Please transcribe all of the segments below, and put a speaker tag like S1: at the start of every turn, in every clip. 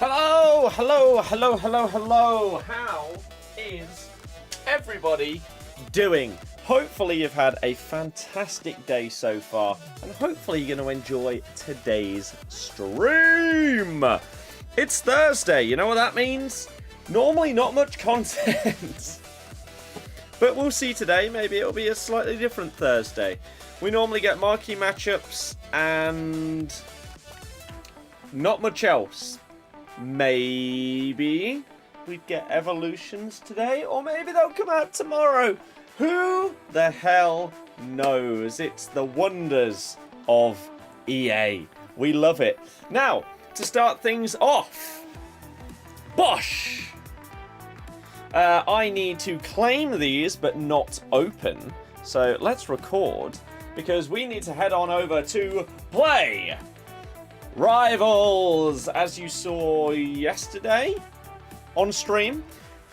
S1: Hello, hello, hello, hello, hello. How is everybody doing? Hopefully you've had a fantastic day so far, and hopefully you're going to enjoy today's stream. It's Thursday, you know what that means? Normally not much content. But we'll see today, maybe it'll be a slightly different Thursday. We normally get marquee matchups and not much else. Maybe we'd get evolutions today, or maybe they'll come out tomorrow. Who the hell knows? It's the wonders of EA. We love it. Now, to start things off, Bosh! I need to claim these, but not open. So let's record, because we need to head on over to play Rivals. As you saw yesterday on stream,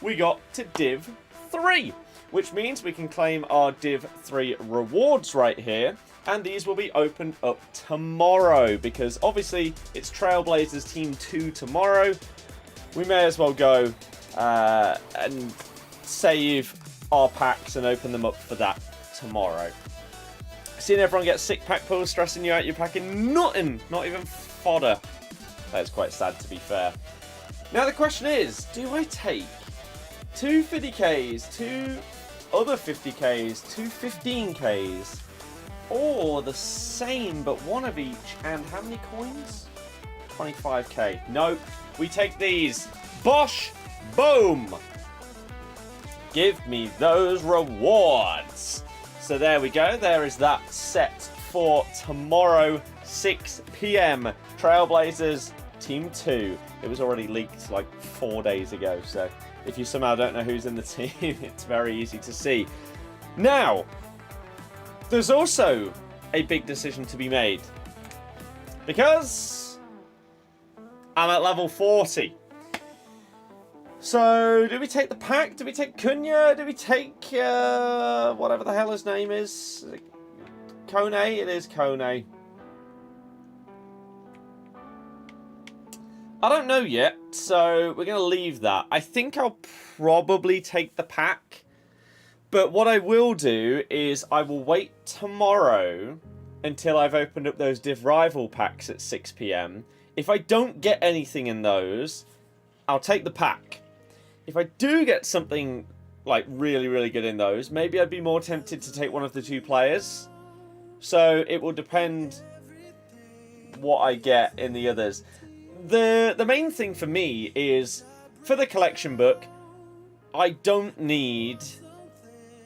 S1: we got to Div 3, which means we can claim our Div 3 rewards right here, and these will be opened up tomorrow, because obviously it's Trailblazers Team 2 tomorrow. We may as well go and save our packs and open them up for that tomorrow. Seeing everyone get sick pack pulls, stressing you out, you're packing nothing, not even fodder. That's quite sad, to be fair. Now the question is, do I take 2 50Ks, 2 other 50Ks, 2 15Ks, or the same but one of each, and how many coins? 25k. Nope, we take these. Bosh! Boom! Give me those rewards. So there we go. There is that set for tomorrow, 6 PM. Trailblazers Team 2. It was already leaked like 4 days ago, so if you somehow don't know who's in the team, it's very easy to see. Now, there's also a big decision to be made, because I'm at level 40. So, do we take the pack? Do we take Cunha? Do we take, whatever the hell his name is? Kone? It is Kone. I don't know yet, so we're going to leave that. I think I'll probably take the pack. But what I will do is I will wait tomorrow until I've opened up those Div Rival packs at 6 PM. If I don't get anything in those, I'll take the pack. If I do get something like really, really good in those, maybe I'd be more tempted to take one of the 2 players. So it will depend what I get in the others. The main thing for me is, for the collection book, I don't need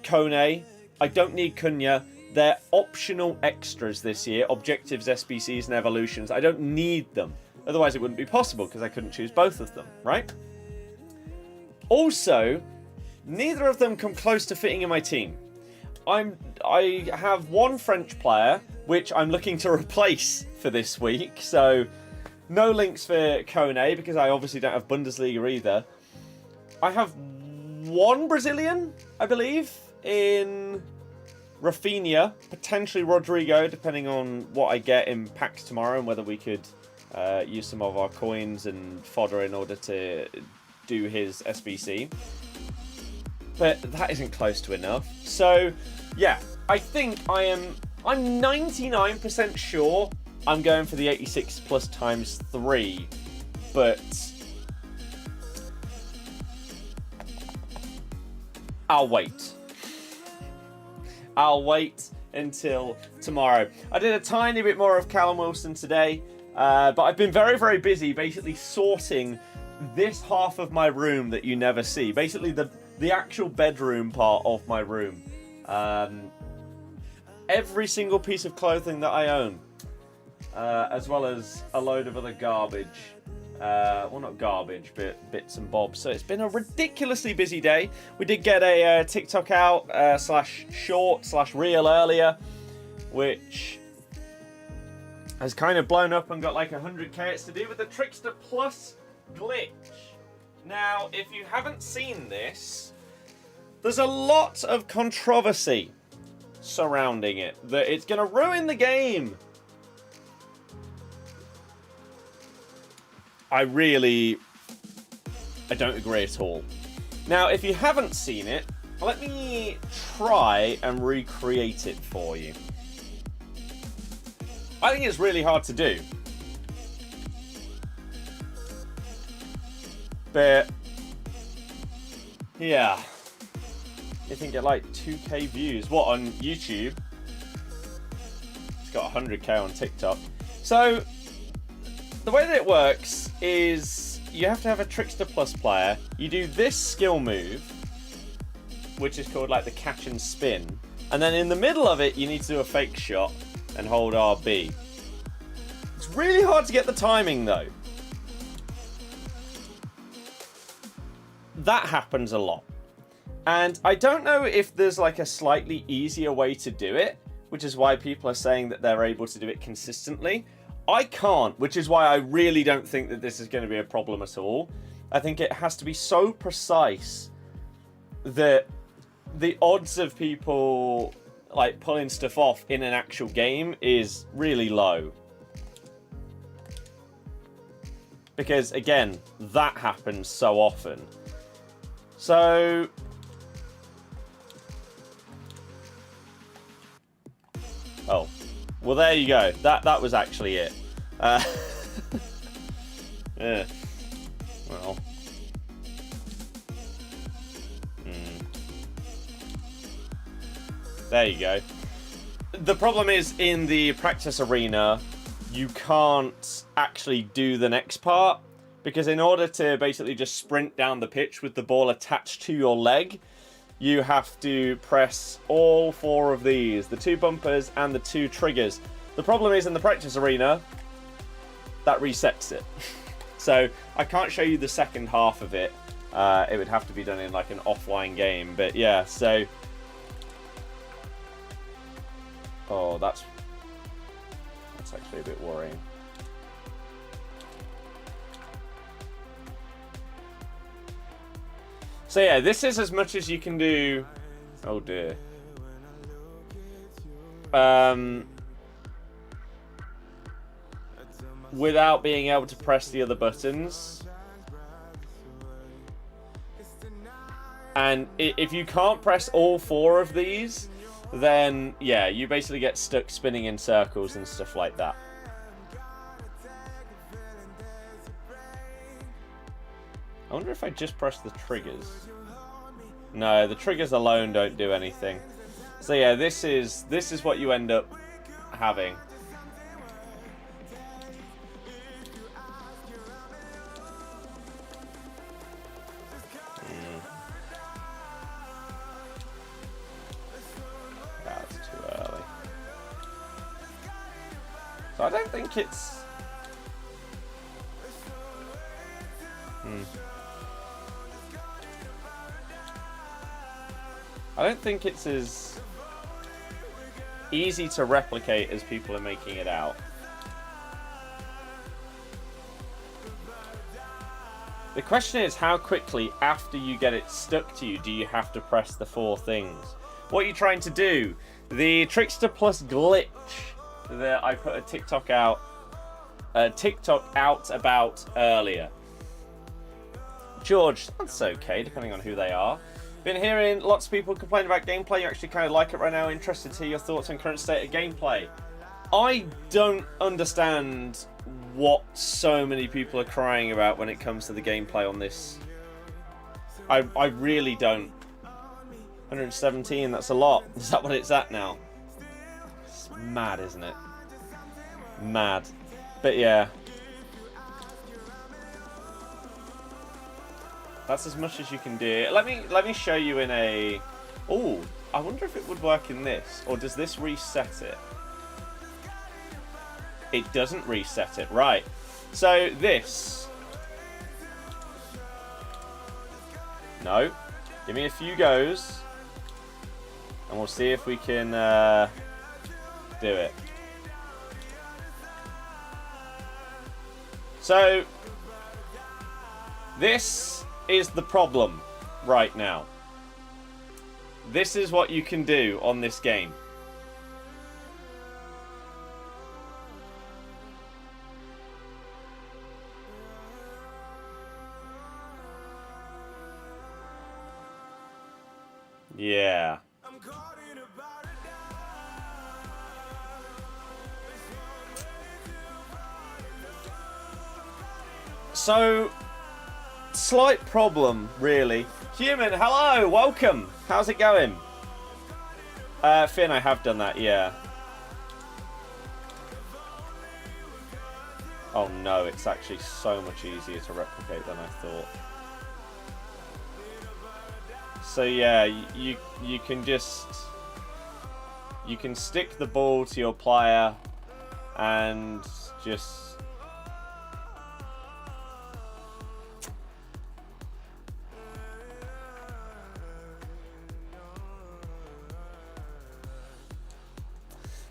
S1: Kone, I don't need Cunha. They're optional extras this year, objectives, SBCs and evolutions. I don't need them. Otherwise it wouldn't be possible, because I couldn't choose both of them, right? Also, neither of them come close to fitting in my team. I have one French player, which I'm looking to replace for this week, so no links for Kone, because I obviously don't have Bundesliga either. I have one Brazilian, I believe, in Rafinha, potentially Rodrigo, depending on what I get in packs tomorrow, and whether we could use some of our coins and fodder in order to do his SBC. But that isn't close to enough. So, yeah, I think I'm 99% sure I'm going for the 86 plus times 3. But I'll wait. I'll wait until tomorrow. I did a tiny bit more of Callum Wilson today, but I've been very, very busy basically sorting this half of my room that you never see. Basically the actual bedroom part of my room. Every single piece of clothing that I own, as well as a load of other garbage. Well, not garbage, but bits and bobs. So it's been a ridiculously busy day. We did get a TikTok out, /short/reel earlier, which has kind of blown up and got like 100k. It's to do with the Trickster Plus glitch. Now, if you haven't seen this, there's a lot of controversy surrounding it, that it's going to ruin the game. I don't agree at all. Now, if you haven't seen it, let me try and recreate it for you. I think it's really hard to do. But yeah, you can get like 2K views. What, on YouTube? It's got 100K on TikTok. So the way that it works is you have to have a Trickster Plus player. You do this skill move, which is called like the catch and spin. And then in the middle of it, you need to do a fake shot and hold RB. It's really hard to get the timing though. That happens a lot. And I don't know if there's like a slightly easier way to do it, which is why people are saying that they're able to do it consistently. I can't, which is why I really don't think that this is going to be a problem at all. I think it has to be so precise that the odds of people like pulling stuff off in an actual game is really low. Because again, that happens so often. So oh, well there you go. That was actually it. Yeah. Well. There you go. The problem is in the practice arena, you can't actually do the next part, because in order to basically just sprint down the pitch with the ball attached to your leg, you have to press all 4 of these, the 2 bumpers and the 2 triggers. The problem is in the practice arena, that resets it. So I can't show you the second half of it. It would have to be done in like an offline game, but yeah, so... Oh, that's actually a bit worrying. So yeah, this is as much as you can do. Oh dear. Without being able to press the other buttons. And if you can't press all 4 of these, then yeah, you basically get stuck spinning in circles and stuff like that. I wonder if I just press the triggers. No, the triggers alone don't do anything. So yeah, this is what you end up having. That's too early. So I don't think it's... I don't think it's as easy to replicate as people are making it out. The question is, how quickly after you get it stuck to you do you have to press the 4 things? What are you trying to do? The Trickster Plus glitch that I put a TikTok out about earlier. George, that's okay, depending on who they are. Been hearing lots of people complain about gameplay. You actually kind of like it right now. Interested to hear your thoughts on current state of gameplay. I don't understand what so many people are crying about when it comes to the gameplay on this. I really don't. 117, that's a lot. Is that what it's at now? It's mad, isn't it? Mad. But yeah. That's as much as you can do. Let me show you in a... Oh, I wonder if it would work in this. Or does this reset it? It doesn't reset it. Right. So this... No. Give me a few goes. And we'll see if we can do it. So... This is the problem right now. This is what you can do on this game. Yeah. So, slight problem, really. Human, hello, welcome. How's it going? Finn, I have done that, yeah. Oh no, it's actually so much easier to replicate than I thought. So yeah, you can just... You can stick the ball to your player and just...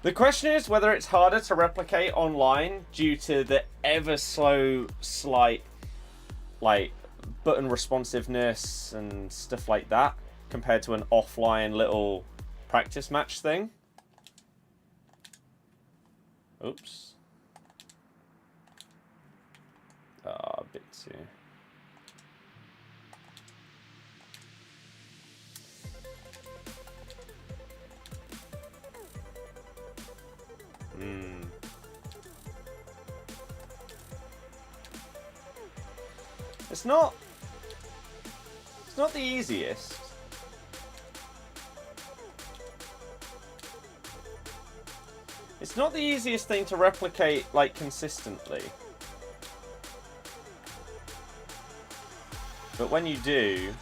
S1: The question is whether it's harder to replicate online due to the ever so slight, like, button responsiveness and stuff like that, compared to an offline little practice match thing. Oops. A bit too. It's not the easiest. It's not the easiest thing to replicate, like, consistently. But when you do,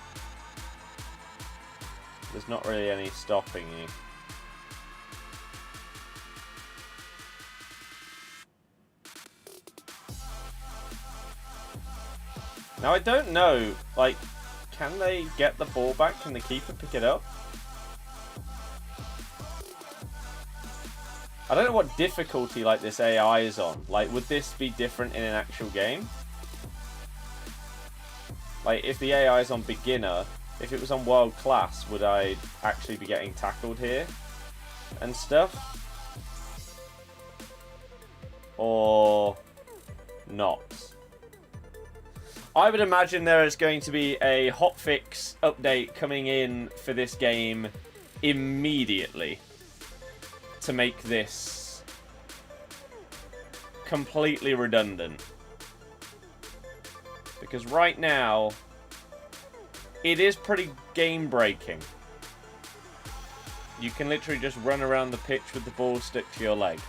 S1: there's not really any stopping you. Now, I don't know, like, can they get the ball back? Can the keeper pick it up? I don't know what difficulty, like, this AI is on. Like, would this be different in an actual game? Like, if the AI is on beginner, if it was on world class, would I actually be getting tackled here and stuff? Or not? I would imagine there is going to be a hotfix update coming in for this game immediately to make this completely redundant. Because right now, it is pretty game-breaking. You can literally just run around the pitch with the ball stuck to your leg.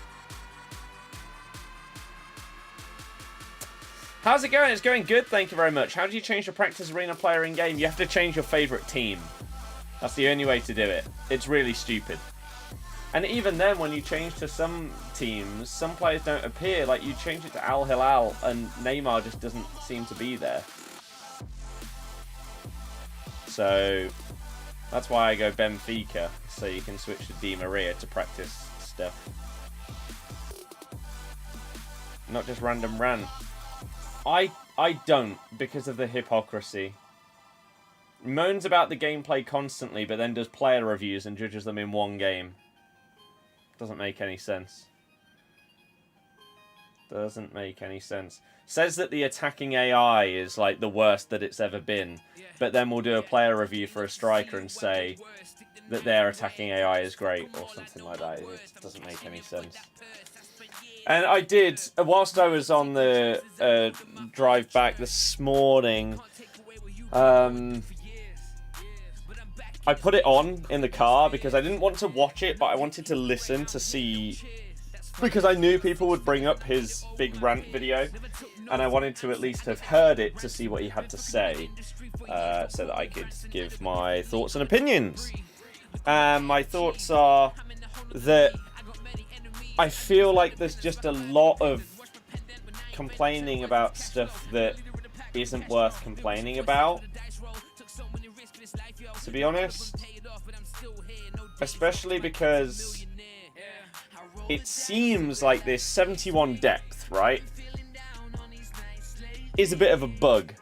S1: How's it going? It's going good, thank you very much. How do you change the practice arena player in-game? You have to change your favourite team. That's the only way to do it. It's really stupid. And even then, when you change to some teams, some players don't appear. Like, you change it to Al Hilal, and Neymar just doesn't seem to be there. So, that's why I go Benfica, so you can switch to Di Maria to practice stuff. Not just random rant. I don't, because of the hypocrisy. Moans about the gameplay constantly, but then does player reviews and judges them in one game. Doesn't make any sense. Doesn't make any sense. Says that the attacking AI is like the worst that it's ever been, but then we'll do a player review for a striker and say that their attacking AI is great or something like that. It doesn't make any sense. And I did, whilst I was on the drive back this morning, I put it on in the car because I didn't want to watch it, but I wanted to listen to see, because I knew people would bring up his big rant video, and I wanted to at least have heard it to see what he had to say, so that I could give my thoughts and opinions. My thoughts are that I feel like there's just a lot of complaining about stuff that isn't worth complaining about, to be honest. Especially because it seems like this 71 depth, right, is a bit of a bug.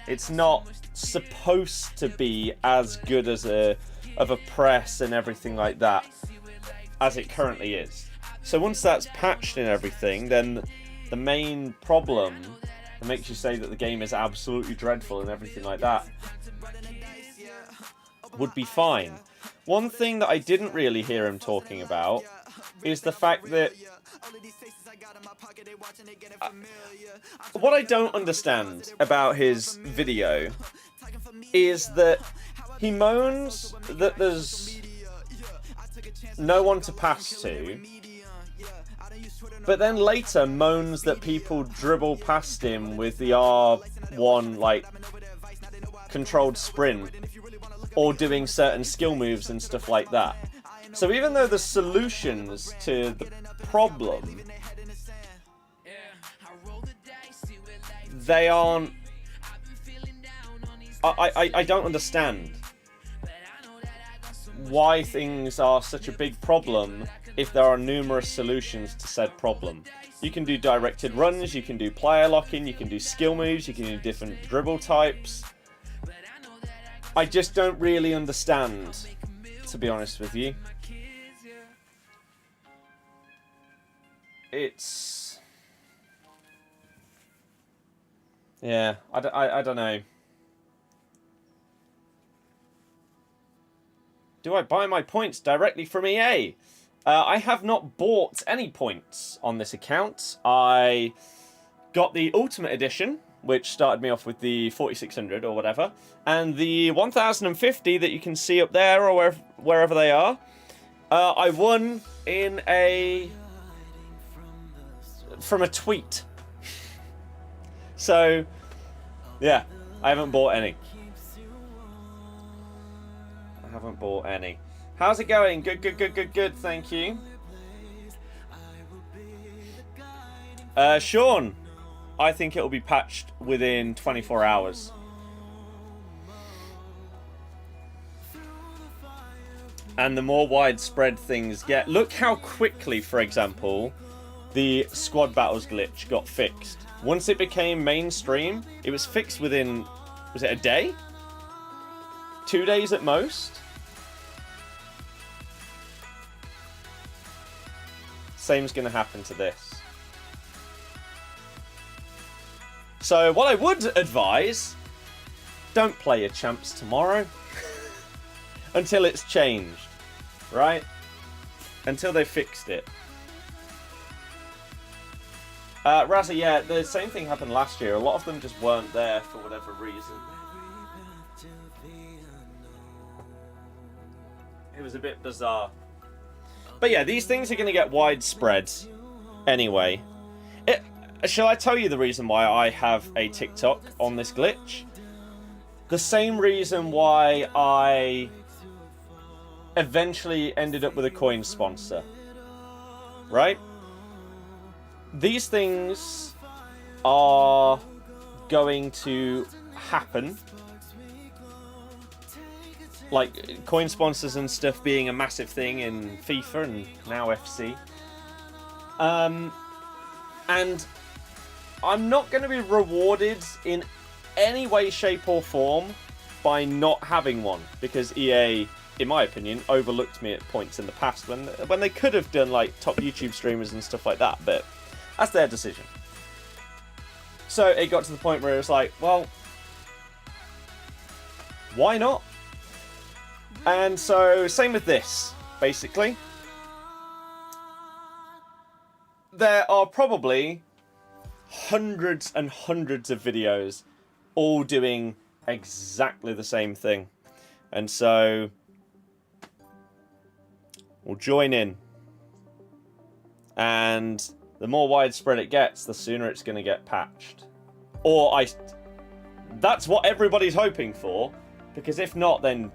S1: It's not supposed to be as good as of a press and everything like that as it currently is. So once that's patched and everything, then the main problem that makes you say that the game is absolutely dreadful and everything like that would be fine. One thing that I didn't really hear him talking about is the fact that what I don't understand about his video is that he moans that there's no one to pass to, but then later moans that people dribble past him with the R1 like controlled sprint or doing certain skill moves and stuff like that. So even though the solutions to the problem, they aren't... I don't understand why things are such a big problem if there are numerous solutions to said problem. You can do directed runs, you can do player locking, you can do skill moves, you can do different dribble types. I just don't really understand, to be honest with you. It's... yeah, I don't know. Do I buy my points directly from EA? I have not bought any points on this account. I got the Ultimate Edition, which started me off with the 4600 or whatever, and the 1050 that you can see up there or wherever they are. I won in from a tweet. So, yeah, I haven't bought any. I haven't bought any. How's it going? Good, thank you. Sean, I think it'll be patched within 24 hours. And the more widespread things get... look how quickly, for example, the squad battles glitch got fixed. Once it became mainstream, it was fixed within... was it a day? 2 days at most? Same's going to happen to this. So, what I would advise, don't play your champs tomorrow. Until it's changed. Right? Until they fixed it. Razza, yeah, the same thing happened last year. A lot of them just weren't there for whatever reason. It was a bit bizarre. But yeah, these things are going to get widespread anyway. Shall I tell you the reason why I have a TikTok on this glitch? The same reason why I eventually ended up with a coin sponsor. Right? These things are going to happen. Like, coin sponsors and stuff being a massive thing in FIFA and now FC. And I'm not going to be rewarded in any way, shape or form by not having one. Because EA, in my opinion, overlooked me at points in the past when they could have done, like, top YouTube streamers and stuff like that. But that's their decision. So it got to the point where it was like, well, why not? And so, same with this, basically. There are probably hundreds and hundreds of videos all doing exactly the same thing. And so, we'll join in. And the more widespread it gets, the sooner it's going to get patched. Or that's what everybody's hoping for. Because if not, then...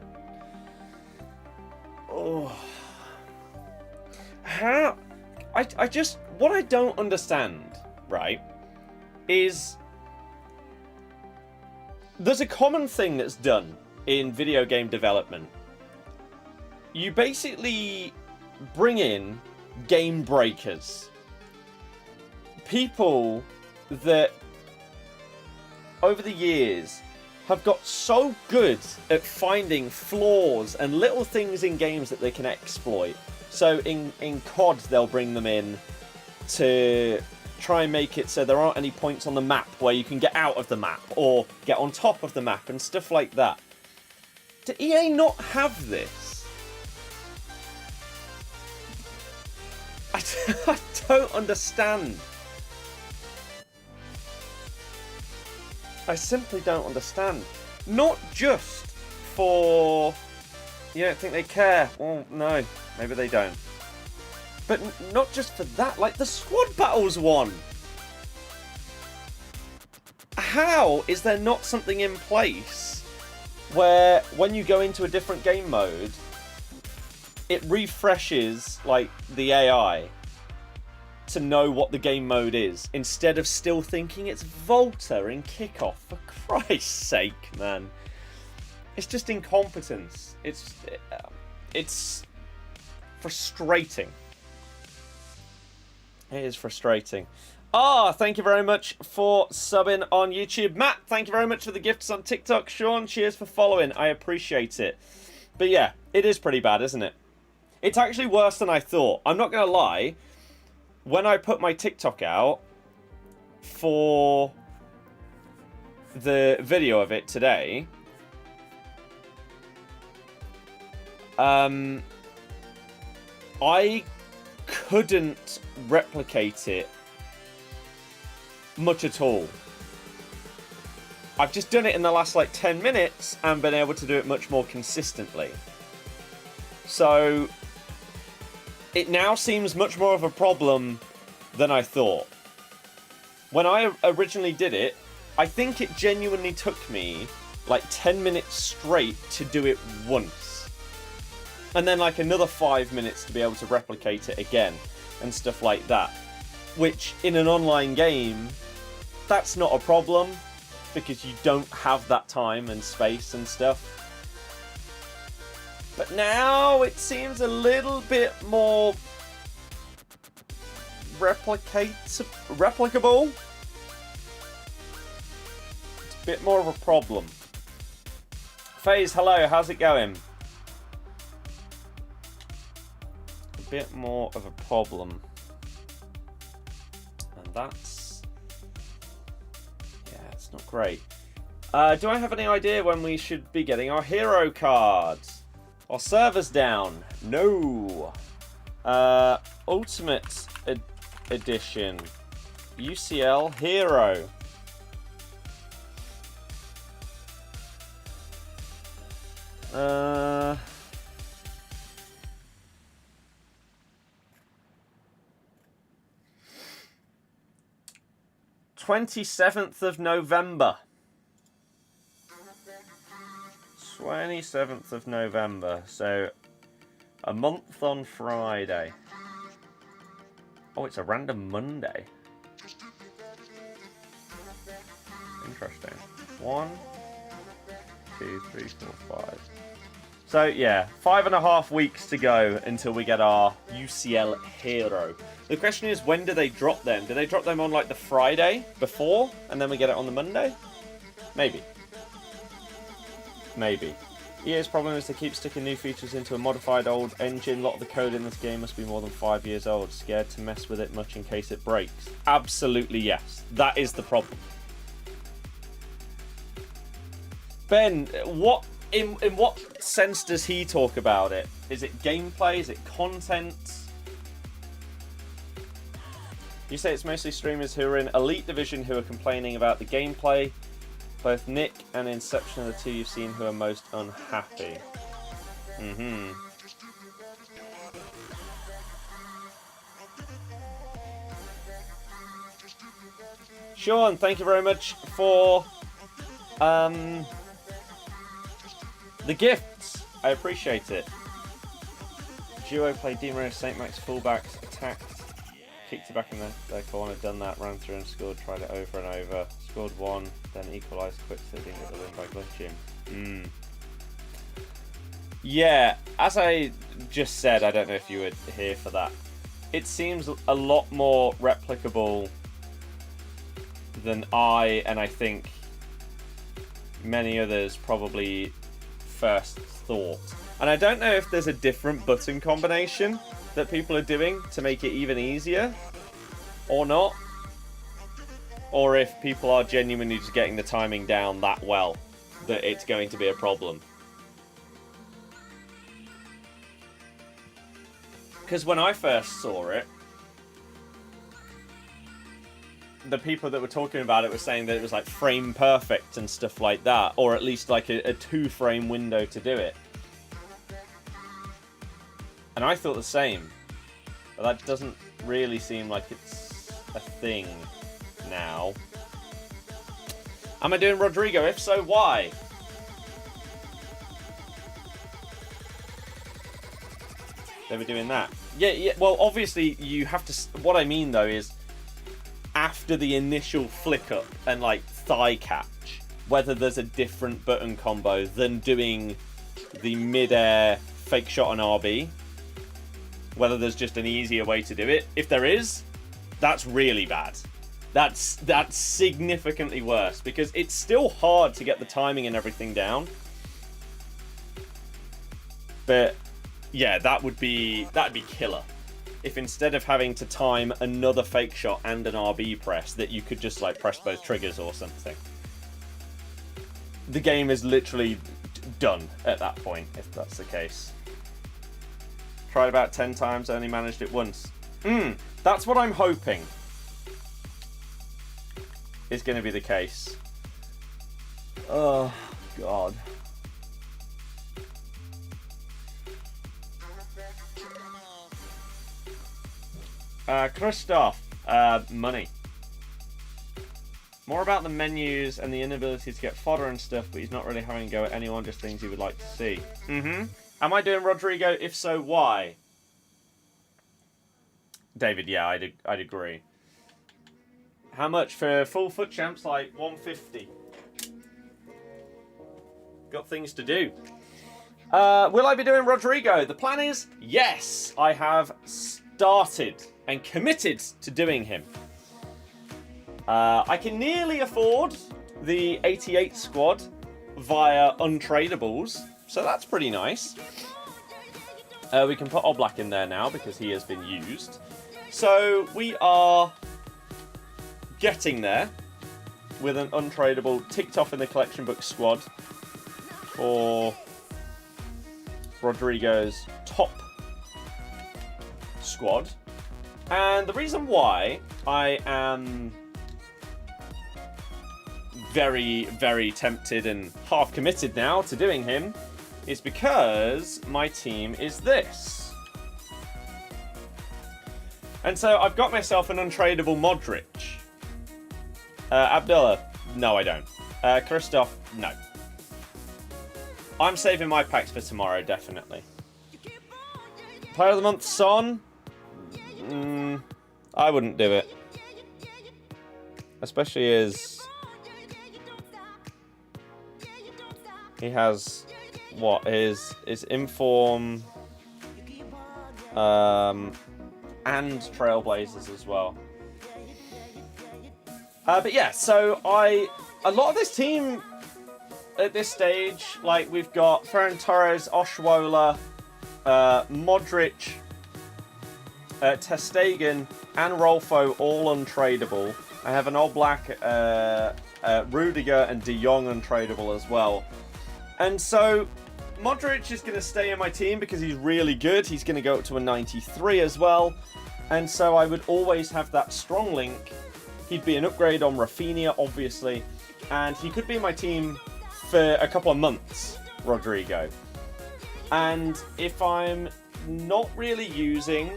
S1: oh. How... I just... what I don't understand, right, is... there's a common thing that's done in video game development. You basically bring in game breakers. People that, over the years, have got so good at finding flaws and little things in games that they can exploit. So in COD, they'll bring them in to try and make it so there aren't any points on the map where you can get out of the map or get on top of the map and stuff like that. Do EA not have this? I don't understand. I simply don't understand. Not just for... You don't think they care? Well, no. Maybe they don't. But not just for that. Like, the squad battles one. How is there not something in place where when you go into a different game mode, it refreshes, like, the AI to know what the game mode is, instead of still thinking it's Volta in kickoff? For Christ's sake, man. It's just incompetence. It's frustrating. It is frustrating. Thank you very much for subbing on YouTube. Matt, thank you very much for the gifts on TikTok. Sean, cheers for following. I appreciate it. But yeah, it is pretty bad, isn't it? It's actually worse than I thought. I'm not going to lie. When I put my TikTok out for the video of it today, I couldn't replicate it much at all. I've just done it in the last like 10 minutes and been able to do it much more consistently. So it now seems much more of a problem than I thought. When I originally did it, I think it genuinely took me like 10 minutes straight to do it once. And then like another 5 minutes to be able to replicate it again and stuff like that. Which in an online game, that's not a problem because you don't have that time and space and stuff. But now it seems a little bit more replicable. It's a bit more of a problem. FaZe, hello, how's it going? A bit more of a problem. And that's... yeah, it's not great. Do I have any idea when we should be getting our hero cards? Our server's down. No. Ultimate Edition. UCL Hero. Uh... 27th of November. 27th of November, so a month on Friday. Oh, it's a random Monday. Interesting. 1, 2, 3, 4, 5. So yeah, 5.5 weeks to go until we get our UCL Hero. The question is, when do they drop them? Do they drop them on like the Friday before, and then we get it on the Monday? Maybe. Maybe. EA's problem is they keep sticking new features into a modified old engine. A lot of the code in this game must be more than 5 years old. Scared to mess with it much in case it breaks. Absolutely yes. That is the problem. Ben, what in what sense does he talk about it? Is it gameplay? Is it content? You say it's mostly streamers who are in Elite Division who are complaining about the gameplay. Both Nick and Inception are the two you've seen who are most unhappy. Sean, thank you very much for the gifts. I appreciate it. Duo played Demon St. Max fullbacks, attacked, kicked it back in their corner, done that, ran through and scored, tried it over and over, scored one, then equalised quick so didn't get the win by glitching. Yeah, as I just said, I don't know if you were here for that. It seems a lot more replicable than and I think many others probably first thought. And I don't know if there's a different button combination that people are doing to make it even easier or not, or if people are genuinely just getting the timing down that well that it's going to be a problem. Because when I first saw it, the people that were talking about it were saying that it was like frame perfect and stuff like that, or at least like a 2-frame window to do it. And I thought the same, but that doesn't really seem like it's a thing now. Am I doing Rodrigo? If so, why? They were doing that. Yeah, well, obviously you have to... What I mean, though, is after the initial flick up and, like, thigh catch, whether there's a different button combo than doing the mid-air fake shot on RB, whether there's just an easier way to do it. If there is, that's really bad. That's significantly worse, because it's still hard to get the timing and everything down. But yeah, that'd be killer. If instead of having to time another fake shot and an RB press, that you could just like press both triggers or something. The game is literally done at that point, if that's the case. Tried about 10 times, only managed it once. That's what I'm hoping is going to be the case. Oh, God. Christoph, money. More about the menus and the inability to get fodder and stuff, but he's not really having a go at anyone, just things he would like to see. Am I doing Rodrigo? If so, why? David, yeah, I'd agree. How much for full foot champs? Like 150. Got things to do. Will I be doing Rodrigo? The plan is yes. I have started and committed to doing him. I can nearly afford the 88 squad via untradables, so that's pretty nice. We can put Oblak in there now because he has been used. So we are getting there with an untradable ticked off in the collection book squad for Rodrigo's top squad. And the reason why I am very, very tempted and half committed now to doing him is because my team is this. And so I've got myself an untradable Modric. Abdullah, no I don't. Christoph, no. I'm saving my packs for tomorrow, definitely. Player of the month, Son. I wouldn't do it. Especially as he has what is Inform and Trailblazers as well. But yeah, so a lot of this team at this stage, like we've got Ferran Torres, Oshuola, Modric, Ter Stegen, and Rolfo all untradable. I have an Oblak, Rudiger, and De Jong untradable as well. And so Modric is going to stay in my team because he's really good. He's going to go up to a 93 as well. And so I would always have that strong link. He'd be an upgrade on Rafinha, obviously. And he could be in my team for a couple of months, Rodrigo. And if I'm not really using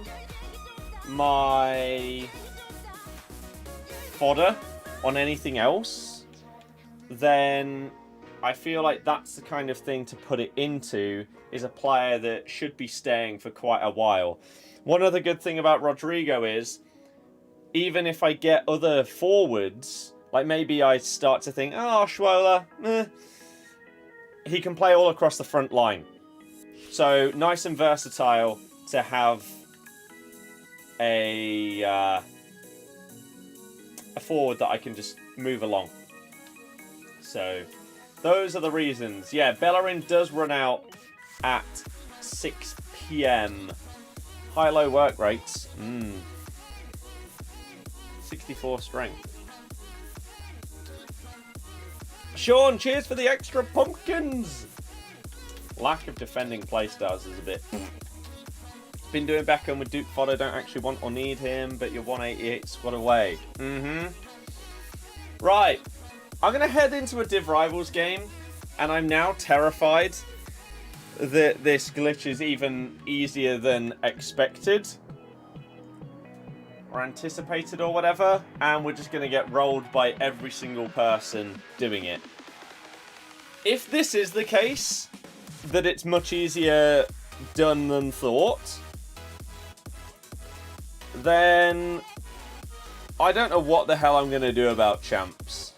S1: my fodder on anything else, then I feel like that's the kind of thing to put it into, is a player that should be staying for quite a while. One other good thing about Rodrigo is, even if I get other forwards, like maybe I start to think, oh, Schwoller, he can play all across the front line. So nice and versatile to have a forward that I can just move along. So those are the reasons. Yeah, Bellerin does run out at 6 PM. High-low work rates. 64 strength. Sean, cheers for the extra pumpkins. Lack of defending playstyles is a bit Been doing Beckham with Duke Fodder. Don't actually want or need him, but you're 188 squad away. Right. I'm going to head into a Div Rivals game, and I'm now terrified that this glitch is even easier than expected. Or anticipated or whatever. And we're just going to get rolled by every single person doing it. If this is the case, that it's much easier done than thought, then I don't know what the hell I'm going to do about champs.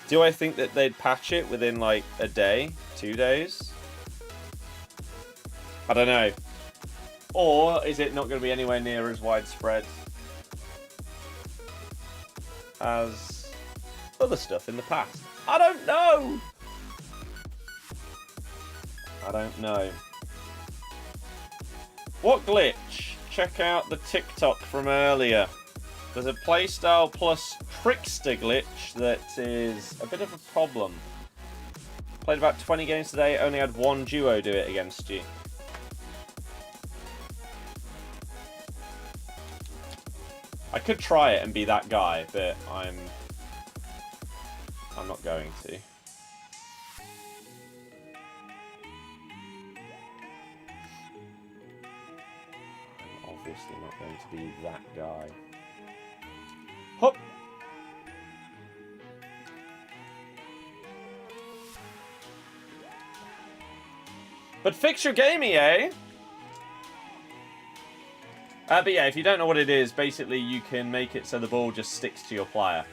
S1: Do I think that they'd patch it within like a day, 2 days? I don't know. Or is it not going to be anywhere near as widespread as other stuff in the past? I don't know. I don't know. What glitch? Check out the TikTok from earlier. There's a playstyle plus trickster glitch that is a bit of a problem. Played about 20 games today, only had one duo do it against you. I could try it and be that guy, but I'm not going to. I'm obviously not going to be that guy. Hop! But fix your game, EA! But yeah, if you don't know what it is, basically you can make it so the ball just sticks to your player.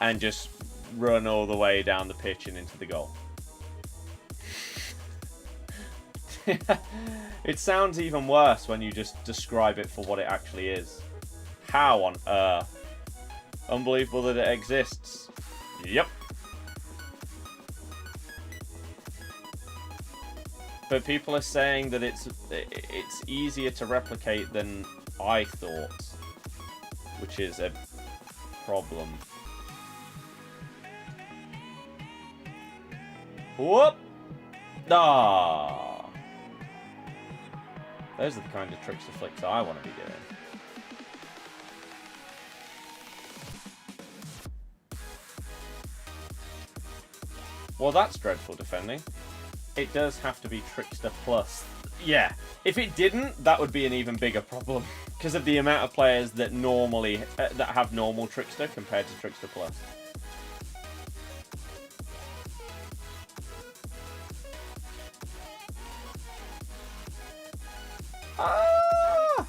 S1: And just run all the way down the pitch and into the goal. It sounds even worse when you just describe it for what it actually is. How on earth? Unbelievable that it exists. Yep. But people are saying that it's easier to replicate than I thought, which is a problem. Whoop! Ah! Those are the kind of tricks and flicks I want to be doing. Well, that's dreadful defending. It does have to be Trickster Plus. Yeah, if it didn't, that would be an even bigger problem. Because of the amount of players that normally, that have normal Trickster compared to Trickster Plus. Ah!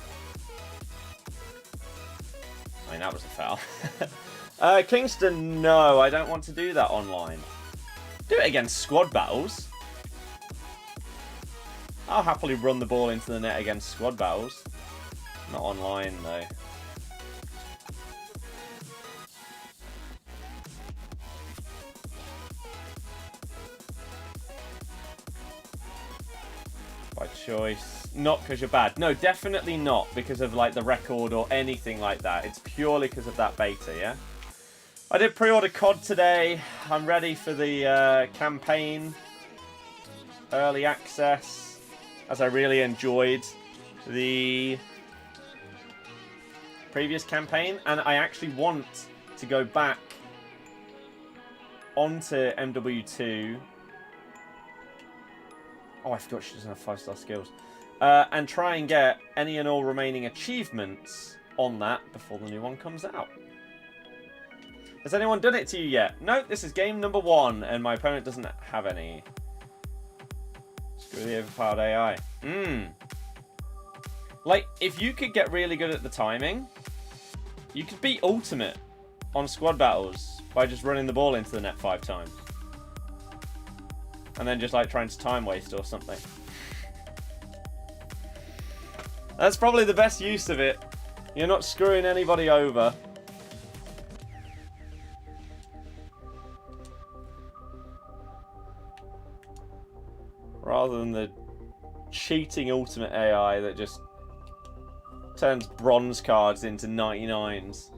S1: I mean, that was a foul. Kingston, no, I don't want to do that online. Do it against squad battles. I'll happily run the ball into the net against squad battles. Not online, though. By choice. Not because you're bad. No, definitely not because of like the record or anything like that. It's purely because of that beta, yeah? I did pre-order COD today. I'm ready for the campaign. Early access. As I really enjoyed the previous campaign. And I actually want to go back onto MW2. Oh, I forgot she doesn't have 5-star skills. And try and get any and all remaining achievements on that before the new one comes out. Has anyone done it to you yet? No, this is game number 1, and my opponent doesn't have any. Screw the overpowered AI. Like, if you could get really good at the timing, you could beat Ultimate on squad battles by just running the ball into the net 5 times. And then just, like, trying to time waste or something. That's probably the best use of it. You're not screwing anybody over. Rather than the cheating Ultimate AI that just turns bronze cards into 99s.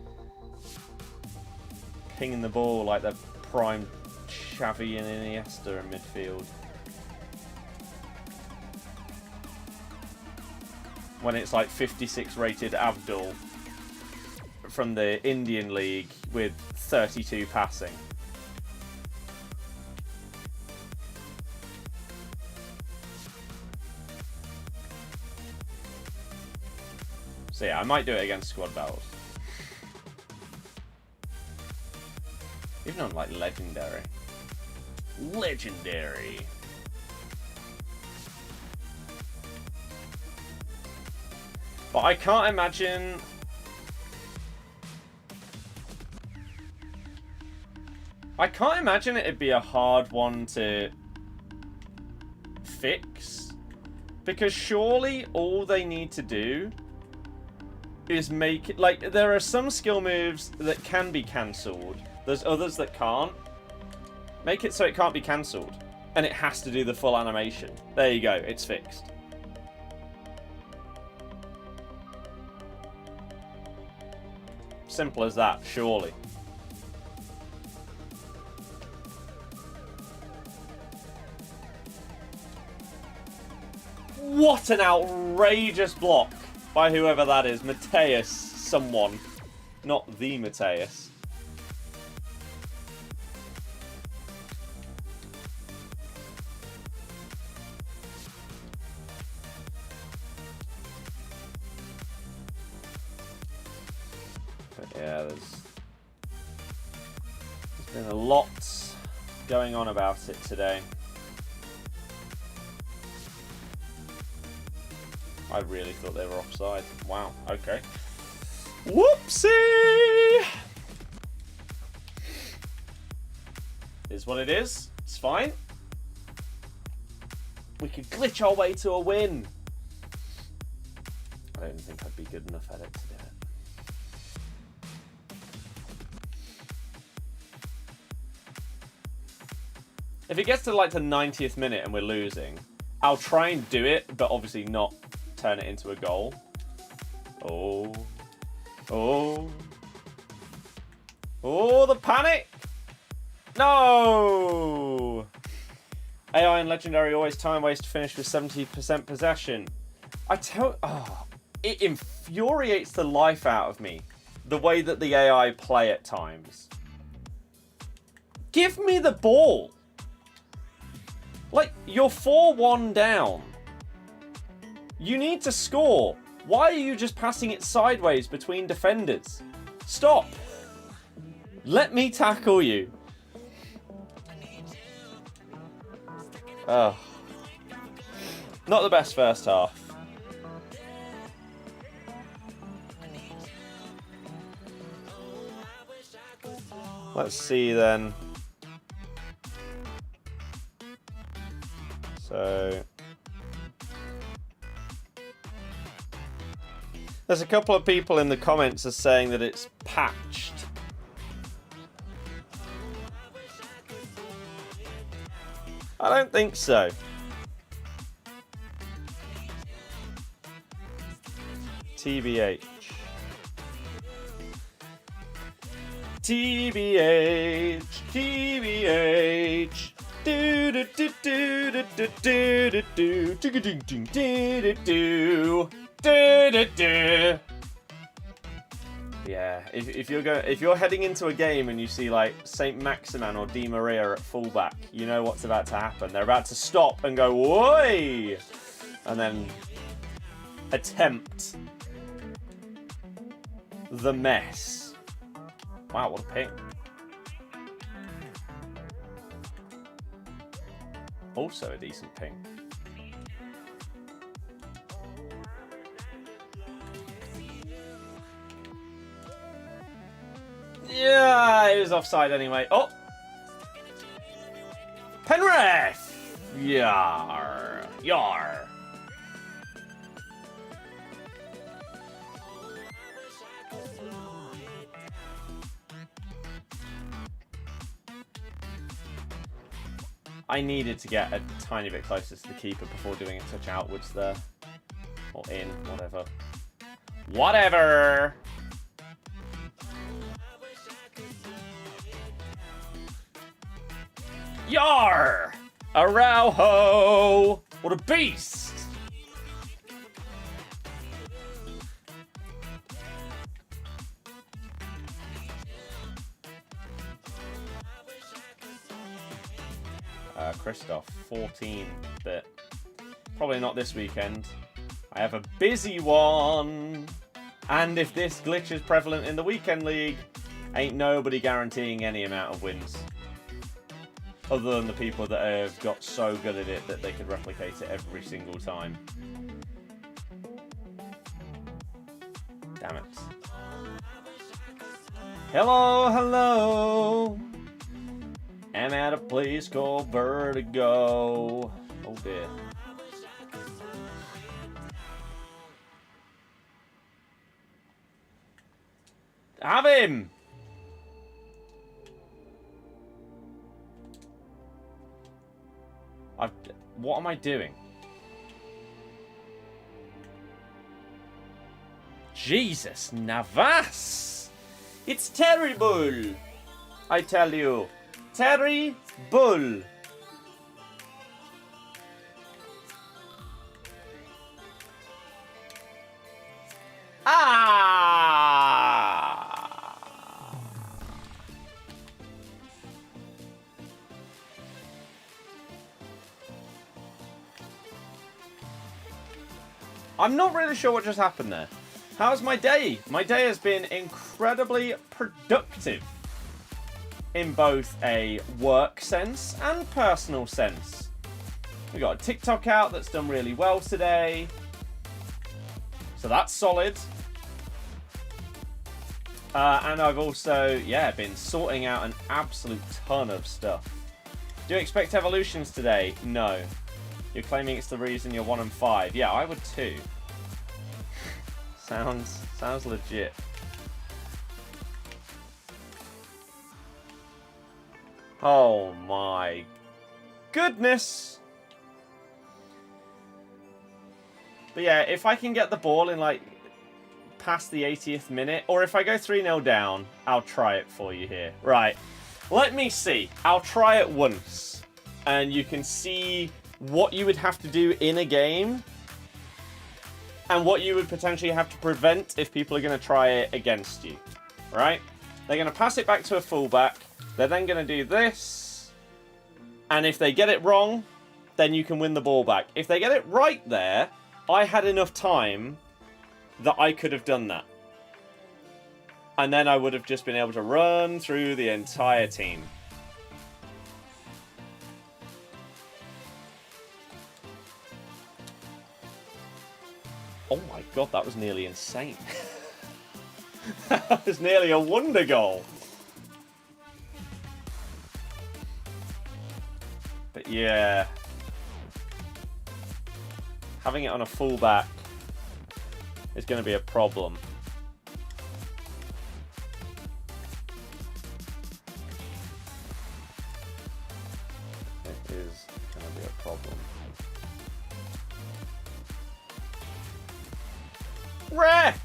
S1: Pinging the ball like they're prime Xavi and Iniesta in midfield. When it's like 56 rated Abdul from the Indian League with 32 passing. So yeah, I might do it against squad battles. Even on like legendary. Legendary. But I can't imagine... it'd be a hard one to fix. Because surely all they need to do is make it... Like, there are some skill moves that can be cancelled. There's others that can't. Make it so it can't be cancelled. And it has to do the full animation. There you go, it's fixed. Simple as that, surely. What an outrageous block by whoever that is. Mateus, someone. Not the Mateus. Yeah, there's been a lot going on about it today. I really thought they were offside. Wow, okay. Whoopsie! Is what it is. It's fine. We could glitch our way to a win. I don't think I'd be good enough at it to do it. If it gets to like the 90th minute and we're losing, I'll try and do it, but obviously not turn it into a goal. Oh. Oh. Oh, the panic! No! AI and Legendary always time waste to finish with 70% possession. It infuriates the life out of me, the way that the AI play at times. Give me the ball! Like, you're 4-1 down. You need to score. Why are you just passing it sideways between defenders? Stop. Let me tackle you. Oh. Not the best first half. Let's see then. So there's a couple of people in the comments are saying that it's patched. I don't think so. TBH. TBH. TBH. Do do do do do do do do do do do do do do. Yeah, if you're heading into a game and you see like Saint Maximan or Di Maria at fullback, you know what's about to happen. They're about to stop and go, "Oi!" and then attempt the mess. Wow, what a ping. Also a decent ping. Yeah, it was offside anyway. Oh! Penrith! Yar. Yar. I needed to get a tiny bit closer to the keeper before doing a touch outwards there. Or in, whatever. Whatever! Yar! Araujo! What a beast! Christoph, 14 bit. Probably not this weekend. I have a busy one. And if this glitch is prevalent in the weekend league, ain't nobody guaranteeing any amount of wins. Other than the people that have got so good at it that they could replicate it every single time. Damn it. Hello, hello. I'm at a place called Vertigo. Oh dear. Have him! What am I doing? Jesus, Navas! It's terrible! I tell you. Terrible! I'm not really sure what just happened there. How's my day? My day has been incredibly productive in both a work sense and personal sense. We got a TikTok out that's done really well today. So that's solid. And I've also, been sorting out an absolute ton of stuff. Do you expect evolutions today? No. You're claiming it's the reason you're 1 and 5. Yeah, I would too. Sounds legit. Oh my goodness. But yeah, if I can get the ball in like past the 80th minute, or if I go 3-0 down, I'll try it for you here. Right. Let me see. I'll try it once. And you can see what you would have to do in a game and what you would potentially have to prevent if people are going to try it against you. Right? They're going to pass it back to a fullback. They're then going to do this. And if they get it wrong, then you can win the ball back. If they get it right there, I had enough time that I could have done that. And then I would have just been able to run through the entire team. Oh my god, that was nearly insane. That was nearly a wonder goal. But yeah. Having it on a fullback is going to be a problem. It is going to be a problem. Ref!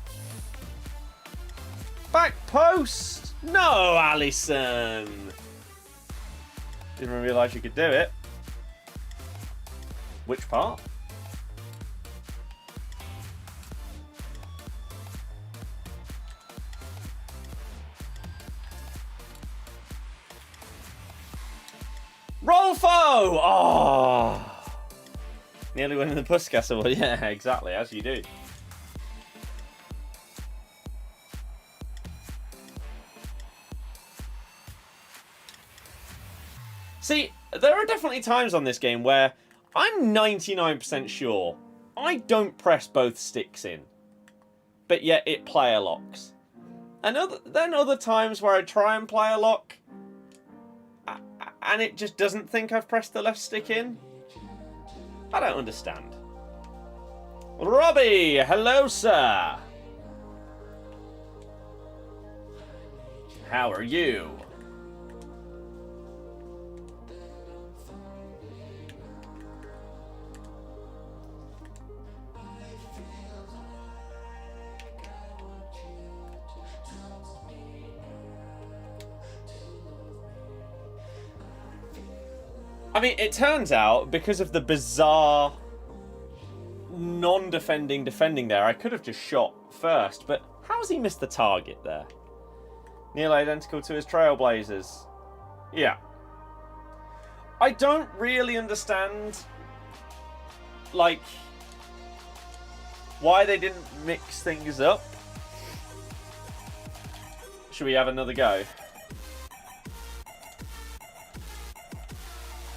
S1: Back post! No, Alisson! Didn't realise you could do it. Which part? Rolfo! Oh! Nearly winning the Puskas Award. Yeah, exactly, as you do. See, there are definitely times on this game where I'm 99% sure I don't press both sticks in, but yet it player locks. And then other times where I try and player lock, and it just doesn't think I've pressed the left stick in. I don't understand. Robbie, hello, sir. How are you? I mean, it turns out, because of the bizarre non-defending defending there, I could have just shot first, but how's he missed the target there? Nearly identical to his Trailblazers. Yeah. I don't really understand, like, why they didn't mix things up. Should we have another go?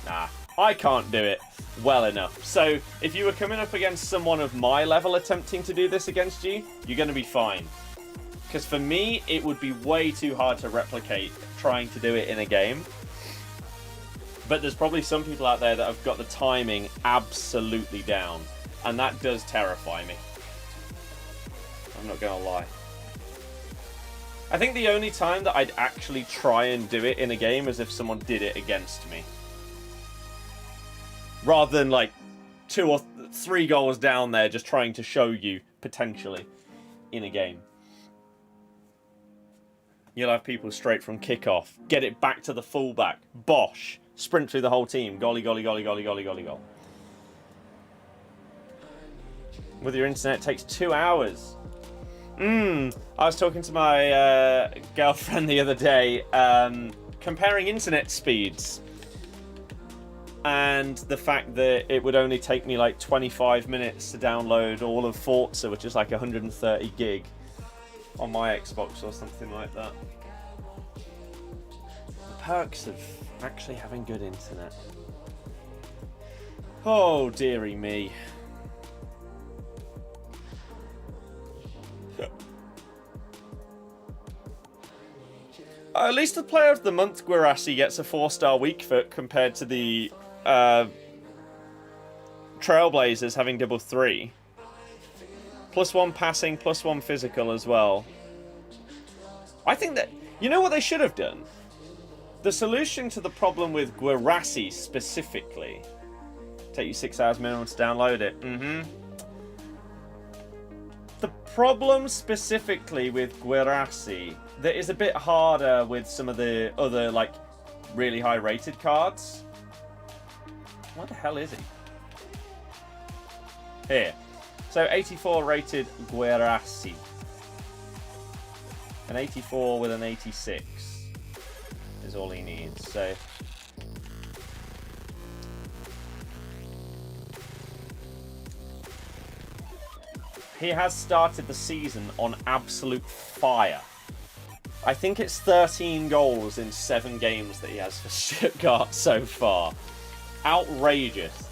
S1: Nah, I can't do it well enough. So, if you were coming up against someone of my level attempting to do this against you, you're going to be fine. Because for me, it would be way too hard to replicate trying to do it in a game. But there's probably some people out there that have got the timing absolutely down. And that does terrify me. I'm not going to lie. I think the only time that I'd actually try and do it in a game is if someone did it against me. Rather than like 2 or 3 goals down there just trying to show you, potentially, in a game. You'll have people straight from kickoff. Get it back to the fullback. Bosh. Sprint through the whole team. Golly, golly, golly, golly, golly, golly, goal. With your internet, it takes 2 hours. I was talking to my girlfriend the other day, comparing internet speeds. And the fact that it would only take me like 25 minutes to download all of Forza, which is like 130 gig on my Xbox or something like that. The perks of actually having good internet. Oh, dearie me. At least the Player of the Month, Guirassi, gets a 4-star weak foot compared to the Trailblazers having double 3. +1 passing, +1 physical as well. I think that... You know what they should have done? The solution to the problem with Guirassi specifically... Take you 6 hours minimum to download it. The problem specifically with Guirassi that is a bit harder with some of the other, like, really high rated cards. What the hell is he? Here. So 84 rated Guirassi. An 84 with an 86 is all he needs. So he has started the season on absolute fire. I think it's 13 goals in 7 games that he has for Stuttgart so far. Outrageous.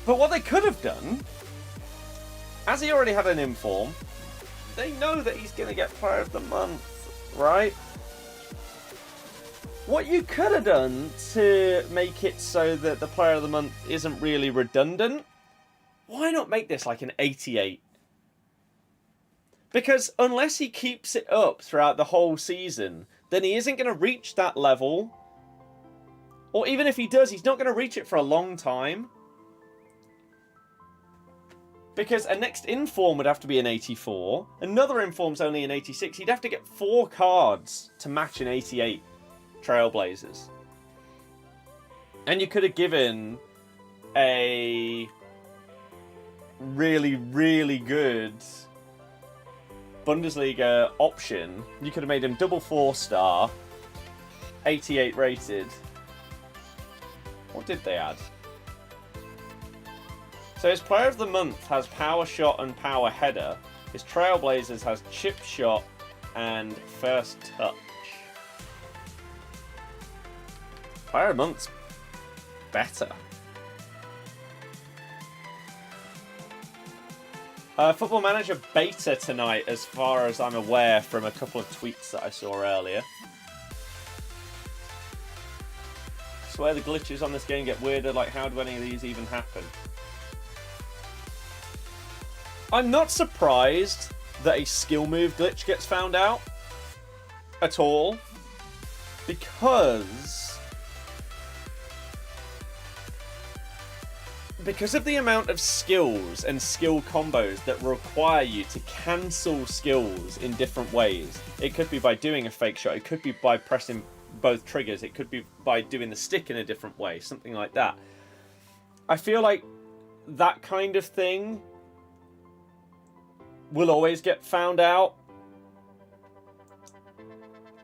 S1: But what they could have done, as he already had an inform, they know that he's going to get Player of the Month, right? What you could have done to make it so that the Player of the Month isn't really redundant, why not make this like an 88? Because unless he keeps it up throughout the whole season, then he isn't going to reach that level. Or even if he does, he's not going to reach it for a long time. Because a next inform would have to be an 84. Another inform's only an 86. He'd have to get 4 cards to match an 88 Trailblazers. And you could have given a really, really good Bundesliga option. You could have made him double 4-star, 88 rated. What did they add? So his Player of the Month has Power Shot and Power Header. His Trailblazers has Chip Shot and First Touch. Player of the Month's better. Football Manager beta tonight, as far as I'm aware from a couple of tweets that I saw earlier. I swear the glitches on this game get weirder, like how do any of these even happen? I'm not surprised that a skill move glitch gets found out at all, because of the amount of skills and skill combos that require you to cancel skills in different ways. It could be by doing a fake shot, it could be by pressing both triggers. It could be by doing the stick in a different way, something like that. I feel like that kind of thing will always get found out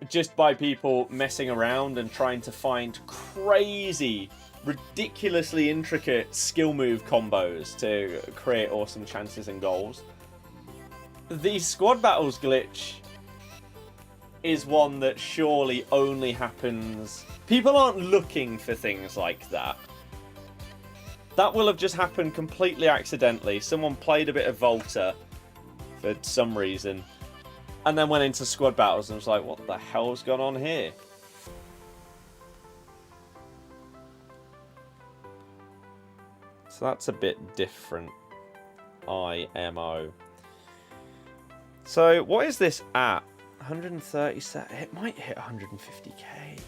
S1: just by people messing around and trying to find crazy, ridiculously intricate skill move combos to create awesome chances and goals. The squad battles glitch is one that surely only happens... People aren't looking for things like that. That will have just happened completely accidentally. Someone played a bit of Volta for some reason, and then went into squad battles and was like, what the hell's gone on here? So that's a bit different. IMO. So what is this at? 130 set. It might hit 150k.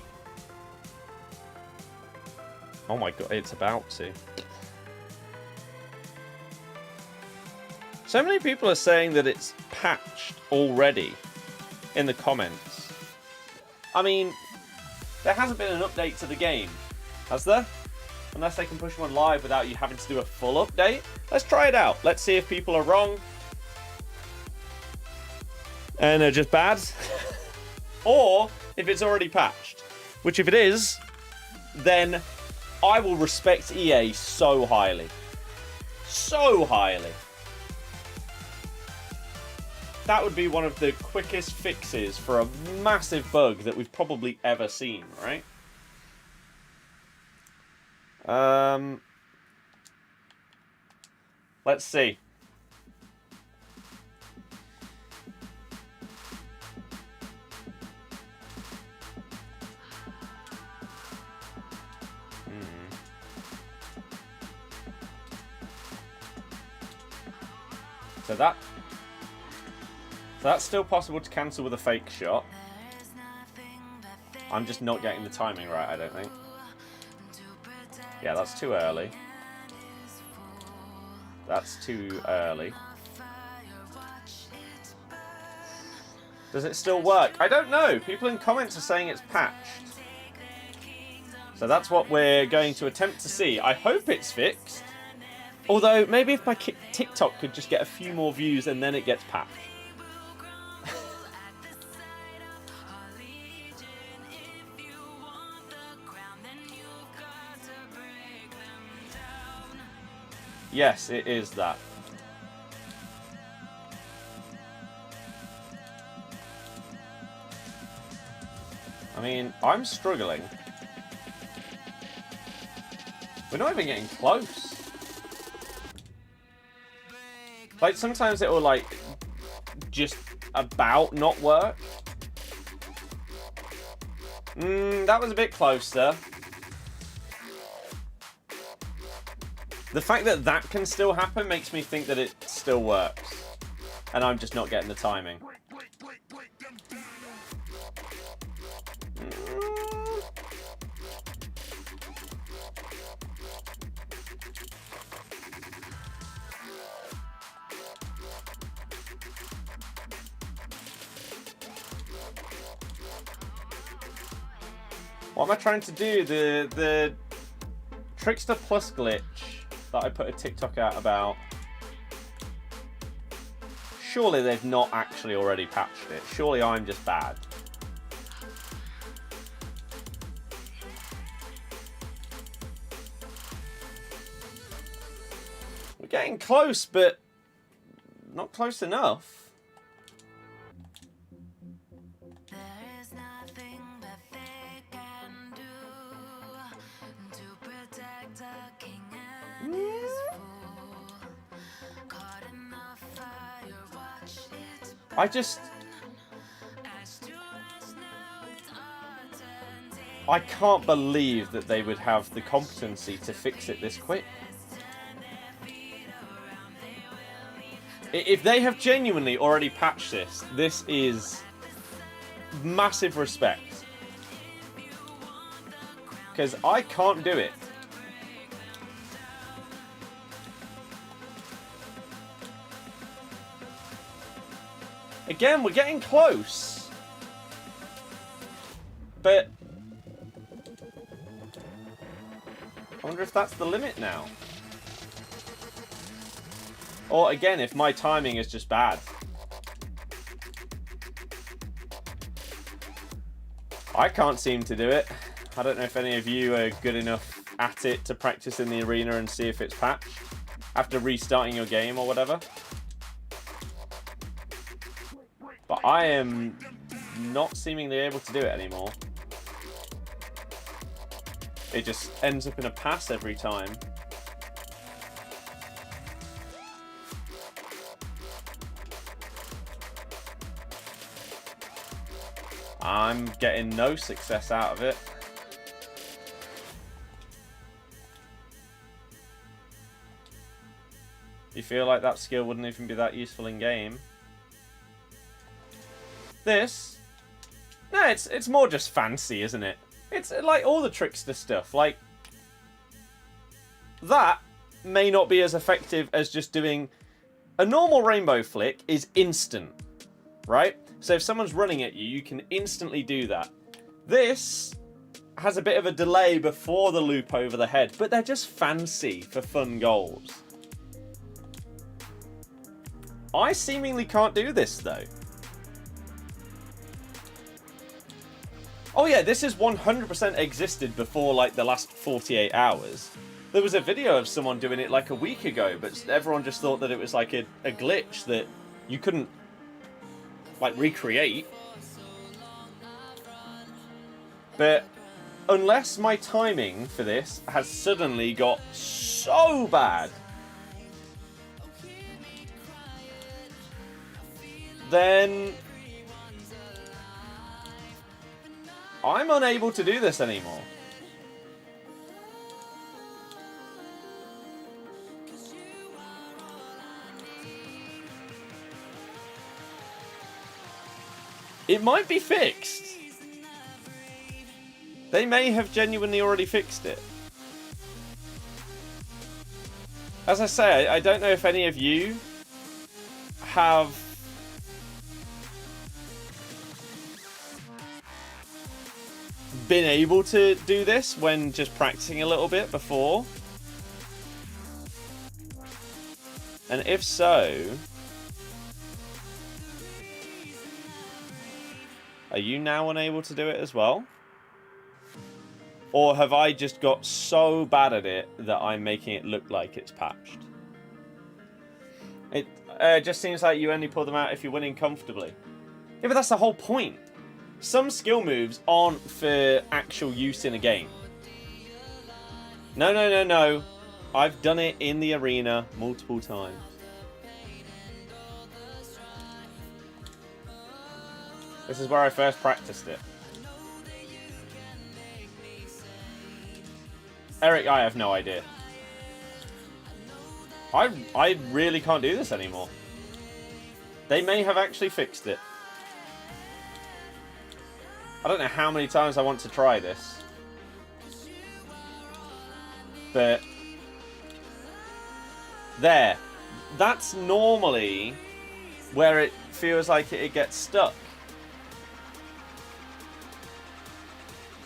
S1: Oh my god, it's about to. So many people are saying that it's patched already in the comments. I mean, there hasn't been an update to the game, has there? Unless they can push one live without you having to do a full update. Let's try it out. Let's see if people are wrong. And they're just bad. Or if it's already patched. Which if it is, then I will respect EA so highly. So highly. That would be one of the quickest fixes for a massive bug that we've probably ever seen, right? Let's see. So that's still possible to cancel with a fake shot. I'm just not getting the timing right, I don't think. Yeah, that's too early. That's too early. Does it still work? I don't know. People in comments are saying it's patched. So that's what we're going to attempt to see. I hope it's fixed. Although, maybe if my TikTok could just get a few more views and then it gets patched. Yes, it is that. I mean, I'm struggling. We're not even getting close. Like, sometimes it will, like, just about not work. That was a bit closer. The fact that that can still happen makes me think that it still works. And I'm just not getting the timing. What am I trying to do? The Trickster Plus glitch that I put a TikTok out about. Surely they've not actually already patched it. Surely I'm just bad. We're getting close, but not close enough. I can't believe that they would have the competency to fix it this quick. If they have genuinely already patched this, this is massive respect. Because I can't do it. Again, we're getting close. But wonder if that's the limit now. Or again, if my timing is just bad. I can't seem to do it. I don't know if any of you are good enough at it to practice in the arena and see if it's patched after restarting your game or whatever. But I am not seemingly able to do it anymore. It just ends up in a pass every time. I'm getting no success out of it. You feel like that skill wouldn't even be that useful in game. This, no, it's more just fancy, isn't it? It's like all the trickster stuff. Like, that may not be as effective as just doing a normal rainbow flick is instant, right? So if someone's running at you, you can instantly do that. This has a bit of a delay before the loop over the head, but they're just fancy for fun goals. I seemingly can't do this, though. Oh yeah, this has 100% existed before, like, the last 48 hours. There was a video of someone doing it, like, a week ago, but everyone just thought that it was, like, a glitch that you couldn't, like, recreate. But unless my timing for this has suddenly got so bad, then I'm unable to do this anymore. It might be fixed. They may have genuinely already fixed it. As I say, I don't know if any of you have been able to do this when just practicing a little bit before. And if so, are you now unable to do it as well? Or have I just got so bad at it that I'm making it look like it's patched? It just seems like you only pull them out if you're winning comfortably. Yeah, but that's the whole point. Some skill moves aren't for actual use in a game. No, no, no, no. I've done it in the arena multiple times. This is where I first practiced it. Eric, I have no idea. I really can't do this anymore. They may have actually fixed it. I don't know how many times I want to try this. But there. That's normally where it feels like it gets stuck.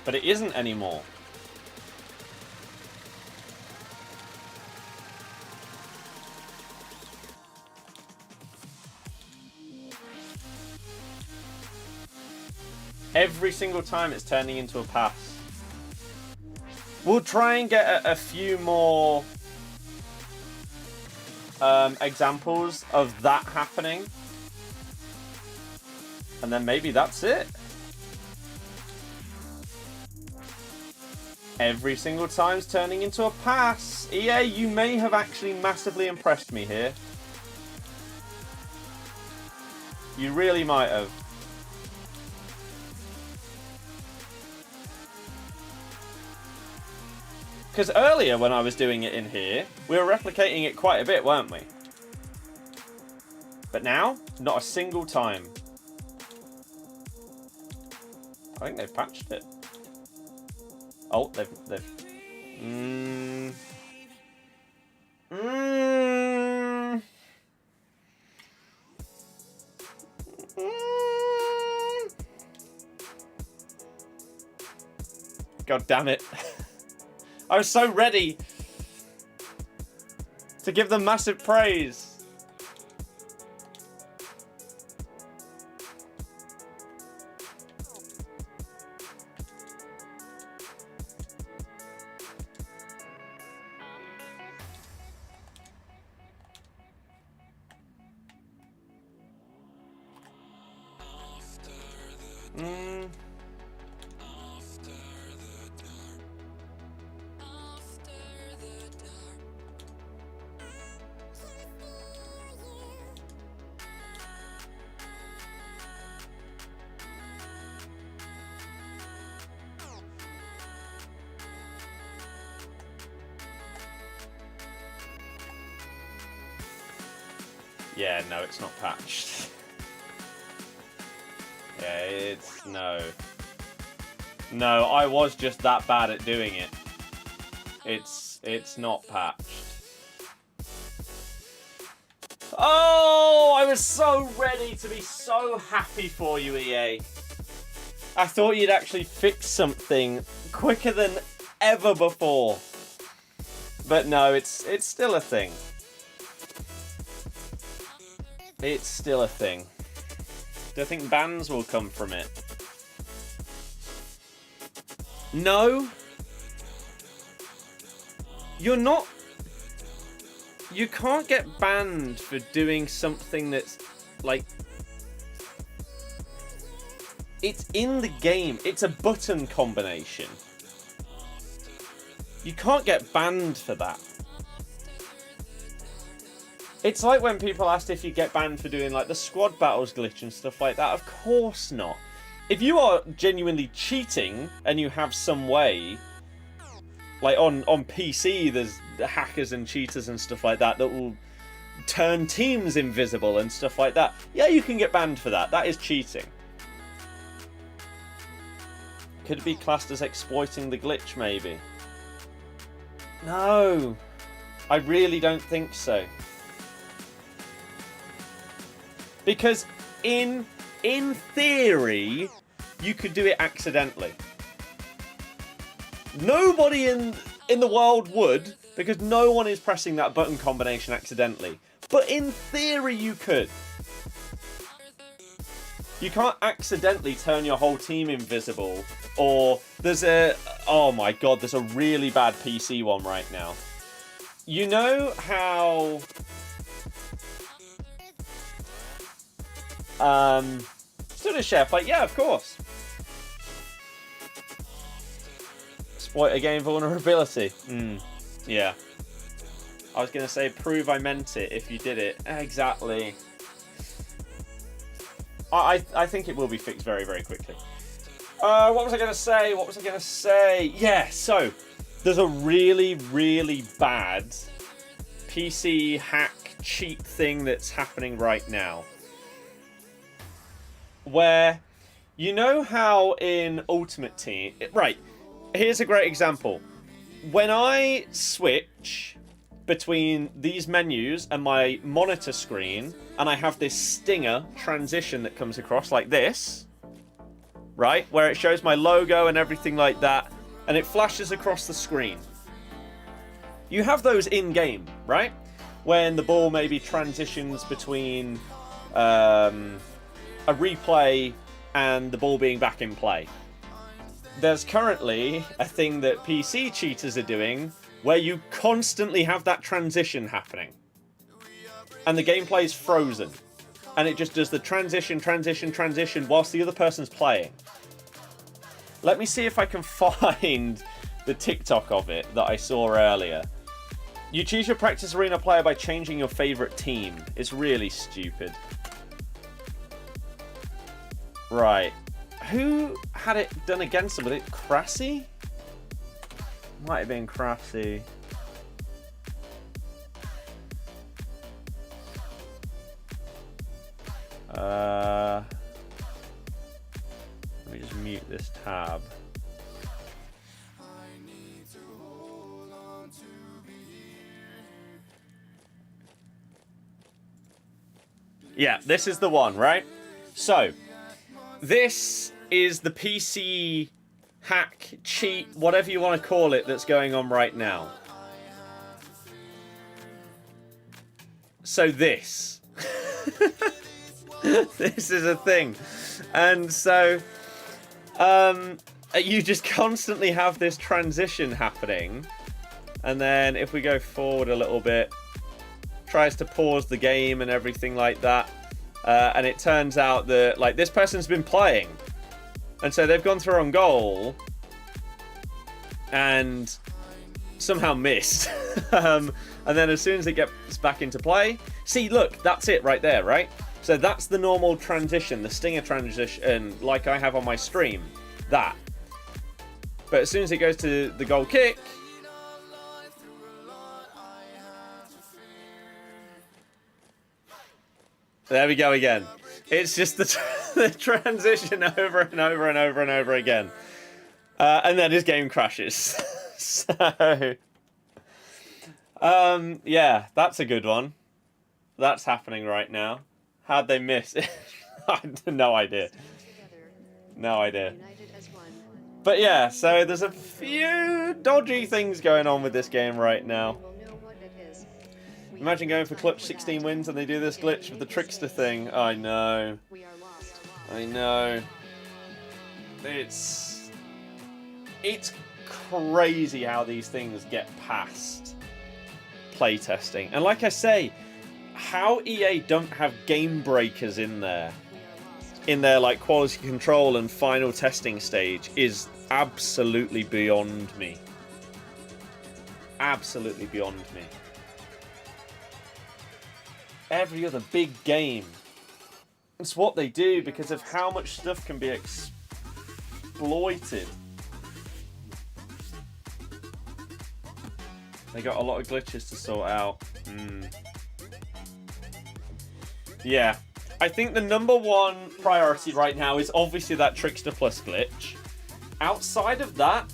S1: But it isn't anymore. Every single time it's turning into a pass. We'll try and get a few more examples of that happening. And then maybe that's it. Every single time's turning into a pass. EA, you may have actually massively impressed me here. You really might have. Because earlier when I was doing it in here, we were replicating it quite a bit, weren't we? But now, not a single time. I think they've patched it. Oh, they've... God damn it. I was so ready to give them massive praise. Yeah, no, it's not patched. Yeah, it's... no. No, I was just that bad at doing it. It's not patched. Oh, I was so ready to be so happy for you, EA. I thought you'd actually fix something quicker than ever before. But no, it's still a thing. It's still a thing. Do I think bans will come from it? No. You're not... You can't get banned for doing something that's, like... It's in the game. It's a button combination. You can't get banned for that. It's like when people asked if you get banned for doing like the squad battles glitch and stuff like that. Of course not. If you are genuinely cheating and you have some way, like on PC, there's hackers and cheaters and stuff like that that will turn teams invisible and stuff like that. Yeah, you can get banned for that. That is cheating. Could it be classed as exploiting the glitch, maybe? No, I really don't think so. Because in theory, you could do it accidentally. Nobody in the world would, because no one is pressing that button combination accidentally. But in theory, you could. You can't accidentally turn your whole team invisible. Or there's a... Oh my god, there's a really bad PC one right now. You know how... Stood a chef, like, yeah, of course. Exploit a game vulnerability. Yeah. I was going to say, prove I meant it if you did it. Exactly. I think it will be fixed very, very quickly. What was I going to say? Yeah, so, there's a really, really bad PC hack cheat thing that's happening right now. Where, you know how in Ultimate Team... Right, here's a great example. When I switch between these menus and my monitor screen, and I have this stinger transition that comes across like this, right, where it shows my logo and everything like that, and it flashes across the screen. You have those in-game, right? When the ball maybe transitions between... a replay and the ball being back in play. There's currently a thing that PC cheaters are doing where you constantly have that transition happening. And the gameplay is frozen. And it just does the transition whilst the other person's playing. Let me see if I can find the TikTok of it that I saw earlier. You choose your practice arena player by changing your favourite team. It's really stupid. Right. Who had it done against them? Was it Crassy? Might have been Crassy. Let me just mute this tab. Yeah, this is the one, right? So, this is the PC hack, cheat, whatever you want to call it, that's going on right now. So this. This is a thing. And so you just constantly have this transition happening. And then if we go forward a little bit, tries to pause the game and everything like that. And it turns out that, like, this person's been playing. And so they've gone through on goal and somehow missed. And then as soon as it gets back into play, see, look, that's it right there, right? So that's the normal transition, the stinger transition, like I have on my stream. That. But as soon as it goes to the goal kick, there we go again. It's just the transition over and over and over and over again. And then his game crashes. So, yeah, that's a good one. That's happening right now. How'd they miss it? I have no idea. No idea. But yeah, so there's a few dodgy things going on with this game right now. Imagine going for clutch 16 wins and they do this glitch with the trickster thing. I know. I know. It's crazy how these things get past playtesting. And like I say, how EA don't have game breakers in their like quality control and final testing stage is absolutely beyond me. Absolutely beyond me. Every other big game, it's what they do because of how much stuff can be exploited. They got a lot of glitches to sort out. Yeah, I think the #1 priority right now is obviously that Trickster Plus glitch. Outside of that,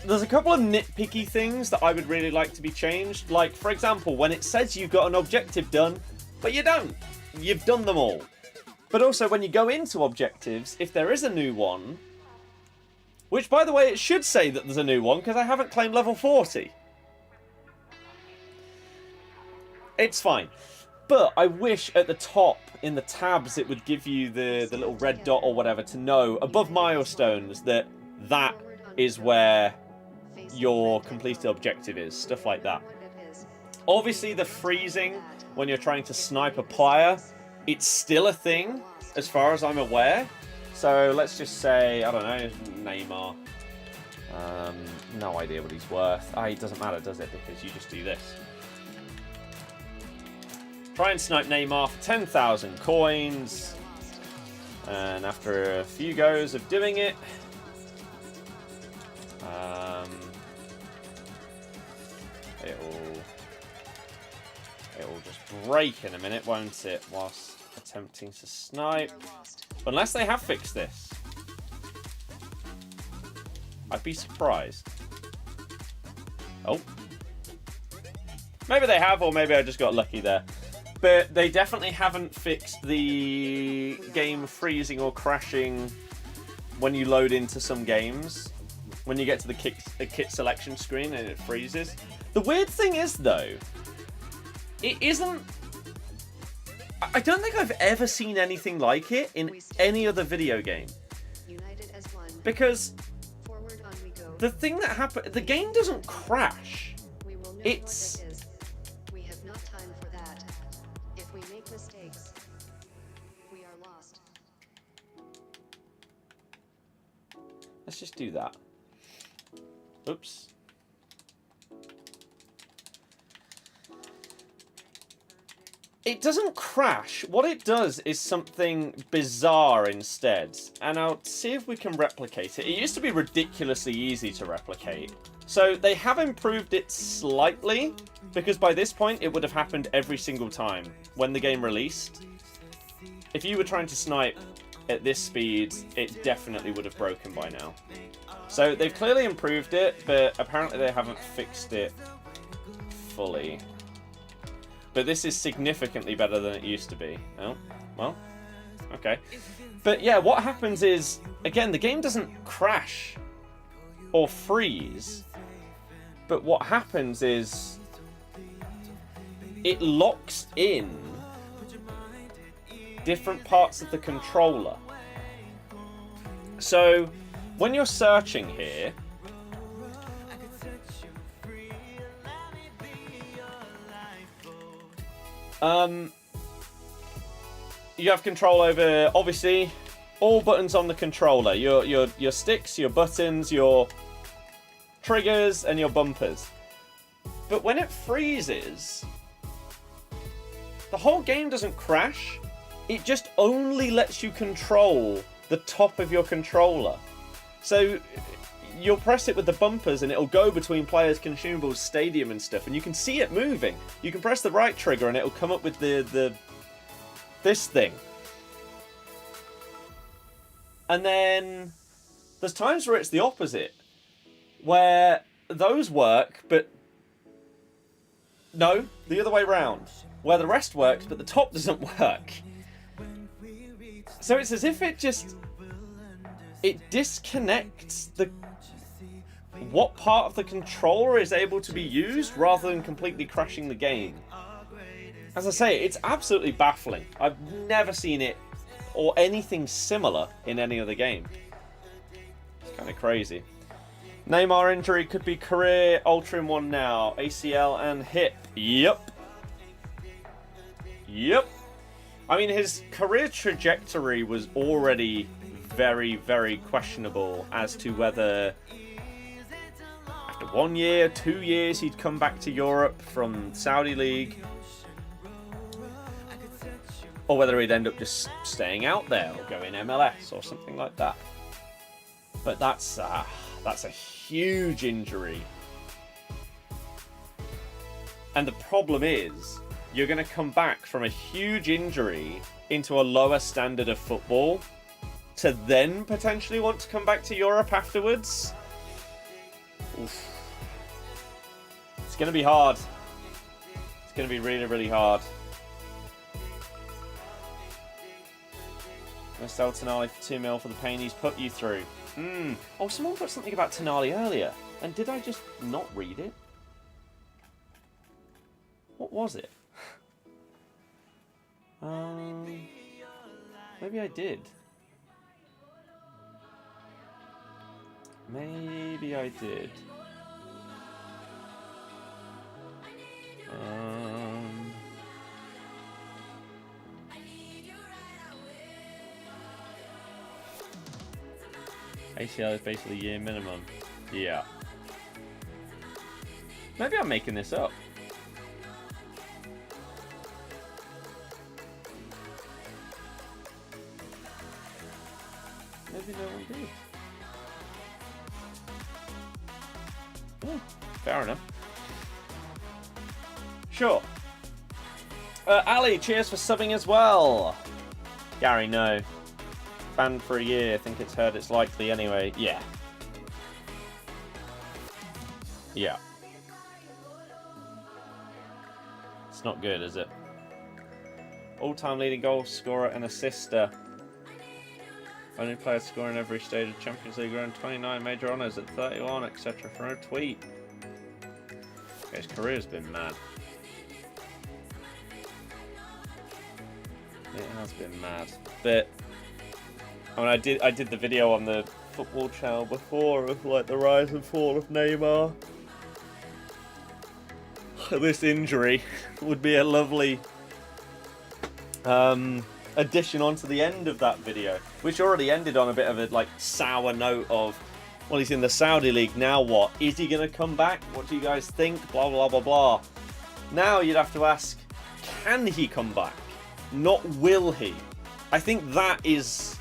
S1: there's a couple of nitpicky things that I would really like to be changed. Like, for example, when it says you've got an objective done, but you don't. You've done them all. But also, when you go into objectives, if there is a new one, which, by the way, it should say that there's a new one, because I haven't claimed level 40. It's fine. But I wish at the top, in the tabs, it would give you the little red dot or whatever to know, above milestones, that that is where your completed objective is. Stuff like that. Obviously, the freezing when you're trying to snipe a player, it's still a thing, as far as I'm aware. So let's just say, I don't know, Neymar. No idea what he's worth. It doesn't matter, does it? Because you just do this. Try and snipe Neymar for 10,000 coins. And after a few goes of doing it, it'll just break in a minute, won't it? Whilst attempting to snipe. Unless they have fixed this. I'd be surprised. Oh. Maybe they have, or maybe I just got lucky there. But they definitely haven't fixed the game freezing or crashing when you load into some games. When you get to the kit selection screen and it freezes. The weird thing is, though, it isn't... I don't think I've ever seen anything like it in any other video game. Because the thing that happened... The game doesn't crash. It's... Let's just do that. Oops. It doesn't crash. What it does is something bizarre instead. And I'll see if we can replicate it. It used to be ridiculously easy to replicate. So they have improved it slightly, because by this point it would have happened every single time when the game released. If you were trying to snipe at this speed, it definitely would have broken by now. So they've clearly improved it, but apparently they haven't fixed it fully. But this is significantly better than it used to be. Oh, well, okay. But yeah, what happens is again, the game doesn't crash or freeze, but what happens is it locks in different parts of the controller. So when you're searching here, you have control over, obviously, all buttons on the controller. Your sticks, your buttons, your triggers, and your bumpers. But when it freezes, the whole game doesn't crash. It just only lets you control the top of your controller. So you'll press it with the bumpers and it'll go between players' consumables, stadium and stuff, and you can see it moving. You can press the right trigger and it'll come up with this thing. And then there's times where it's the opposite, where those work, but no, the other way round, where the rest works, but the top doesn't work. So it's as if it disconnects what part of the controller is able to be used rather than completely crashing the game. As I say, it's absolutely baffling. I've never seen it or anything similar in any other game. It's kind of crazy. Neymar injury could be career altering one now. ACL and hip. Yep. I mean, his career trajectory was already very, very questionable as to whether after 1 year, 2 years, he'd come back to Europe from Saudi League, or whether he'd end up just staying out there or going MLS or something like that. But that's a huge injury. And the problem is, you're going to come back from a huge injury into a lower standard of football to then potentially want to come back to Europe afterwards. Oof. It's going to be hard. It's going to be really, really hard. I'm going to sell Tonali for 2 mil for the pain he's put you through. Oh, someone put something about Tonali earlier. And did I just not read it? What was it? Maybe I did. Maybe I did. ACL is basically year minimum. Yeah. Maybe I'm making this up. Maybe no one did. Oh, fair enough. Sure. Ali, cheers for subbing as well. Gary, no. Banned for a year. I think it's heard it's likely anyway. Yeah. Yeah. It's not good, is it? All-time leading goal scorer and assister. Only player scoring every stage of Champions League, around 29 major honours at 31, etc. for a tweet. Okay, his career's been mad. It has been mad. But I mean, I did the video on the football channel before of like the rise and fall of Neymar. This injury would be a lovely addition onto the end of that video, which already ended on a bit of a like sour note of, well, he's in the Saudi League, now what? Is he going to come back? What do you guys think? Blah, blah, blah, blah. Now you'd have to ask, can he come back? Not will he? I think that's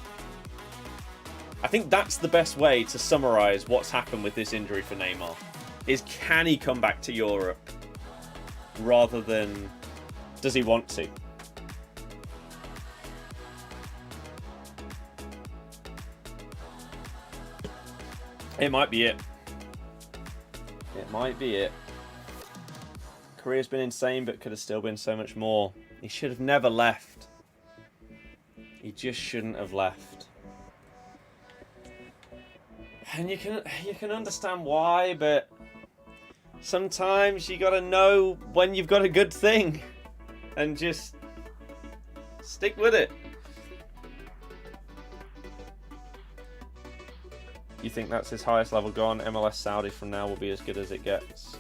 S1: the best way to summarise what's happened with this injury for Neymar, is can he come back to Europe rather than does he want to? It might be it. It might be it. Career's been insane, but could have still been so much more. He should have never left. He just shouldn't have left. And you can understand why, but sometimes you gotta know when you've got a good thing and just stick with it. You think that's his highest level gone? MLS Saudi from now will be as good as it gets.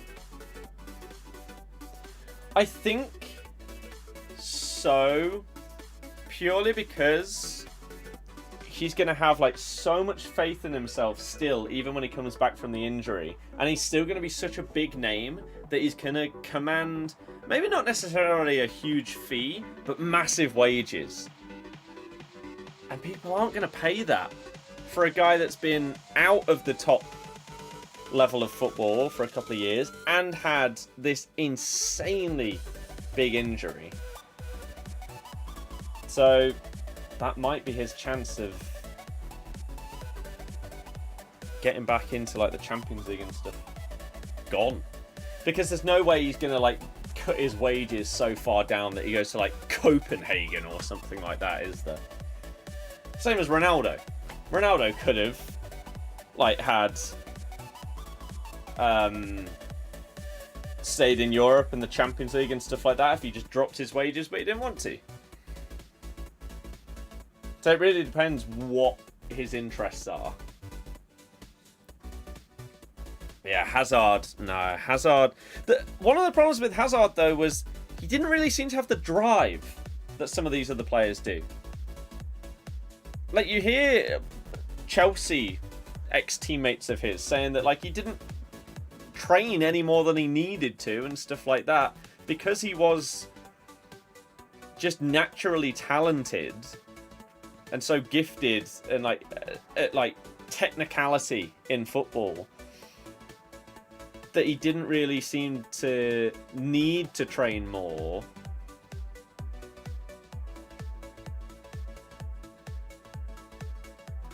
S1: I think so, purely because he's going to have like so much faith in himself still, even when he comes back from the injury. And he's still going to be such a big name that he's going to command, maybe not necessarily a huge fee, but massive wages. And people aren't going to pay that for a guy that's been out of the top level of football for a couple of years and had this insanely big injury. So that might be his chance of getting back into like the Champions League and stuff. Gone. Because there's no way he's going to like cut his wages so far down that he goes to like Copenhagen or something like that, is there? Same as Ronaldo. Ronaldo could have like had stayed in Europe and the Champions League and stuff like that if he just dropped his wages, but he didn't want to. So it really depends what his interests are. Yeah, Hazard. No, Hazard. One of the problems with Hazard, though, was he didn't really seem to have the drive that some of these other players do. Like, you hear Chelsea ex-teammates of his saying that, like, he didn't train any more than he needed to and stuff like that because he was just naturally talented and so gifted and like technicality in football that he didn't really seem to need to train more.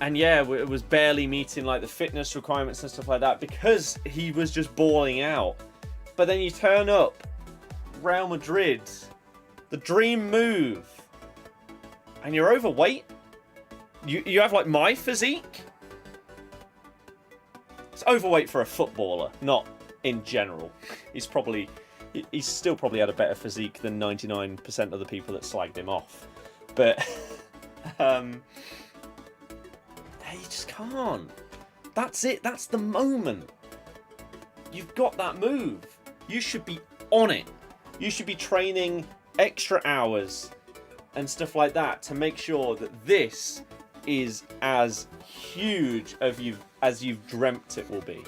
S1: And yeah, it was barely meeting like the fitness requirements and stuff like that because he was just balling out. But then you turn up Real Madrid, the dream move, and you're overweight. You have like my physique. It's overweight for a footballer, not in general. He's still probably had a better physique than 99% of the people that slagged him off. But you just can't. That's it. That's the moment. You've got that move. You should be on it. You should be training extra hours and stuff like that to make sure that this is as huge as you've dreamt it will be.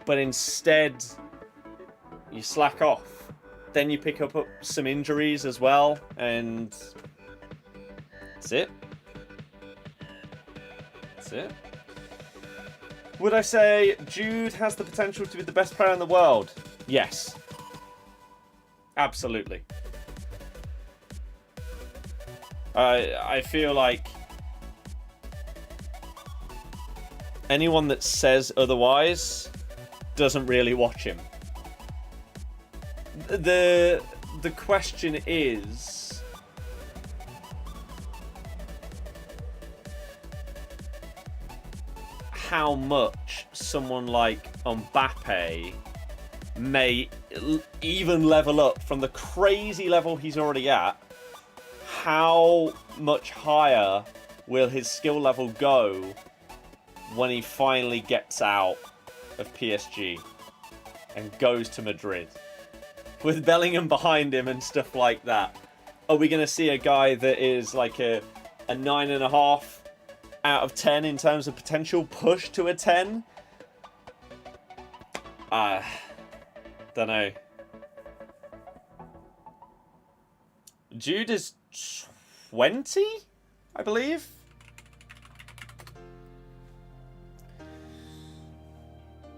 S1: But instead, you slack off. Then you pick up some injuries as well, and that's it. That's it. Would I say Jude has the potential to be the best player in the world? Yes. Absolutely. I feel like anyone that says otherwise doesn't really watch him. The question is, how much someone like Mbappe may even level up from the crazy level he's already at. How much higher will his skill level go when he finally gets out of PSG and goes to Madrid? With Bellingham behind him and stuff like that. Are we going to see a guy that is like a 9.5 out of 10 in terms of potential push to a 10? Don't know. Jude is 20, I believe.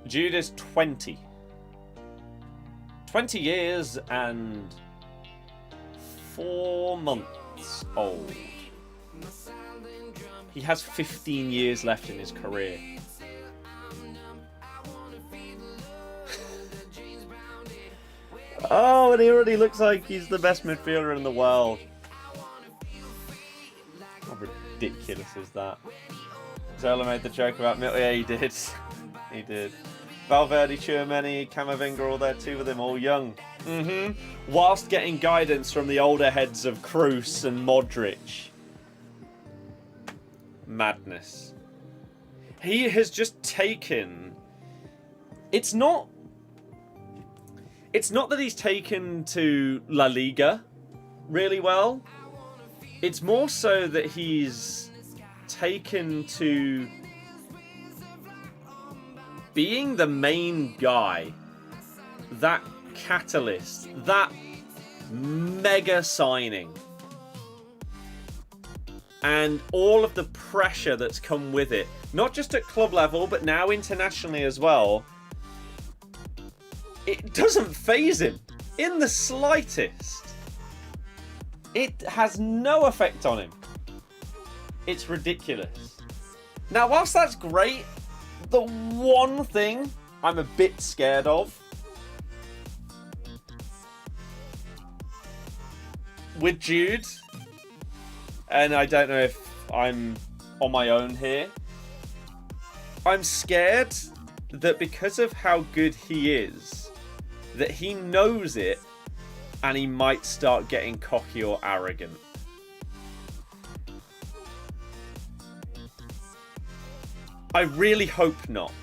S1: Jude is 20. 20 years and 4 months old. He has 15 years left in his career. Oh, and he already looks like he's the best midfielder in the world. How ridiculous is that? He's Zola made the joke about Milton. Yeah, he did. He did. Valverde, Tchouaméni, Camavinga, all there too with him, all young. Whilst getting guidance from the older heads of Kroos and Modric. Madness. He has just taken... It's not that he's taken to La Liga really well. It's more so that he's taken to being the main guy, that catalyst, that mega signing, and all of the pressure that's come with it, not just at club level, but now internationally as well. It doesn't faze him in the slightest. It has no effect on him. It's ridiculous. Now, whilst that's great, the one thing I'm a bit scared of with Jude, and I don't know if I'm on my own here, I'm scared that because of how good he is, that he knows it and he might start getting cocky or arrogant. I really hope not.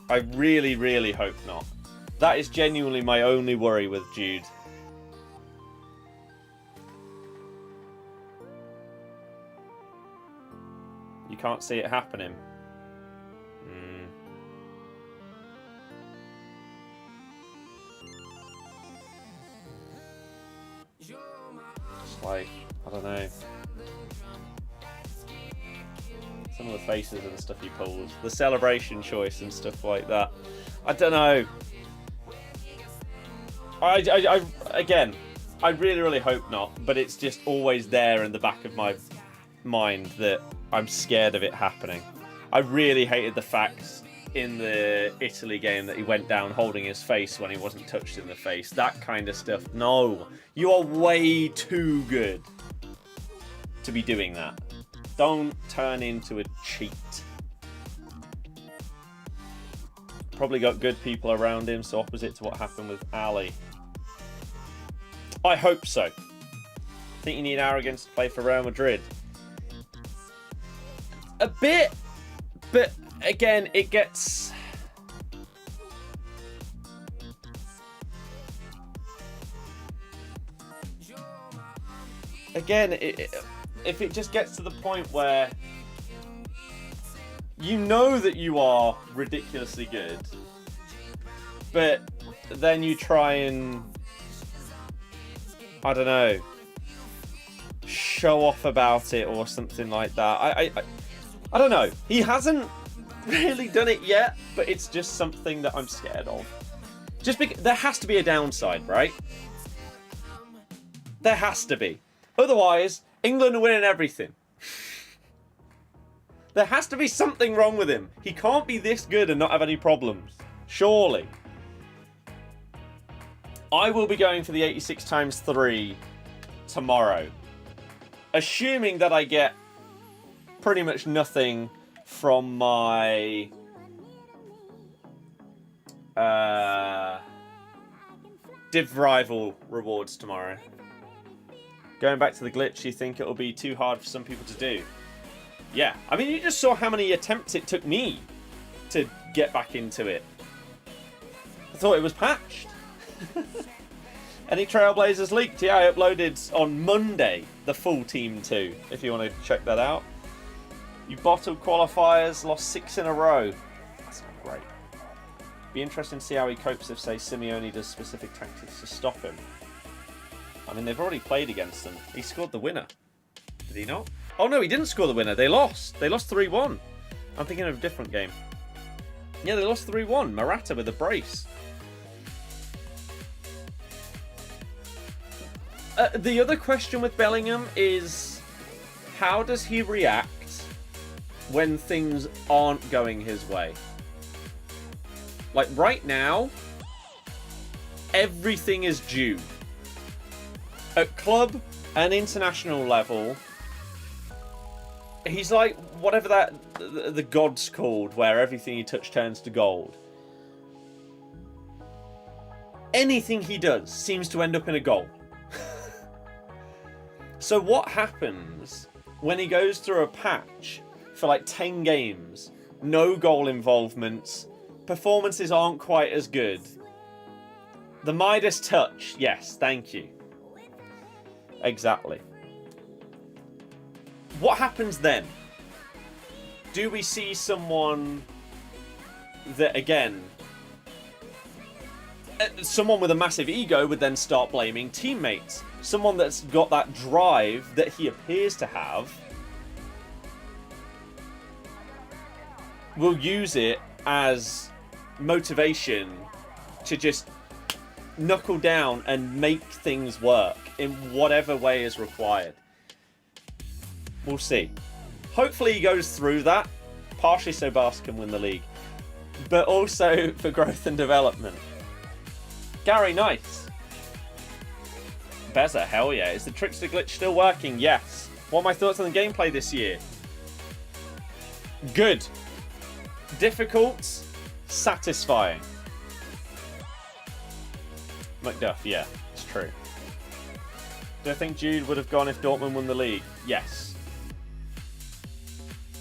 S1: I really, really hope not. That is genuinely my only worry with Jude. You can't see it happening. Just like, I don't know. Some of the faces and stuff he pulls. The celebration choice and stuff like that. I don't know. Again, I really, really hope not. But it's just always there in the back of my mind that I'm scared of it happening. I really hated the fact in the Italy game that he went down holding his face when he wasn't touched in the face. That kind of stuff. No. You are way too good to be doing that. Don't turn into a cheat. Probably got good people around him, so opposite to what happened with Ali. I hope so. I think you need arrogance to play for Real Madrid. A bit, but again, it gets... Again, if it just gets to the point where you know that you are ridiculously good, but then you try and, I don't know, show off about it or something like that. I don't know. He hasn't really done it yet, but it's just something that I'm scared of. Just because there has to be a downside, right? There has to be. Otherwise, England are winning everything. There has to be something wrong with him. He can't be this good and not have any problems. Surely. I will be going for the 86 times 3 tomorrow. Assuming that I get pretty much nothing from my Div Rival rewards tomorrow. Going back to the glitch, you think it'll be too hard for some people to do? Yeah, I mean, you just saw how many attempts it took me to get back into it. I thought it was patched. Any Trailblazers leaked? Yeah, I uploaded on Monday the full Team 2, if you want to check that out. You bottled qualifiers, lost 6 in a row. That's not great. Be interesting to see how he copes if, say, Simeone does specific tactics to stop him. I mean, they've already played against them. He scored the winner. Did he not? Oh, no, he didn't score the winner. They lost. They lost 3-1. I'm thinking of a different game. Yeah, they lost 3-1. Morata with a brace. The other question with Bellingham is, how does he react when things aren't going his way? Like, right now, everything is due. At club and international level, He's like whatever the god's called, where everything you touch turns to gold. Anything he does seems to end up in a goal. So what happens when he goes through a patch for like 10 games, no goal involvements, performances aren't quite as good? The Midas touch, yes, thank you. Exactly. What happens then? Do we see someone that, again, someone with a massive ego would then start blaming teammates? Someone that's got that drive that he appears to have will use it as motivation to just knuckle down and make things work in whatever way is required. We'll see. Hopefully he goes through that, partially so Barca can win the league, but also for growth and development. Gary, nice. Beza, hell yeah. Is the Trickster glitch still working? Yes. What are my thoughts on the gameplay this year? Good. Difficult. Satisfying. Macduff, yeah, it's true. Do I think Jude would have gone if Dortmund won the league? Yes.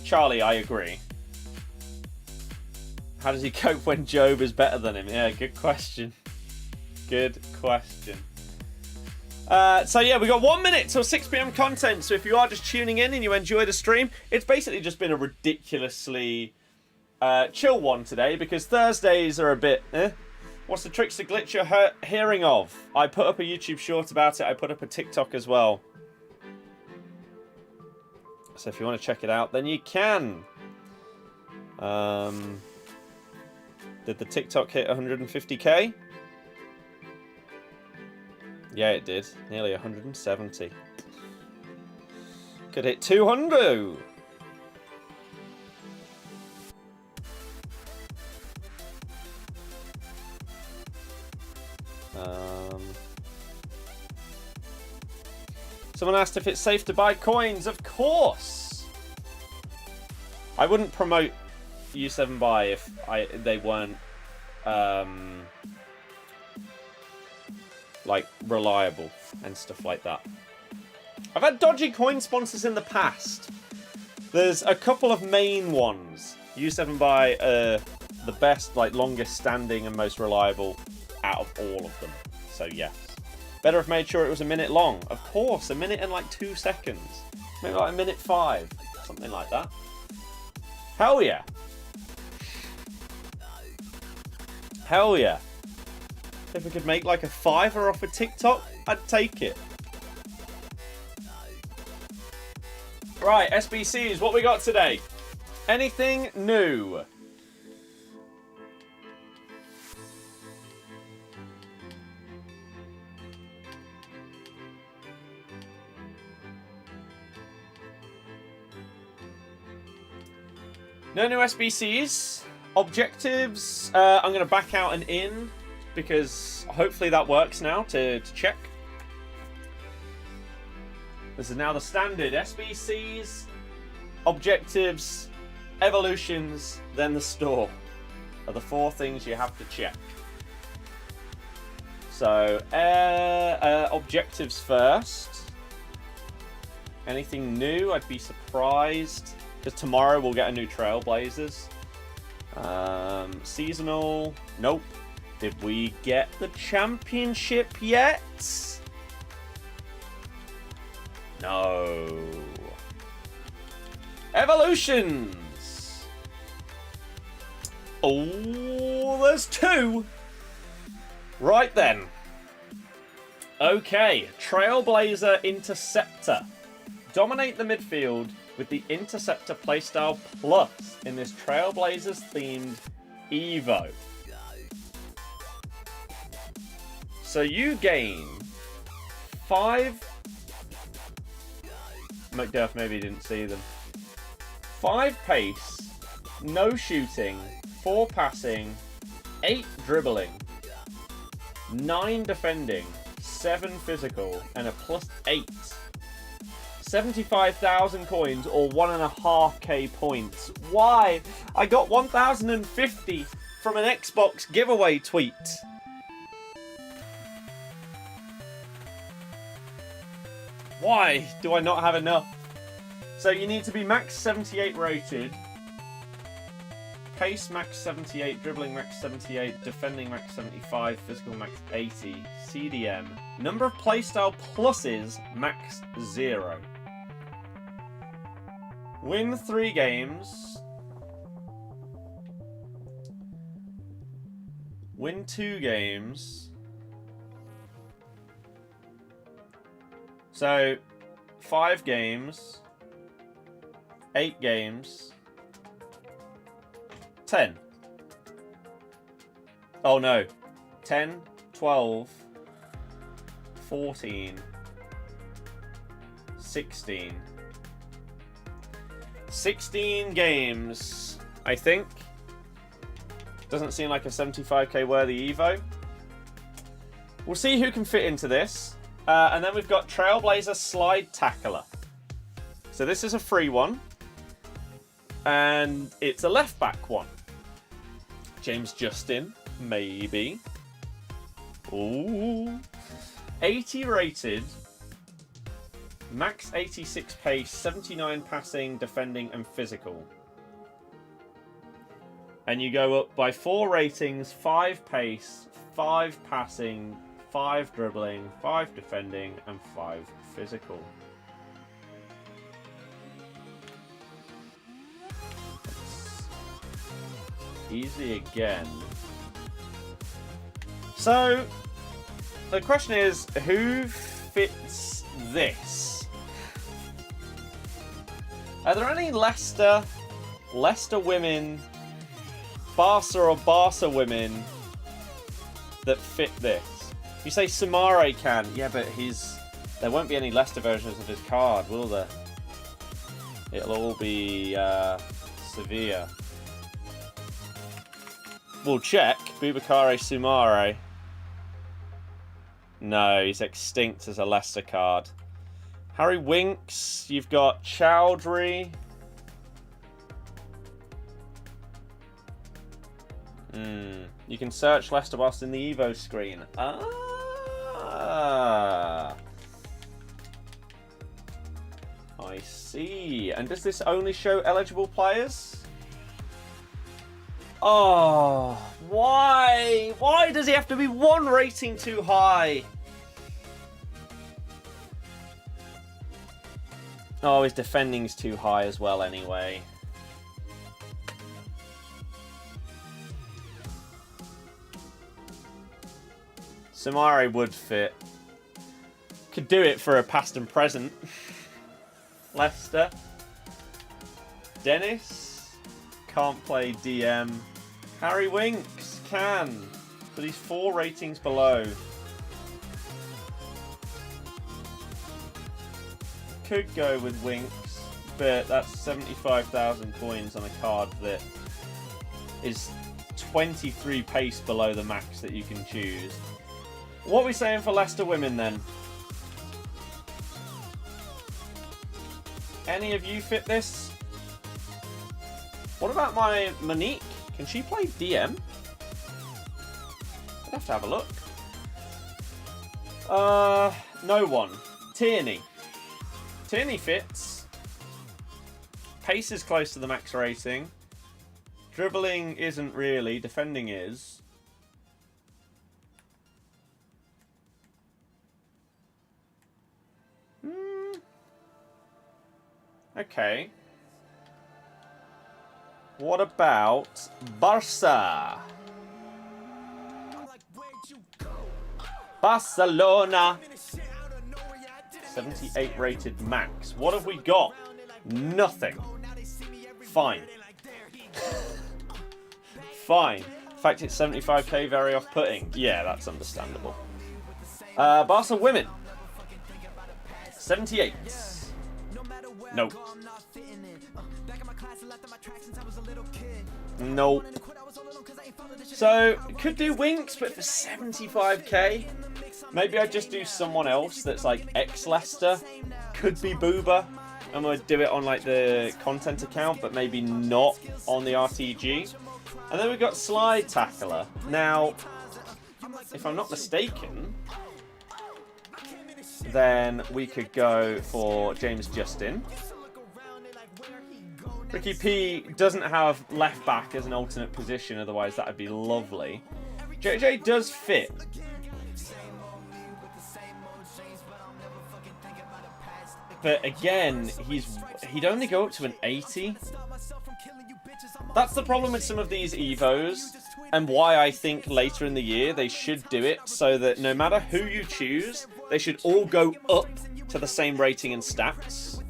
S1: Charlie, I agree. How does he cope when Job is better than him? Yeah, good question. Good question. So yeah, we got 1 minute till 6 PM content. So if you are just tuning in and you enjoy the stream, it's basically just been a ridiculously chill one today because Thursdays are a bit What's the Trickster glitch you're hearing of? I put up a YouTube short about it. I put up a TikTok as well. So if you want to check it out, then you can. Did the TikTok hit 150k? Yeah, it did. Nearly 170. Could hit 200. Someone asked if it's safe to buy coins. Of course. I wouldn't promote U7Buy if they weren't like reliable and stuff like that. I've had dodgy coin sponsors in the past. There's a couple of main ones. U7Buy the best, like longest standing and most reliable out of all of them. So yes. Better have made sure it was a minute long. Of course, a minute and like 2 seconds. Maybe like a minute 5. Something like that. Hell yeah. Hell yeah. If we could make like a $5 off a TikTok, I'd take it. Right, SBCs, what we got today? Anything new? No new SBCs. Objectives, I'm going to back out and in because hopefully that works now to check. This is now the standard. SBCs, objectives, evolutions, then the store are the 4 things you have to check. So, objectives first. Anything new? I'd be surprised. Because tomorrow we'll get a new Trailblazers. Seasonal. Nope. Did we get the championship yet? No. Evolutions. Oh, there's 2. Right then. Okay. Trailblazer Interceptor. Dominate the midfield with the Interceptor playstyle plus in this Trailblazers themed Evo. So you gain 5... Macduff maybe didn't see them. 5 pace, no shooting, 4 passing, 8 dribbling, 9 defending, 7 physical, and a +8 75,000 coins or 1.5k points. Why? I got 1,050 from an Xbox giveaway tweet. Why do I not have enough? So you need to be max 78 rated. Pace max 78, dribbling max 78, defending max 75, physical max 80, CDM. Number of playstyle pluses max 0. Win 3 games. Win 2 games. So 5 games. 8 games. 10. Oh no. 10, 12, 14, 16. 16 games, I think. Doesn't seem like a 75k worthy Evo. We'll see who can fit into this. And then we've got Trailblazer Slide Tackler. So this is a free one. And it's a left back one. James Justin, maybe. Ooh. 80 rated. Max 86 pace, 79 passing, defending, and physical. And you go up by 4 ratings, 5 pace, 5 passing, 5 dribbling, 5 defending, and 5 physical. Easy again. So, the question is, who fits this? Are there any Leicester women, Barca or Barca women that fit this? You say Samare can. Yeah, but there won't be any Leicester versions of his card, will there? It'll all be Sevilla. We'll check. Boubacar Sumare. No, he's extinct as a Leicester card. Harry Winks. You've got Chowdhury. You can search Leicester whilst in the Evo screen. Ah. I see. And does this only show eligible players? Oh, why? Why does he have to be 1 rating too high? Oh, his defending's too high as well anyway. Samari would fit. Could do it for a past and present. Leicester. Dennis. Can't play DM. Harry Winks can, but he's 4 ratings below. Could go with Winks, but that's 75,000 coins on a card that is 23 pace below the max that you can choose. What are we saying for Leicester women then? Any of you fit this? What about my Monique? Can she play DM? I'd have to have a look. No one. Tierney. Tierney fits. Pace is close to the max rating. Dribbling isn't really. Defending is. Okay. What about Barca? Barcelona. 78 rated max. What have we got? Nothing. Fine. Fine. In fact, it's 75k, very off-putting. Yeah, that's understandable. Barca women. 78. Nope. Nope. So, could do Winks, but for 75k, maybe I'd just do someone else that's like ex-Leicester. Could be Booba. I'm going to do it on like the content account, but maybe not on the RTG. And then we've got Slide Tackler. Now, if I'm not mistaken, then we could go for James Justin. Ricky P doesn't have left back as an alternate position, otherwise that would be lovely. JJ does fit. But again, he'd only go up to an 80. That's the problem with some of these Evos, and why I think later in the year they should do it so that no matter who you choose, they should all go up to the same rating and stats.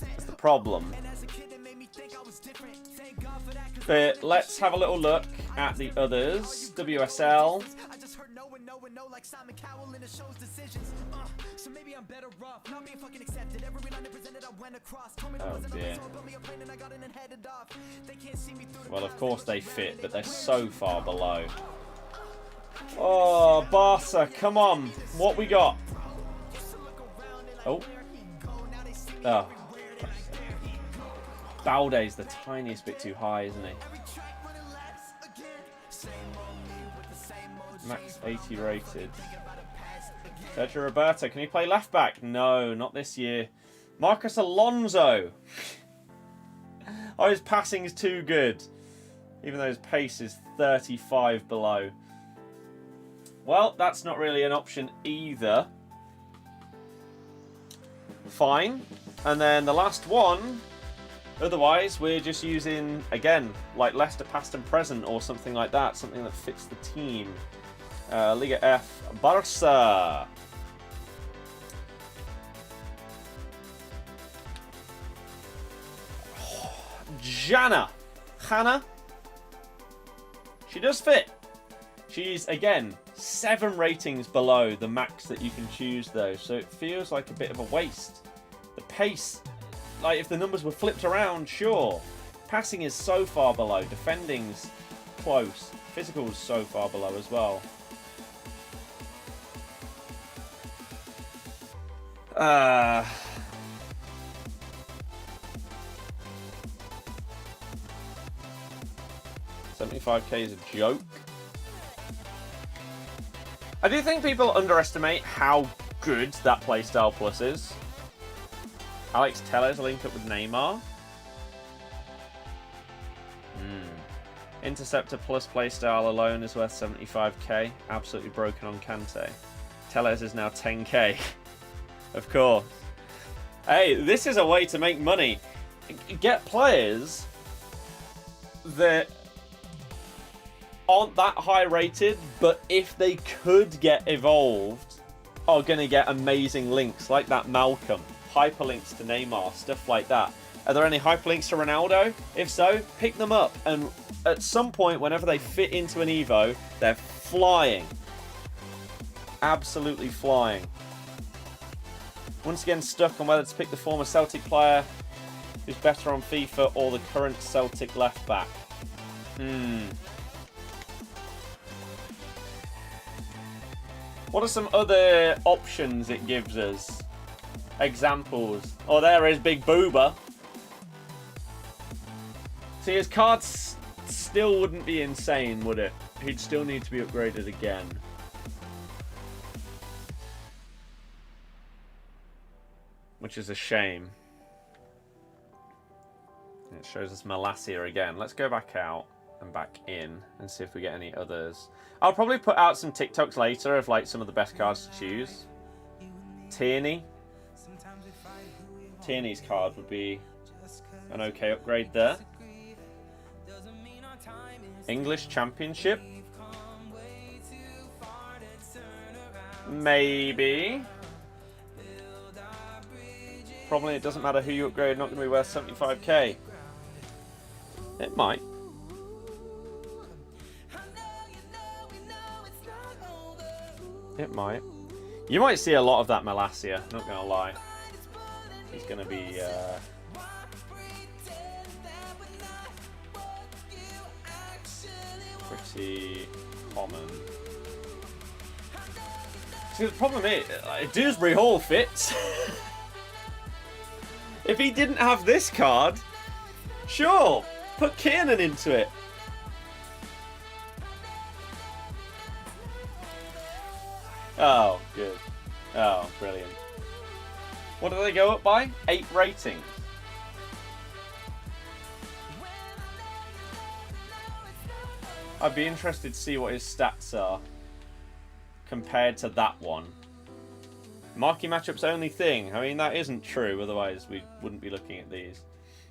S1: That's the problem. But let's have a little look at the others. WSL. Oh dear. Well, of course they fit, but they're so far below. Oh, Barca, come on. What we got? Oh. Oh. Balde's the tiniest bit too high, isn't he? Max 80 rated. Sergio Roberto, can he play left back? No, not this year. Marcus Alonso. Oh, his passing is too good. Even though his pace is 35 below. Well, that's not really an option either. Fine. And then the last one. Otherwise, we're just using, again, like Leicester past and present or something like that. Something that fits the team. Liga F, Barca. Hannah. She does fit. She's, again, 7 ratings below the max that you can choose, though. So it feels like a bit of a waste. The pace, like if the numbers were flipped around, sure. Passing is so far below. Defending's close. Physical's so far below as well. 75k is a joke. I do think people underestimate how good that playstyle plus is. Alex Tellez linked up with Neymar. Interceptor plus playstyle alone is worth 75k. Absolutely broken on Kante. Tellez is now 10k. Of course. Hey, this is a way to make money. Get players that aren't that high rated, but if they could get evolved, are going to get amazing links like that Malcolm. Hyperlinks to Neymar, stuff like that. Are there any hyperlinks to Ronaldo? If so, pick them up. And at some point, whenever they fit into an Evo, they're flying. Absolutely flying. Once again, stuck on whether to pick the former Celtic player who's better on FIFA or the current Celtic left back. What are some other options it gives us? Examples. Oh, there is Big Booba. See, his cards still wouldn't be insane, would it? He'd still need to be upgraded again. Which is a shame. It shows us Malacia again. Let's go back out and back in and see if we get any others. I'll probably put out some TikToks later of like some of the best cards to choose. Tierney. Tierney's card would be an okay upgrade there. English Championship. Maybe. Probably it doesn't matter who you upgrade, not going to be worth 75k. It might. It might. You might see a lot of that Malacia, not going to lie. He's going to be... pretty common. See, the problem is, Dewsbury Hall fits. If he didn't have this card, sure, put Kiernan into it. Oh, good. Oh, brilliant. What do they go up by? 8 ratings. I'd be interested to see what his stats are compared to that one. Marquee matchups only thing. I mean, that isn't true, otherwise we wouldn't be looking at these.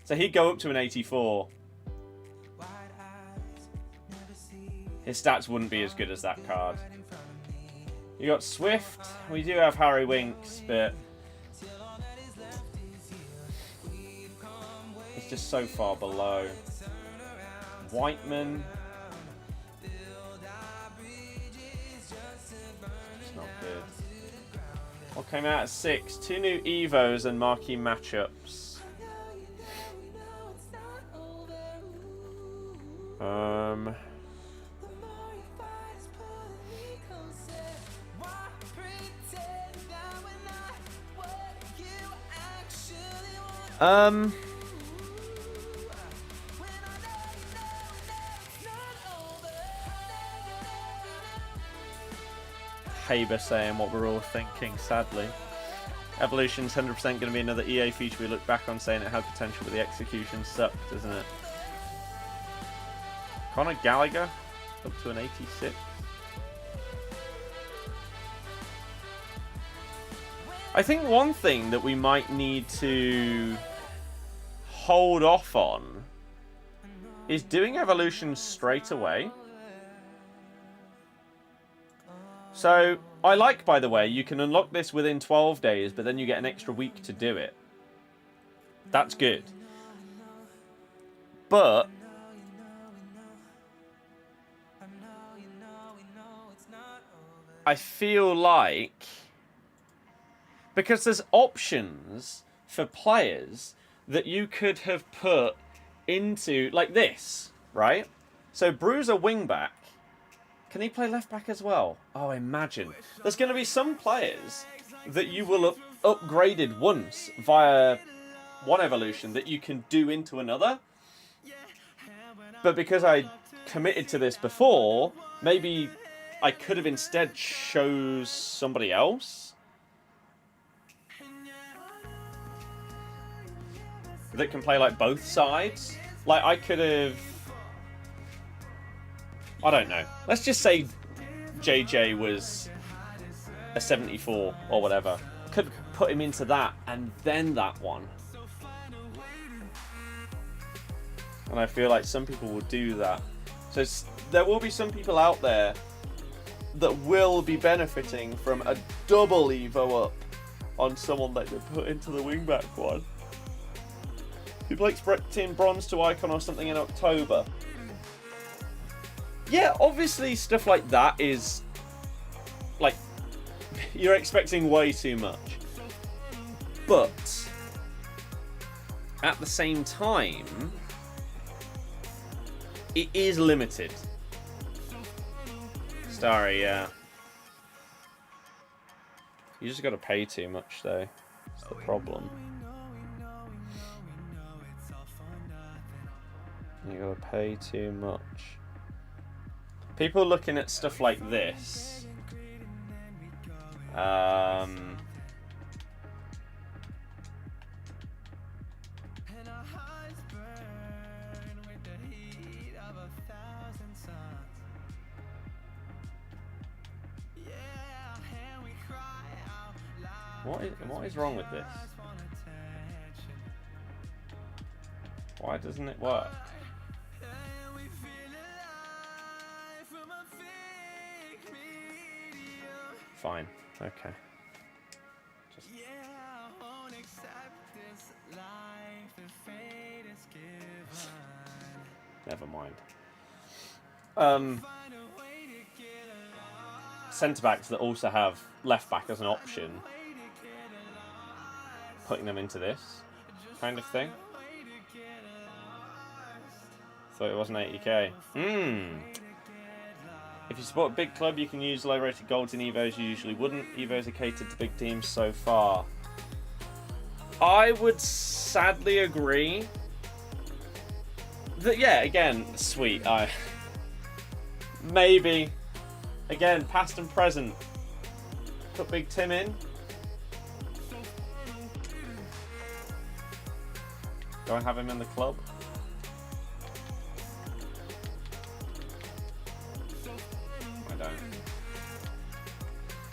S1: So he'd go up to an 84. His stats wouldn't be as good as that card. You got Swift. We do have Harry Winks, but it's just so far below. Whiteman. It's not good. What came out at 6? 2 new Evos and marquee matchups. Haber saying what we're all thinking, sadly. Evolution's 100% going to be another EA feature we look back on saying it had potential, but the execution sucked, doesn't it? Conor Gallagher, up to an 86. I think one thing that we might need to hold off on is doing evolution straight away. So, I like, by the way, you can unlock this within 12 days, but then you get an extra week to do it. That's good. But I feel like, because there's options for players that you could have put into, like this, right? So Bruiser wingback. Can he play left back as well? Oh, imagine. There's going to be some players that you will have upgraded once via one evolution that you can do into another. But because I committed to this before, maybe I could have instead chose somebody else that can play like both sides. Like I could have, I don't know. Let's just say JJ was a 74 or whatever. Could put him into that and then that one. And I feel like some people will do that. So there will be some people out there that will be benefiting from a double Evo up on someone that they put into the wingback one. People expecting bronze to icon or something in October. Yeah, obviously stuff like that is like you're expecting way too much. But at the same time, it is limited. Starry, yeah. You just got to pay too much, though. That's the problem. You got to pay too much. People looking at stuff like this. What is wrong with this? Why doesn't it work? Fine. Okay. Just... Never mind. centre-backs that also have left-back as an option, putting them into this kind of thing. Thought it wasn't 80k. If you support a big club, you can use low-rated golds in Evos you usually wouldn't. Evos are catered to big teams so far. I would sadly agree that, yeah, again, sweet. Maybe. Again, past and present. Put Big Tim in. Do I have him in the club? I don't.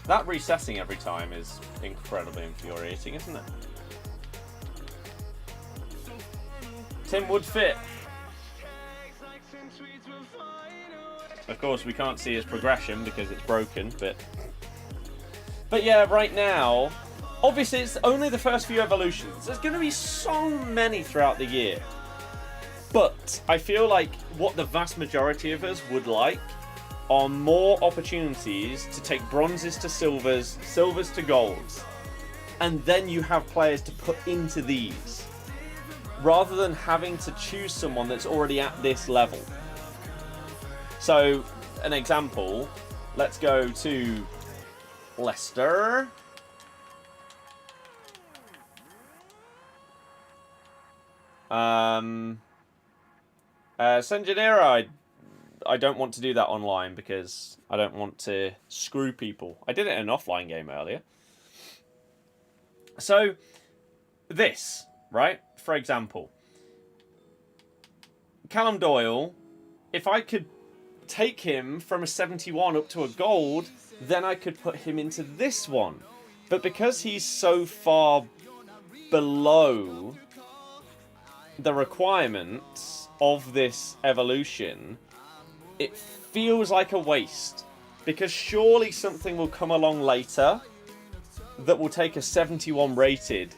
S1: That recessing every time is incredibly infuriating, isn't it? Tim would fit. Of course, we can't see his progression because it's broken, but yeah, right now, obviously it's only the first few evolutions. There's going to be so many throughout the year. But I feel like what the vast majority of us would like are more opportunities to take bronzes to silvers, silvers to golds, and then you have players to put into these, rather than having to choose someone that's already at this level. So, an example, let's go to Leicester. Senjanera, I don't want to do that online because I don't want to screw people. I did it in an offline game earlier. So, this, right? For example, Callum Doyle, if I could take him from a 71 up to a gold, then I could put him into this one. But because he's so far below the requirements of this evolution, it feels like a waste. Because surely something will come along later that will take a 71 rated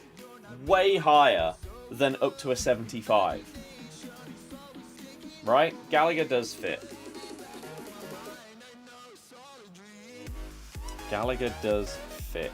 S1: way higher than up to a 75. Right? Gallagher does fit. Gallagher does fit.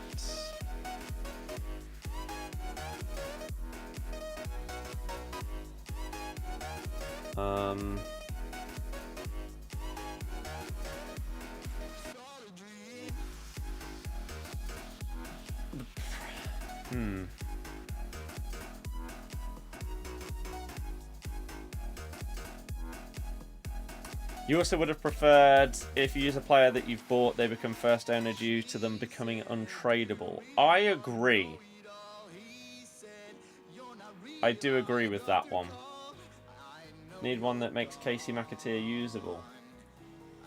S1: You also would have preferred if you use a player that you've bought, they become first owner due to them becoming untradeable. I agree. I do agree with that one. Need one that makes Casey McAteer usable.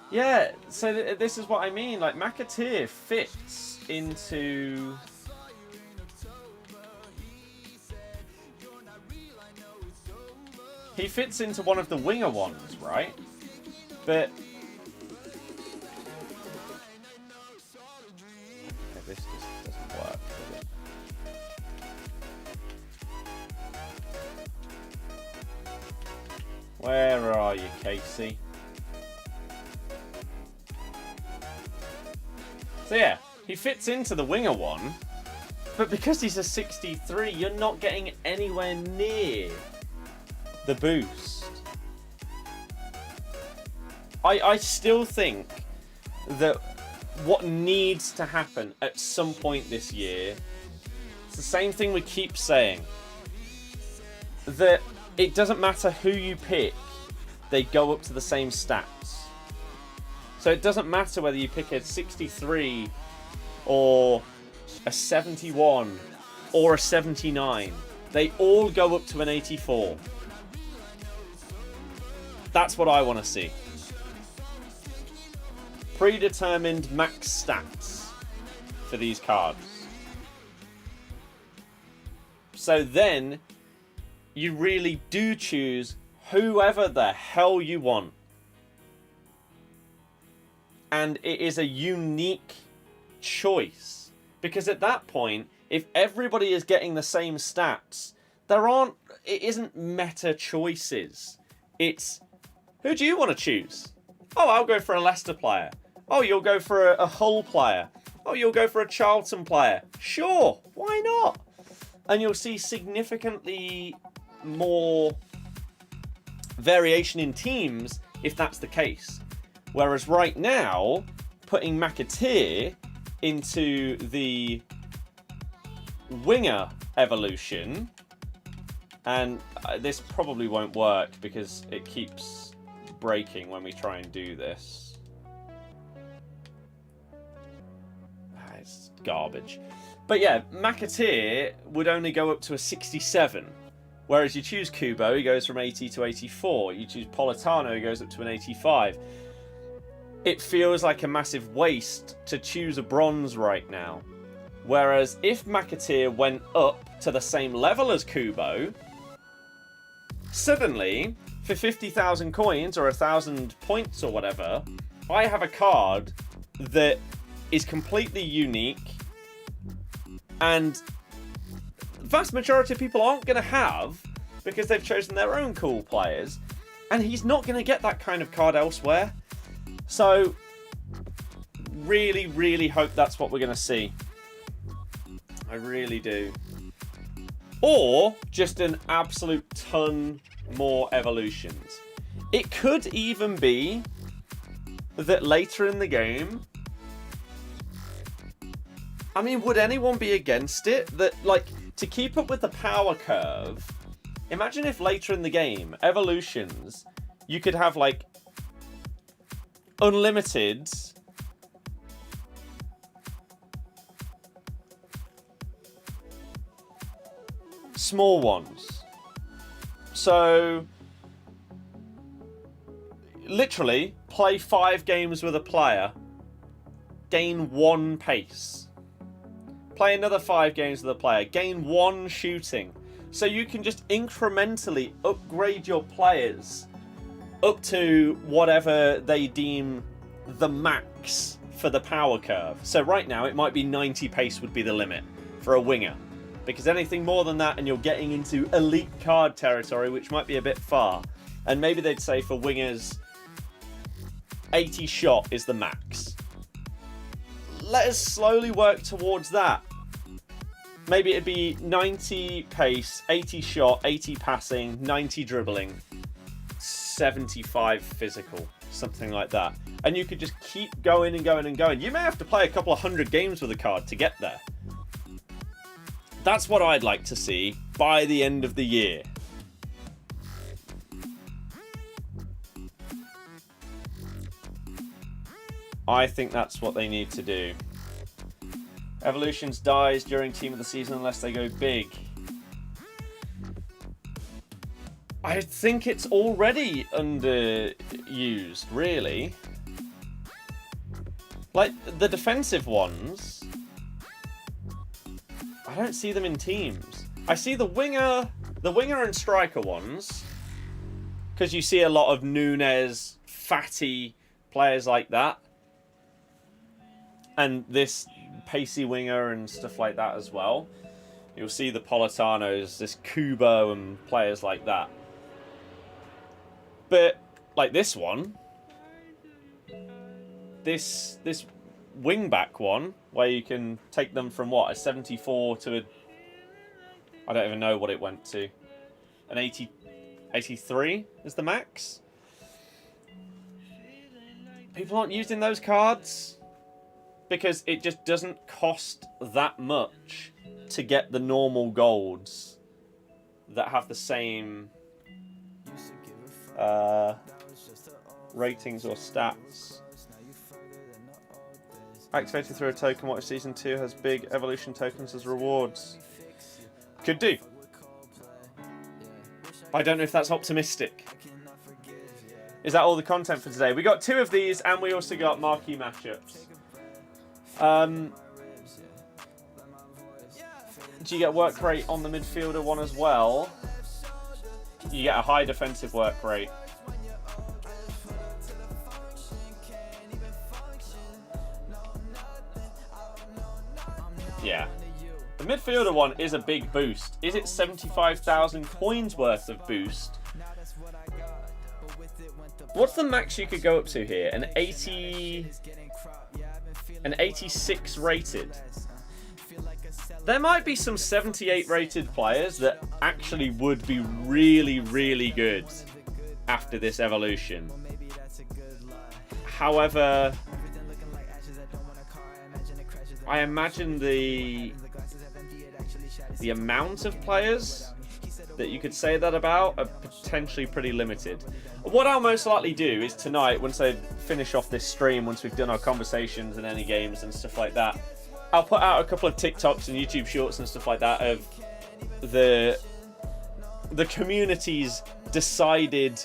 S1: Yeah, so this is what I mean. Like, McAteer fits into... He fits into one of the winger ones, right? But... Okay, this just doesn't work, does it? Where are you, Casey? So yeah, he fits into the winger one, but because he's a 63, you're not getting anywhere near the boost. I still think that what needs to happen at some point this year, it's the same thing we keep saying, that it doesn't matter who you pick, they go up to the same stats. So it doesn't matter whether you pick a 63 or a 71 or a 79. They all go up to an 84. That's what I want to see. Predetermined max stats for these cards. So then you really do choose whoever the hell you want. And it is a unique choice. Because at that point, if everybody is getting the same stats, it isn't meta choices. It's, who do you want to choose? Oh, I'll go for a Leicester player. Oh, you'll go for a Hull player. Oh, you'll go for a Charlton player. Sure, why not? And you'll see significantly more variation in teams if that's the case. Whereas right now, putting McAteer into the winger evolution, and this probably won't work because it keeps breaking when we try and do this. It's garbage. But yeah, McAteer would only go up to a 67. Whereas you choose Kubo, he goes from 80 to 84. You choose Politano, he goes up to an 85. It feels like a massive waste to choose a bronze right now. Whereas if McAteer went up to the same level as Kubo, suddenly, for 50,000 coins or 1,000 points or whatever, I have a card that is completely unique and the vast majority of people aren't going to have because they've chosen their own cool players, and he's not going to get that kind of card elsewhere. So, really, really hope that's what we're going to see. I really do. Or just an absolute ton more evolutions. It could even be that later in the game, I mean, would anyone be against it? That, like, to keep up with the power curve, imagine if later in the game, evolutions, you could have, like, unlimited small ones. So, literally, play 5 games with a player, gain 1 pace. Play another 5 games with a player, gain 1 shooting. So you can just incrementally upgrade your players up to whatever they deem the max for the power curve. So right now it might be 90 pace would be the limit for a winger. Because anything more than that and you're getting into elite card territory, which might be a bit far. And maybe they'd say for wingers, 80 shot is the max. Let us slowly work towards that. Maybe it'd be 90 pace, 80 shot, 80 passing, 90 dribbling, 75 physical, something like that. And you could just keep going and going and going. You may have to play a couple of 100 games with a card to get there. That's what I'd like to see by the end of the year. I think that's what they need to do. Evolutions dies during team of the season unless they go big. I think it's already underused, really. Like, the defensive ones, I don't see them in teams. I see the winger and striker ones, because you see a lot of Nunes, Fatty, players like that. And this pacey winger and stuff like that as well. You'll see the Politanos, this Kubo and players like that. But like this one, this wing-back one, where you can take them from what, a 74 to a, I don't even know what it went to, an 83 is the max. People aren't using those cards because it just doesn't cost that much to get the normal golds that have the same ratings or stats. Activated through a token. What if Season 2 has big evolution tokens as rewards? Could do. I don't know if that's optimistic. Is that all the content for today? We got 2 of these and we also got marquee matchups. Do you get work rate on the midfielder one as well? You get a high defensive work rate. Yeah. The midfielder one is a big boost. Is it 75,000 coins worth of boost? What's the max you could go up to here? An 86 rated. There might be some 78 rated players that actually would be really, really good after this evolution. However, I imagine the amount of players that you could say that about are potentially pretty limited. What I'll most likely do is tonight, once I finish off this stream, once we've done our conversations and any games and stuff like that, I'll put out a couple of TikToks and YouTube shorts and stuff like that of the community's decided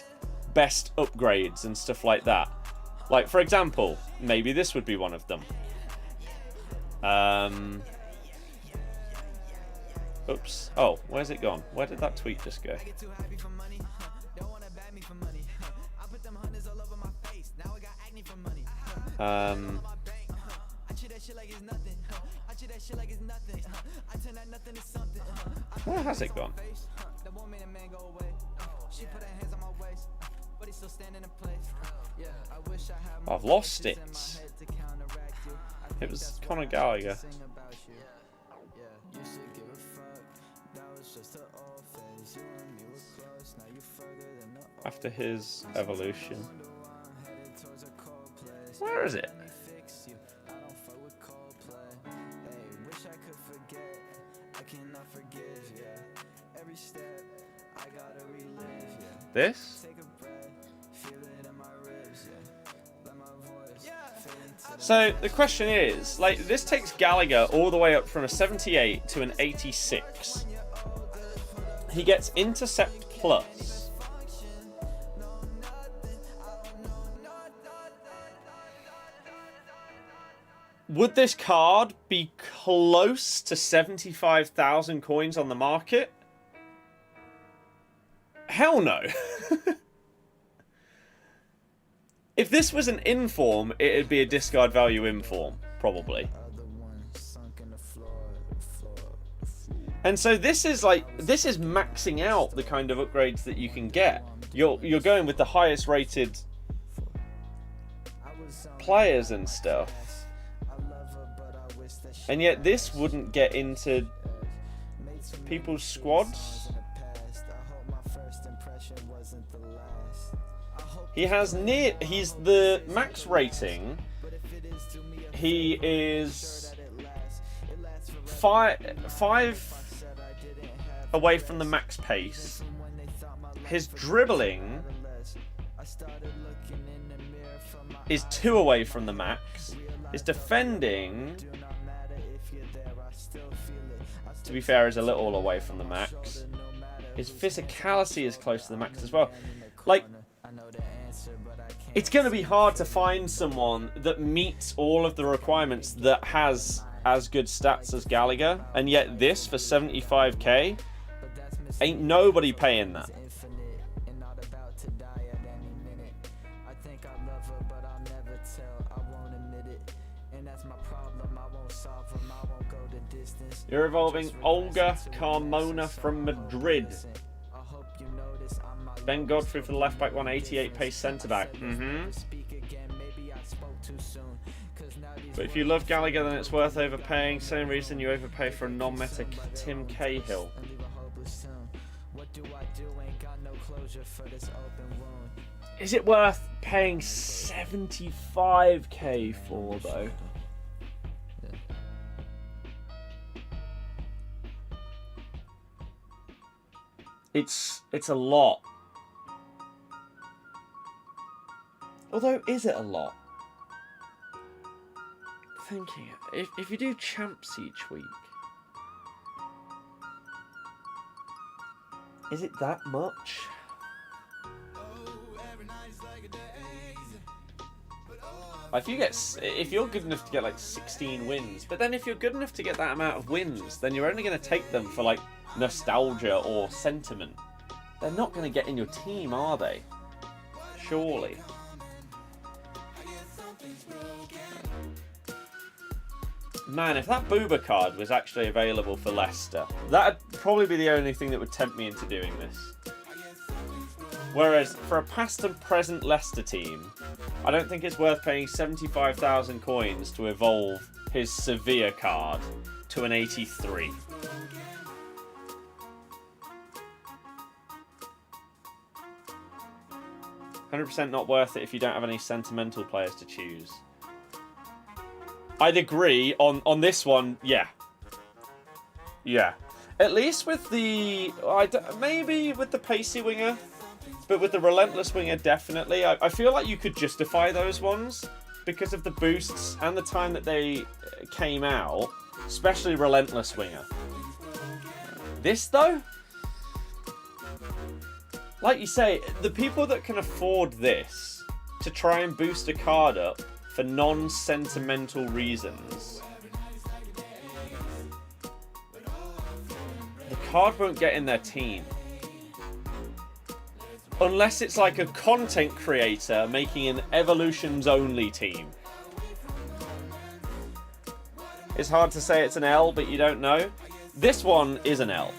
S1: best upgrades and stuff like that. Like, for example, maybe this would be one of them. Oops. Oh, where's it gone? Where did that tweet just go? Where has it gone? I've lost it. It was Conor Gallagher. After his evolution. Where is it? This? So the question is, like, this takes Gallagher all the way up from a 78 to an 86. He gets intercept plus. Would this card be close to 75,000 coins on the market? Hell no. If this was an inform, it'd be a discard value inform, probably. And so this is maxing out the kind of upgrades that you can get. You're going with the highest rated players and stuff. And yet this wouldn't get into people's squads. He's the max rating. He is five away from the max pace. His dribbling is 2 away from the max. His defending, to be fair, is a little away from the max. His physicality is close to the max as well. Like, it's going to be hard to find someone that meets all of the requirements that has as good stats as Gallagher, and yet this for 75k, ain't nobody paying that. You're evolving Olga Carmona from Madrid. Ben Godfrey for the left back, 188 pace centre back. But if you love Gallagher, then it's worth overpaying. Same reason you overpay for a non-meta Tim Cahill. Is it worth paying 75k for though? It's a lot. Although, is it a lot? Thinking, if you do champs each week, is it that much? If you're good enough to get like 16 wins, but then if you're good enough to get that amount of wins, then you're only going to take them for like nostalgia or sentiment. They're not going to get in your team, are they? Surely. Man, if that Booba card was actually available for Leicester, that'd probably be the only thing that would tempt me into doing this. Whereas for a past and present Leicester team, I don't think it's worth paying 75,000 coins to evolve his Sevilla card to an 83. %, not worth it if you don't have any sentimental players to choose. I'd agree on this one, yeah. Yeah. At least with the... maybe with the pacey winger, but with the relentless winger, definitely. I feel like you could justify those ones because of the boosts and the time that they came out, especially relentless winger. This, though? Like you say, the people that can afford this to try and boost a card up for non-sentimental reasons, the card won't get in their team. Unless it's like a content creator making an Evolutions only team. It's hard to say it's an L, but you don't know. This one is an L.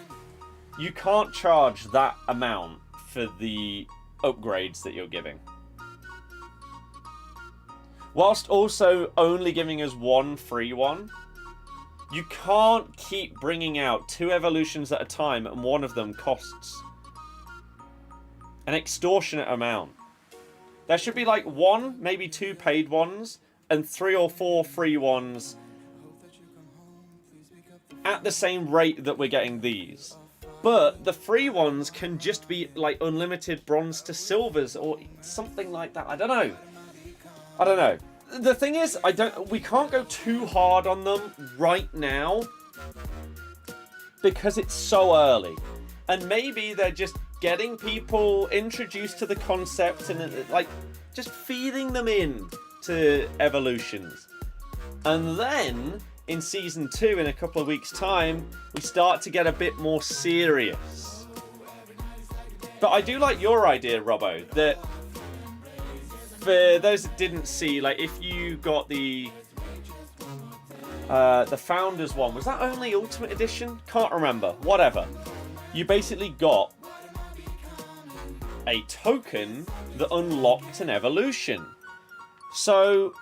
S1: You can't charge that amount for the upgrades that you're giving. Whilst also only giving us one free one, you can't keep bringing out 2 evolutions at a time and one of them costs an extortionate amount. There should be like 1, maybe 2 paid ones and 3 or 4 free ones at the same rate that we're getting these. But the free ones can just be like unlimited bronze to silvers or something like that. I don't know. The thing is, we can't go too hard on them right now because it's so early. And maybe they're just getting people introduced to the concept and like just feeding them in to evolutions. And then in Season 2, in a couple of weeks' time, we start to get a bit more serious. But I do like your idea, Robbo, that for those that didn't see, like if you got the Founders one, was that only Ultimate Edition? Can't remember. Whatever. You basically got a token that unlocked an evolution. So,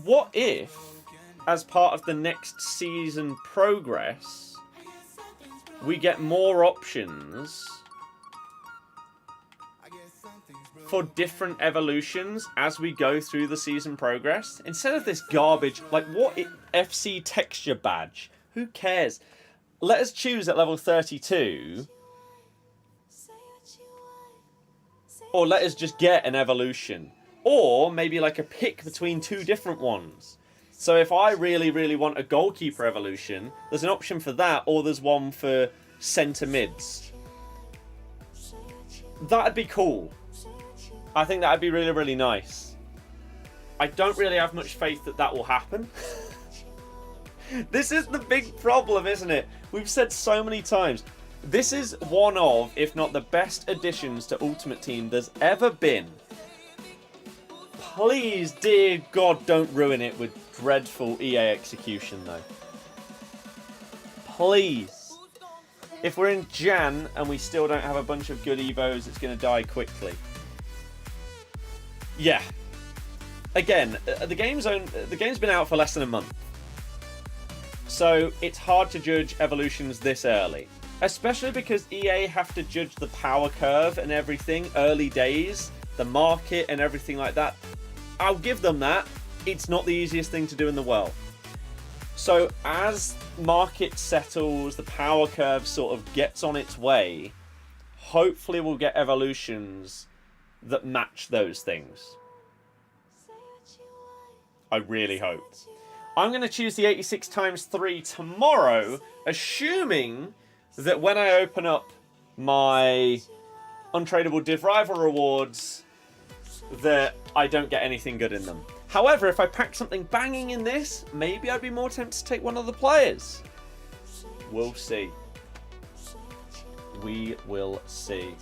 S1: what if, as part of the next season progress, we get more options for different evolutions as we go through the season progress? Instead of this garbage, like what FC texture badge? Who cares? Let us choose at level 32. Or let us just get an evolution. Or maybe like a pick between 2 different ones. So if I really, really want a goalkeeper evolution, there's an option for that, or there's one for centre mids. That'd be cool. I think that'd be really, really nice. I don't really have much faith that that will happen. This is the big problem, isn't it? We've said so many times. This is one of, if not the best additions to Ultimate Team there's ever been. Please, dear God, don't ruin it with dreadful EA execution, though. Please. If we're in Jan and we still don't have a bunch of good Evos, it's going to die quickly. Yeah. Again, the game's been out for less than a month. So it's hard to judge evolutions this early. Especially because EA have to judge the power curve and everything early days, the market and everything like that. I'll give them that. It's not the easiest thing to do in the world. So as market settles, the power curve sort of gets on its way, hopefully we'll get evolutions that match those things. I really hope. I'm going to choose the 86 times 3 tomorrow, assuming that when I open up my untradeable Div Rival rewards, that I don't get anything good in them. However, if I pack something banging in this, maybe I'd be more tempted to take one of the players. We'll see. We will see.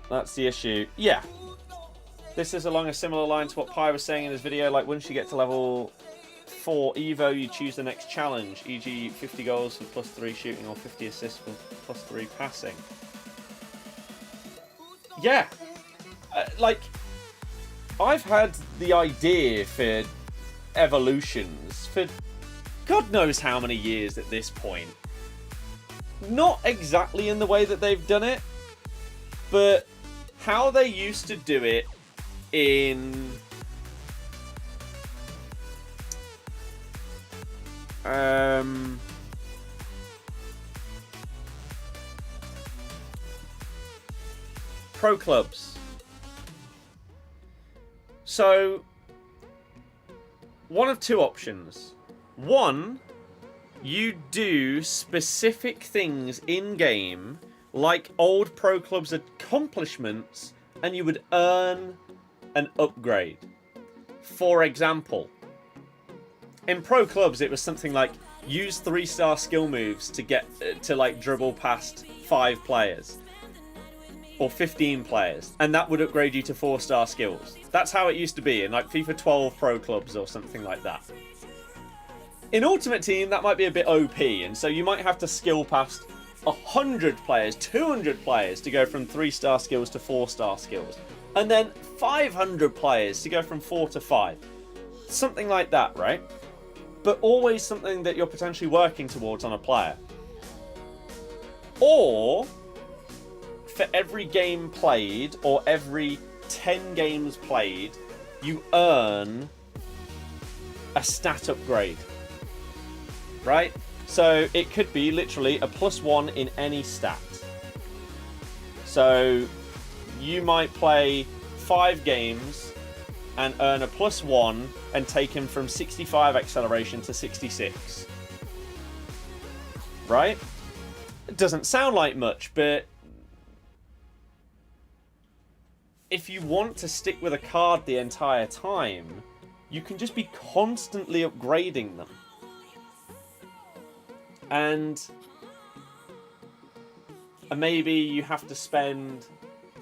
S1: That's the issue. Yeah. This is along a similar line to what Pi was saying in his video, like once you get to level 4 Evo, you choose the next challenge, e.g. 50 goals for +3 shooting or 50 assists for +3 passing. yeah, like, I've had the idea for evolutions for God knows how many years at this point. Not exactly in the way that they've done it, but how they used to do it in pro clubs. So, one of two options. One, you do specific things in-game, like old pro clubs' accomplishments, and you would earn an upgrade. For example, in pro clubs, it was something like use 3-star skill moves to get to like dribble past 5 players or 15 players, and that would upgrade you to 4-star skills. That's how it used to be in like FIFA 12 pro clubs or something like that. In Ultimate Team, that might be a bit OP, and so you might have to skill past 100 players, 200 players to go from 3-star skills to 4-star skills, and then 500 players to go from 4 to 5. Something like that, right? But always something that you're potentially working towards on a player. Or, for every game played, or every 10 games played, you earn a stat upgrade. Right? So it could be literally a +1 in any stat. So you might play 5 games and earn a +1 and take him from 65 acceleration to 66. Right? It doesn't sound like much, but if you want to stick with a card the entire time, you can just be constantly upgrading them. And maybe you have to spend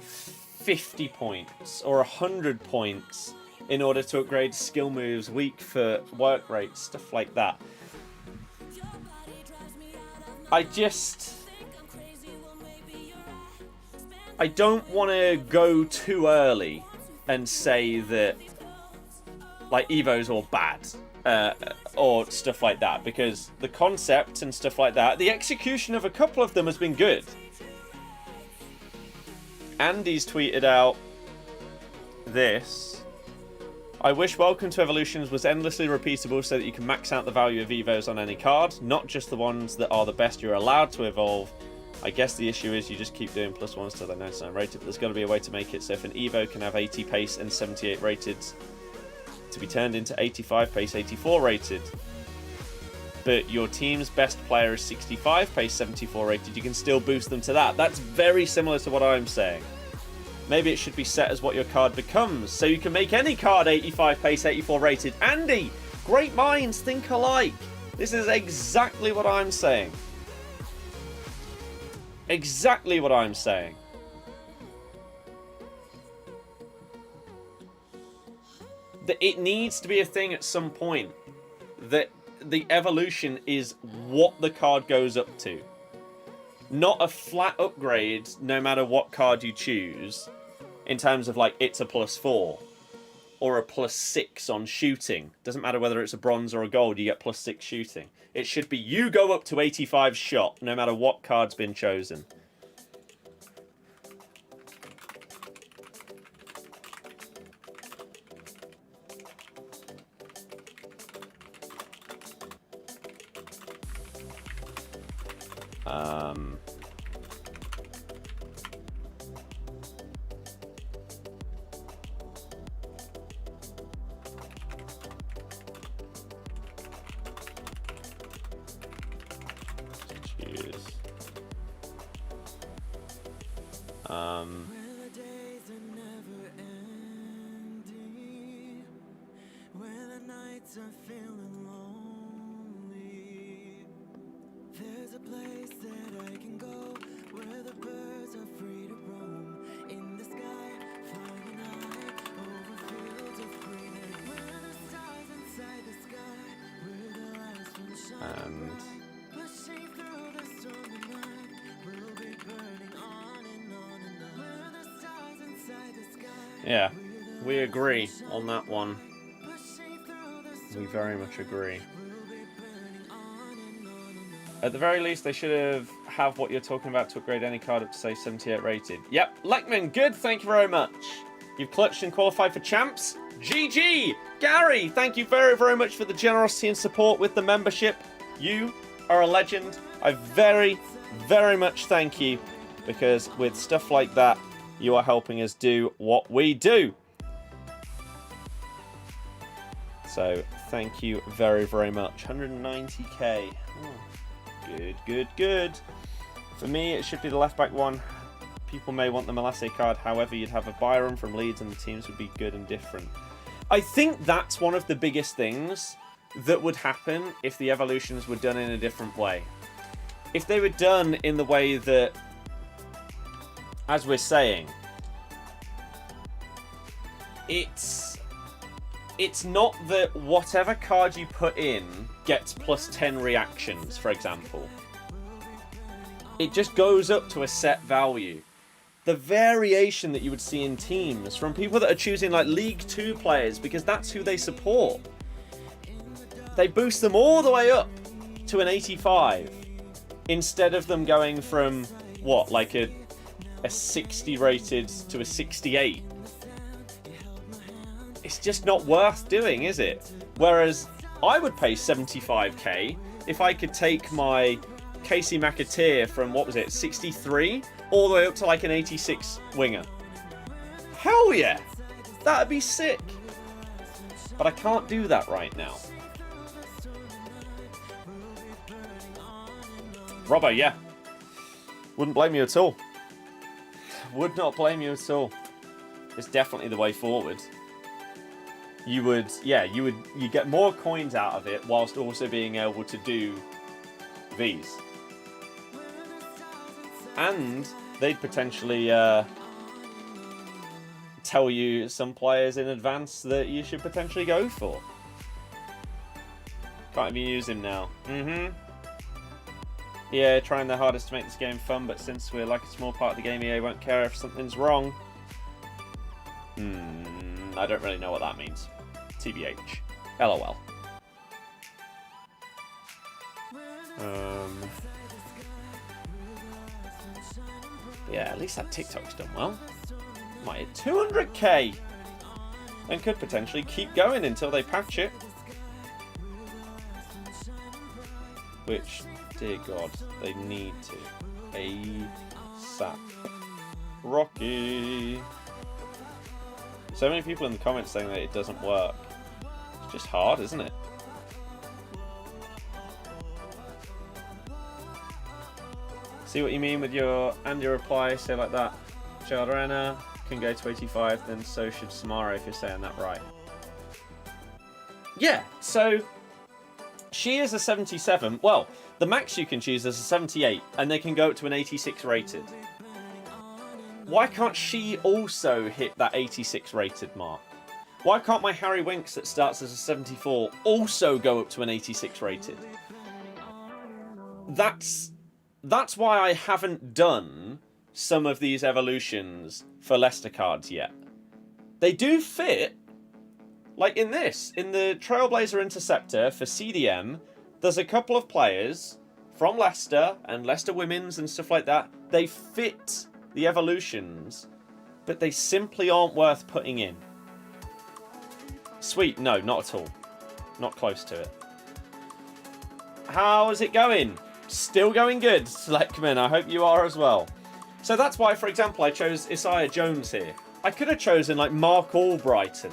S1: 50 points or 100 points in order to upgrade skill moves, weak foot, work rate, stuff like that. I don't want to go too early and say that like Evo's all bad. Or stuff like that, because the concept and stuff like that, the execution of a couple of them has been good. Andy's tweeted out this. I wish Welcome to Evolutions was endlessly repeatable so that you can max out the value of Evos on any card, not just the ones that are the best you're allowed to evolve. I guess the issue is you just keep doing +1s till they're 99 rated, but there's got to be a way to make it so if an Evo can have 80 pace and 78 rated, to be turned into 85 pace, 84 rated, but your team's best player is 65 pace, 74 rated, you can still boost them to that. That's very similar to what I'm saying. Maybe it should be set as what your card becomes, so you can make any card 85 pace, 84 rated. Andy, great minds think alike. This is exactly what I'm saying. Exactly what I'm saying. That it needs to be a thing at some point, that the evolution is what the card goes up to, not a flat upgrade no matter what card you choose, in terms of like it's a +4 or a +6 on shooting. Doesn't matter whether it's a bronze or a gold, you get +6 shooting. It should be you go up to 85 shot no matter what card's been chosen. Yeah, we agree on that one. We very much agree. At the very least, they should have what you're talking about to upgrade any card up to, say, 78 rated. Yep, Leckman, good, thank you very much. You've clutched and qualified for champs. GG! Gary, thank you very, very much for the generosity and support with the membership. You are a legend. I very, very much thank you, because with stuff like that, you are helping us do what we do. So, thank you very, very much. 190k. Good, good, good. For me, it should be the left-back one. People may want the Malasse card. However, you'd have a Byram from Leeds and the teams would be good and different. I think that's one of the biggest things that would happen if the evolutions were done in a different way. If they were done in the way that, as we're saying, it's not that whatever card you put in gets plus 10 reactions, for example. It just goes up to a set value. The variation that you would see in teams from people that are choosing like League 2 players because that's who they support. They boost them all the way up to an 85 instead of them going from, what, like a 60 rated to a 68. It's just not worth doing, is it? Whereas I would pay 75k if I could take my Casey McAteer from, what was it, 63 all the way up to like an 86 winger. Hell yeah! That'd be sick. But I can't do that right now. Robbo, yeah. Wouldn't blame you at all. Would not blame you at all. It's definitely the way forward. You get more coins out of it whilst also being able to do Vs. And they'd potentially tell you some players in advance that you should potentially go for. Can't even use him now. Yeah, trying their hardest to make this game fun, but since we're like a small part of the game, EA won't care if something's wrong. I don't really know what that means. TBH. LOL. Yeah, at least that TikTok's done well. Might hit 200k. And could potentially keep going until they patch it. Which, dear God, they need to. ASAP. Rocky. So many people in the comments saying that it doesn't work. It's just hard, isn't it? See what you mean with your reply, say like that. Childrena can go to 85, then so should Samara if you're saying that right. Yeah, so she is a 77. Well, the max you can choose is a 78, and they can go up to an 86 rated. Why can't she also hit that 86 rated mark? Why can't my Harry Winks that starts as a 74 also go up to an 86 rated? That's why I haven't done some of these evolutions for Leicester cards yet. They do fit, like in this, in the Trailblazer Interceptor for CDM, there's a couple of players from Leicester and Leicester Women's and stuff like that. They fit the evolutions, but they simply aren't worth putting in. Sweet, no, not at all. Not close to it. How's it going? Still going good, Sleckman. I hope you are as well. So that's why, for example, I chose Isaiah Jones here. I could have chosen like Mark Albrighton,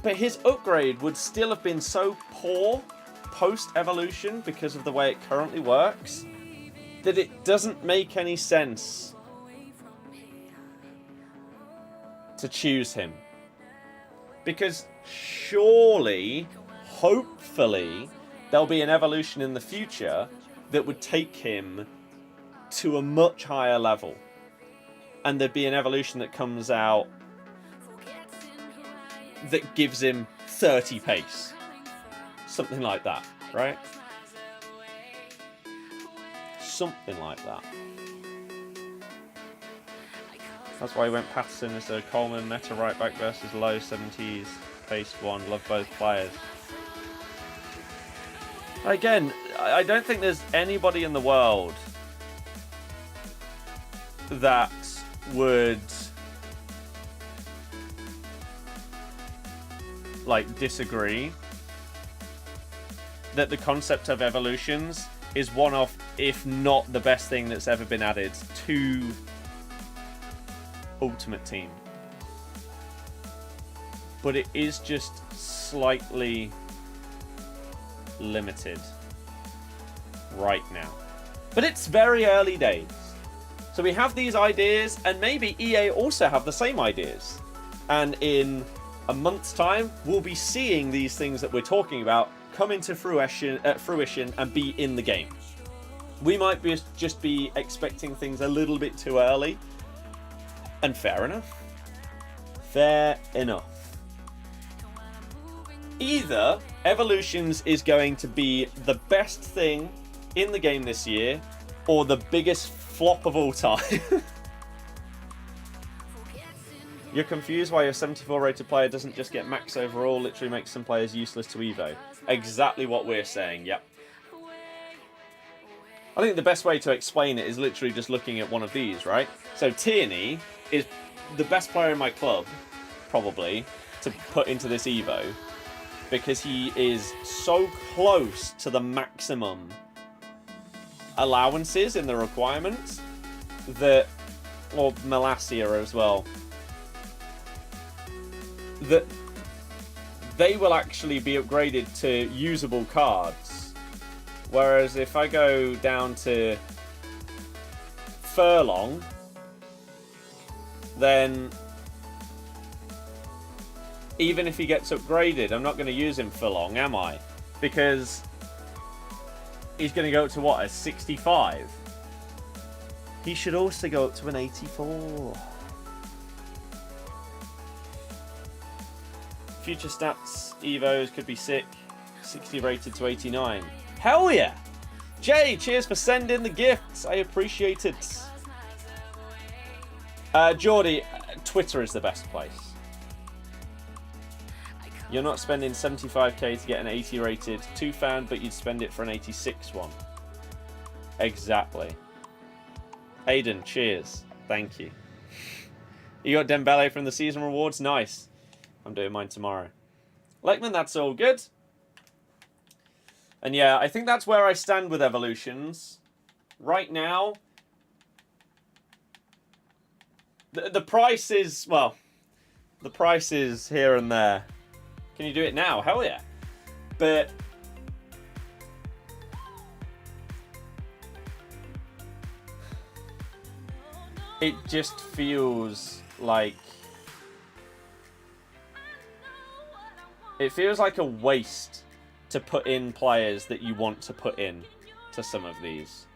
S1: but his upgrade would still have been so poor post-evolution because of the way it currently works that it doesn't make any sense to choose him. Because surely, hopefully, there'll be an evolution in the future that would take him to a much higher level. And there'd be an evolution that comes out that gives him 30 pace. Something like that, right? Something like that. That's why he went Patterson instead of Coleman. Meta right back versus low 70s. Pace 1. Love both players. Again, I don't think there's anybody in the world that would like disagree that the concept of evolutions is one of, if not the best thing that's ever been added to Ultimate Team. But it is just slightly limited right now. But it's very early days. So we have these ideas, and maybe EA also have the same ideas. And in a month's time, we'll be seeing these things that we're talking about come into fruition and be in the game. We might just be expecting things a little bit too early. And fair enough. Fair enough. Either Evolutions is going to be the best thing in the game this year, or the biggest flop of all time. You're confused why your 74 rated player doesn't just get max overall, literally makes some players useless to Evo. Exactly what we're saying, yep. I think the best way to explain it is literally just looking at one of these, right? So Tierney is the best player in my club, probably, to put into this Evo, because he is so close to the maximum allowances in the requirements that, or Malacia as well, that they will actually be upgraded to usable cards. Whereas if I go down to Furlong, then even if he gets upgraded, I'm not going to use him for long, am I? Because he's going to go up to what, a 65? He should also go up to an 84. Future stats, Evos could be sick. 60 rated to 89. Hell yeah! Jay, cheers for sending the gifts. I appreciate it. Geordie, Twitter is the best place. You're not spending 75k to get an 80 rated 2 fan, but you'd spend it for an 86 one. Exactly. Aiden, cheers. Thank you. You got Dembele from the season rewards? Nice. I'm doing mine tomorrow. Lekman, that's all good. And yeah, I think that's where I stand with Evolutions. Right now, the price is, well, the price is here and there. Can you do it now? Hell yeah. But it just feels like a waste to put in players that you want to put in to some of these.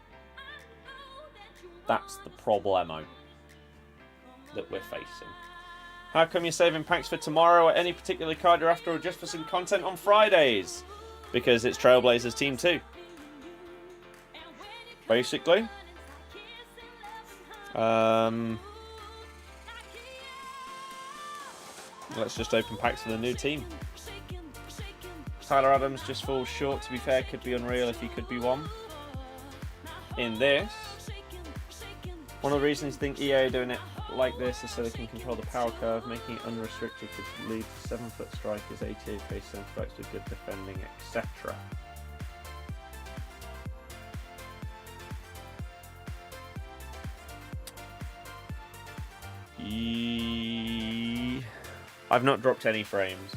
S1: That's the problemo that we're facing. How come you're saving packs for tomorrow or any particular card you're after, or just for some content on Fridays? Because it's Trailblazers Team 2. Basically. Let's just open packs for the new team. Tyler Adams just falls short, to be fair. Could be unreal if he could be one. In this, one of the reasons I think EA are doing it like this is so they can control the power curve, making it unrestricted could lead to 7-foot strikers, 88 pace centre backs with good defending, etc. I've not dropped any frames.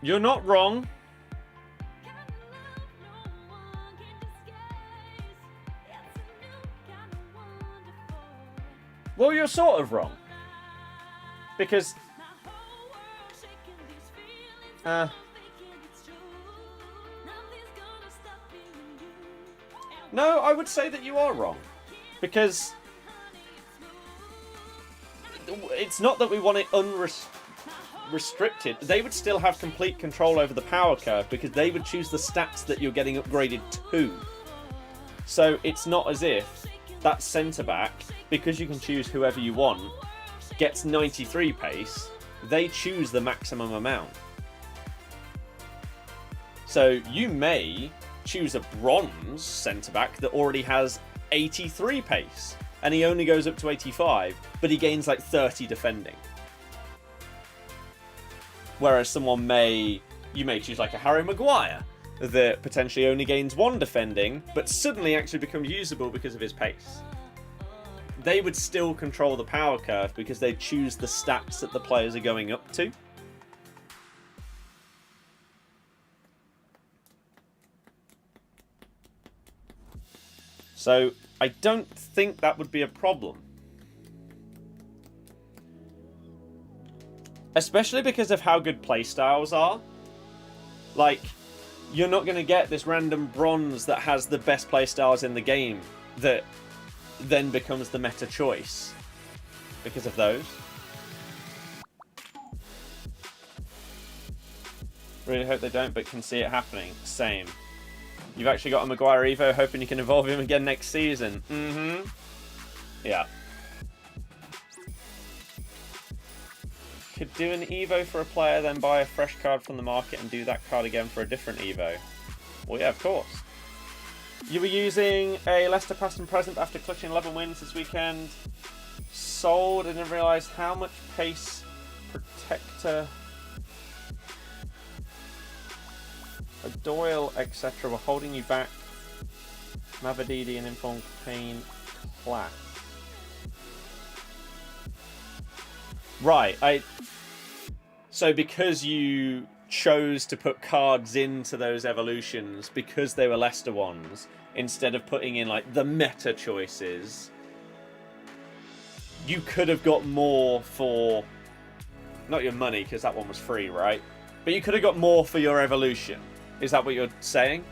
S1: You're not wrong. Well, you're sort of wrong. Because no, I would say that you are wrong. Because it's not that we want it unrestricted. They would still have complete control over the power curve because they would choose the stats that you're getting upgraded to. So it's not as if that centre-back, because you can choose whoever you want, gets 93 pace, they choose the maximum amount. So you may choose a bronze centre-back that already has 83 pace, and he only goes up to 85, but he gains like 30 defending. Whereas you may choose like a Harry Maguire that potentially only gains 1 defending, but suddenly actually becomes usable because of his pace. They would still control the power curve because they choose the stats that the players are going up to. So I don't think that would be a problem. Especially because of how good playstyles are. Like, you're not going to get this random bronze that has the best playstyles in the game that then becomes the meta choice because of those. Really hope they don't, but can see it happening. Same. You've actually got a Maguire Evo, hoping you can evolve him again next season. Mm-hmm. Yeah. Could do an Evo for a player, then buy a fresh card from the market and do that card again for a different Evo. Well, yeah, of course. You were using a Leicester past and present after clutching 11 wins this weekend. Sold and didn't realise how much pace protector, a Doyle, etc. were holding you back. Mavadidi and Informed Pain class. Right, so because you chose to put cards into those evolutions because they were Leicester ones, instead of putting in like the meta choices, you could have got more for, not your money because that one was free, right? But you could have got more for your evolution. Is that what you're saying?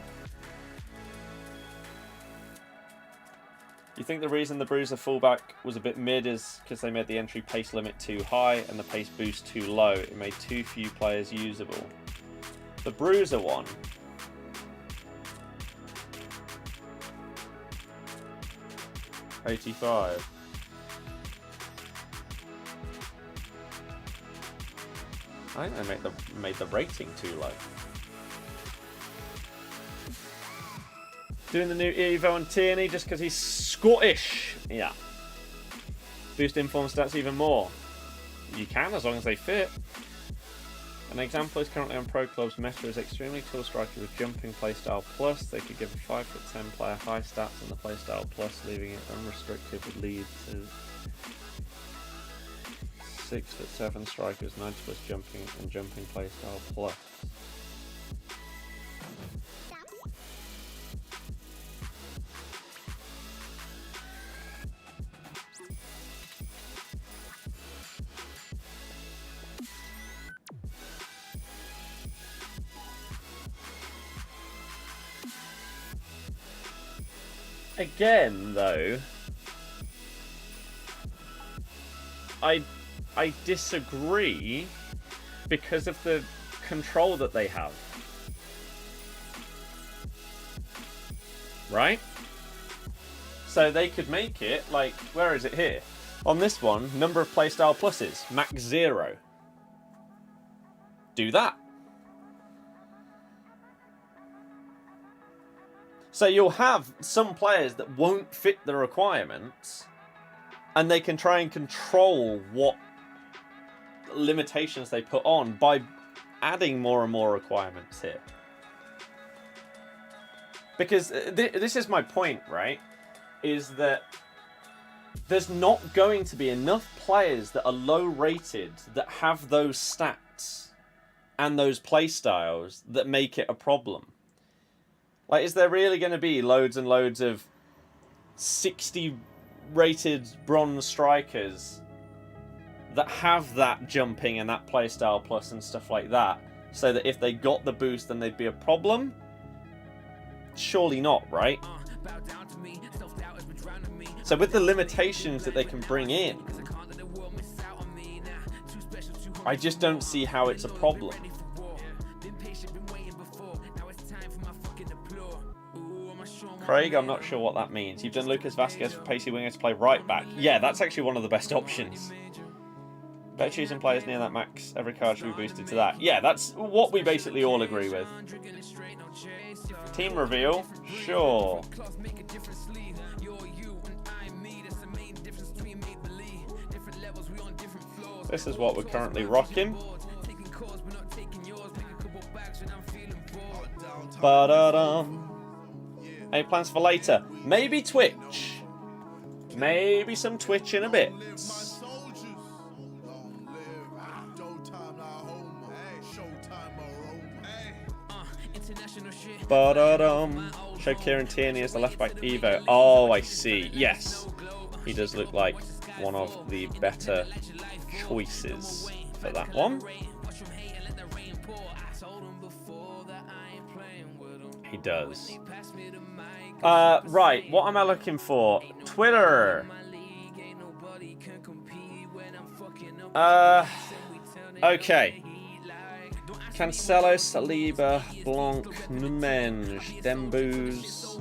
S1: You think the reason the Bruiser fullback was a bit mid is because they made the entry pace limit too high and the pace boost too low. It made too few players usable. The Bruiser one. $85. I think they made the rating too low. Doing the new Evo on Tierney just because he's Scottish. Yeah. Boost inform stats even more. You can, as long as they fit. An example is currently on Pro Club's meta is extremely tall striker with jumping playstyle plus. They could give a 5'10" player high stats on the playstyle plus, leaving it unrestricted would lead to 6'7" strikers, 90 plus jumping and jumping playstyle plus. Again, though, I disagree because of the control that they have. Right? So they could make it, like, where is it here? On this one, number of playstyle pluses, max 0. Do that. So you'll have some players that won't fit the requirements, and they can try and control what limitations they put on by adding more and more requirements here. Because this is my point, right? Is that there's not going to be enough players that are low rated that have those stats and those playstyles that make it a problem. Like, is there really going to be loads and loads of 60 rated bronze strikers that have that jumping and that playstyle plus and stuff like that, so that if they got the boost then they'd be a problem? Surely not, right? So with the limitations that they can bring in, I just don't see how it's a problem. Craig, I'm not sure what that means. You've done Lucas Vasquez for pacey winger to play right back. Yeah, that's actually one of the best options. Better choosing players near that max. Every card should be boosted to that. Yeah, that's what we basically all agree with. Team reveal? Sure. This is what we're currently rocking. Ba-da-dum. Any plans for later? Maybe Twitch. Maybe some Twitch in a bit. Ba-da-dum. Show Kieran Tierney as the left-back Evo. Oh, I see. Yes. He does look like one of the better choices for that one. He does. Right, what am I looking for? Twitter. Okay. Cancelo, Saliba, Blanc, Numenge, Dembooz.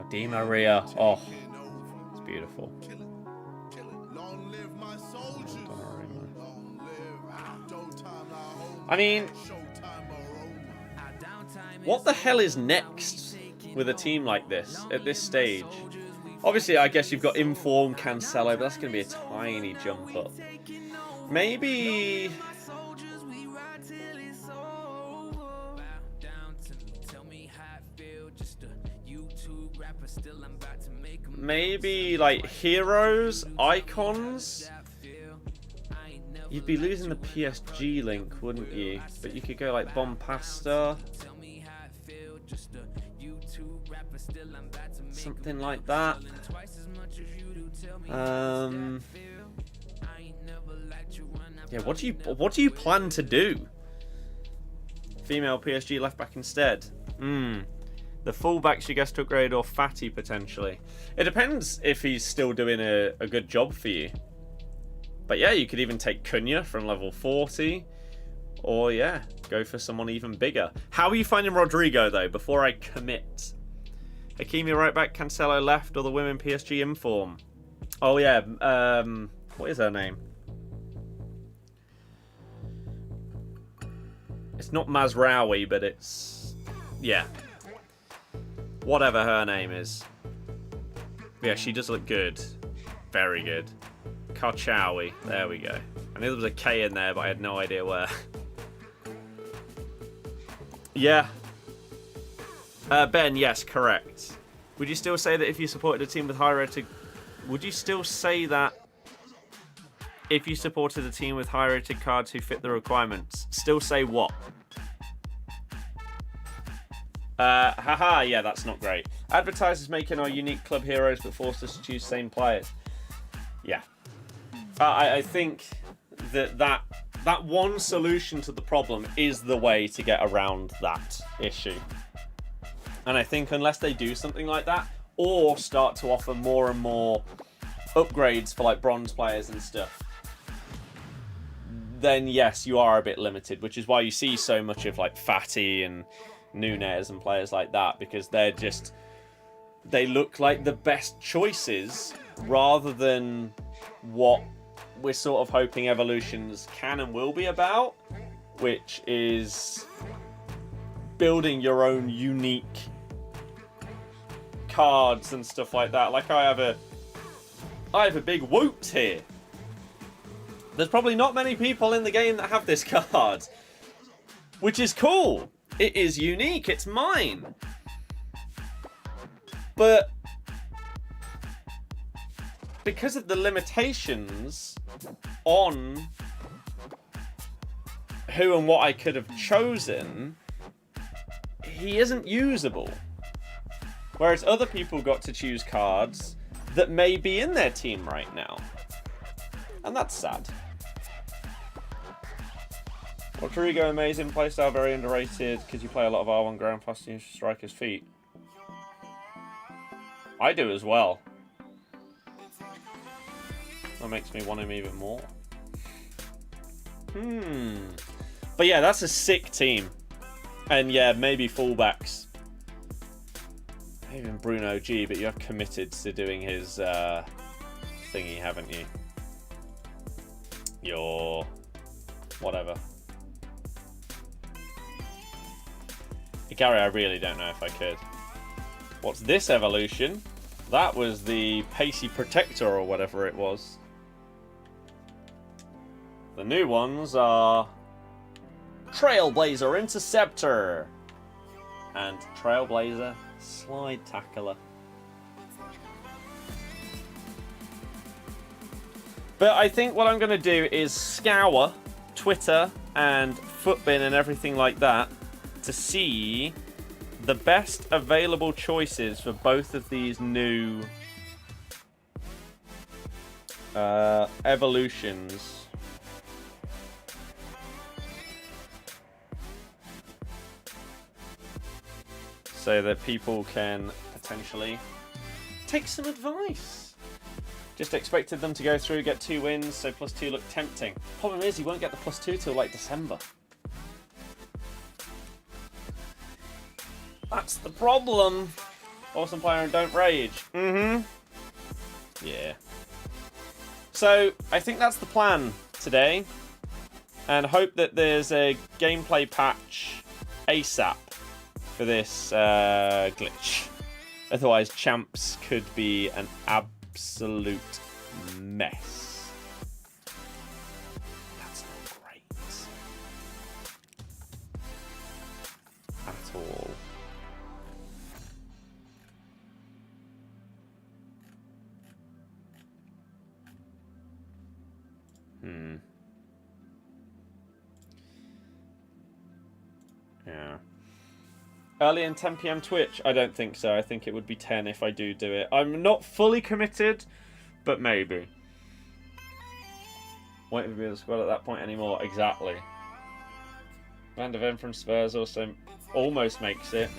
S1: Di Maria. Oh, it's beautiful. I mean, what the hell is next with a team like this at this stage? Obviously, I guess you've got Inform, Cancelo, but that's going to be a tiny jump up. Maybe... maybe like heroes, icons. You'd be losing the PSG link, wouldn't you? But you could go like Bompasta. Something like that. Yeah, what do you plan to do? Female PSG left back instead. The fullbacks you guess to upgrade or Fatty potentially. It depends if he's still doing a good job for you. But yeah, you could even take Cunha from level 40. Or yeah, go for someone even bigger. How are you finding Rodrigo though, before I commit? Hakimi right back, Cancelo left, or the women PSG Inform? Oh yeah, what is her name? It's not Mazraoui, but it's... yeah. Whatever her name is. Yeah, she does look good. Very good. Karchawi. There we go. I knew there was a K in there, but I had no idea where. Yeah. Ben, yes, correct. Would you still say that if you supported a team with high rated... would you still say that if you supported a team with high rated cards who fit the requirements? Still say what? Haha, yeah, that's not great. Advertisers making our unique club heroes but forced us to choose same players. Yeah. I think that one solution to the problem is the way to get around that issue. And I think unless they do something like that, or start to offer more and more upgrades for like bronze players and stuff, then yes, you are a bit limited, which is why you see so much of like Fatty and Nunez and players like that, because they look like the best choices rather than what we're sort of hoping Evolutions can and will be about, which is building your own unique cards and stuff like that. Like I have a big Woot here. There's probably not many people in the game that have this card, which is cool. It is unique. It's mine. But because of the limitations on who and what I could have chosen, he isn't usable. Whereas other people got to choose cards that may be in their team right now. And that's sad. Rodrigo, amazing. Playstyle very underrated because you play a lot of R1 ground fast and strikers' feet. I do as well. what makes me want him even more. But yeah, that's a sick team. And yeah, maybe fullbacks. Even Bruno G, but you have committed to doing his thingy, haven't you? Your whatever. Gary, I really don't know if I could. What's this evolution? That was the Pacey Protector or whatever it was. The new ones are Trailblazer Interceptor and Trailblazer Slide Tackler. But I think what I'm going to do is scour Twitter and Footbin and everything like that to see the best available choices for both of these new evolutions. So that people can potentially take some advice. Just expected them to go through, get 2 wins, so +2 looked tempting. Problem is, you won't get the +2 till like December. That's the problem. Awesome player and don't rage. Yeah. So, I think that's the plan today. And hope that there's a gameplay patch ASAP for this glitch. Otherwise, champs could be an absolute mess. That's not great. At all. Yeah. Early and 10 PM Twitch? I don't think so. I think it would be 10 if I do it. I'm not fully committed, but maybe. Won't even be in the squad at that point anymore. Exactly. Van de Ven from Spurs also almost makes it.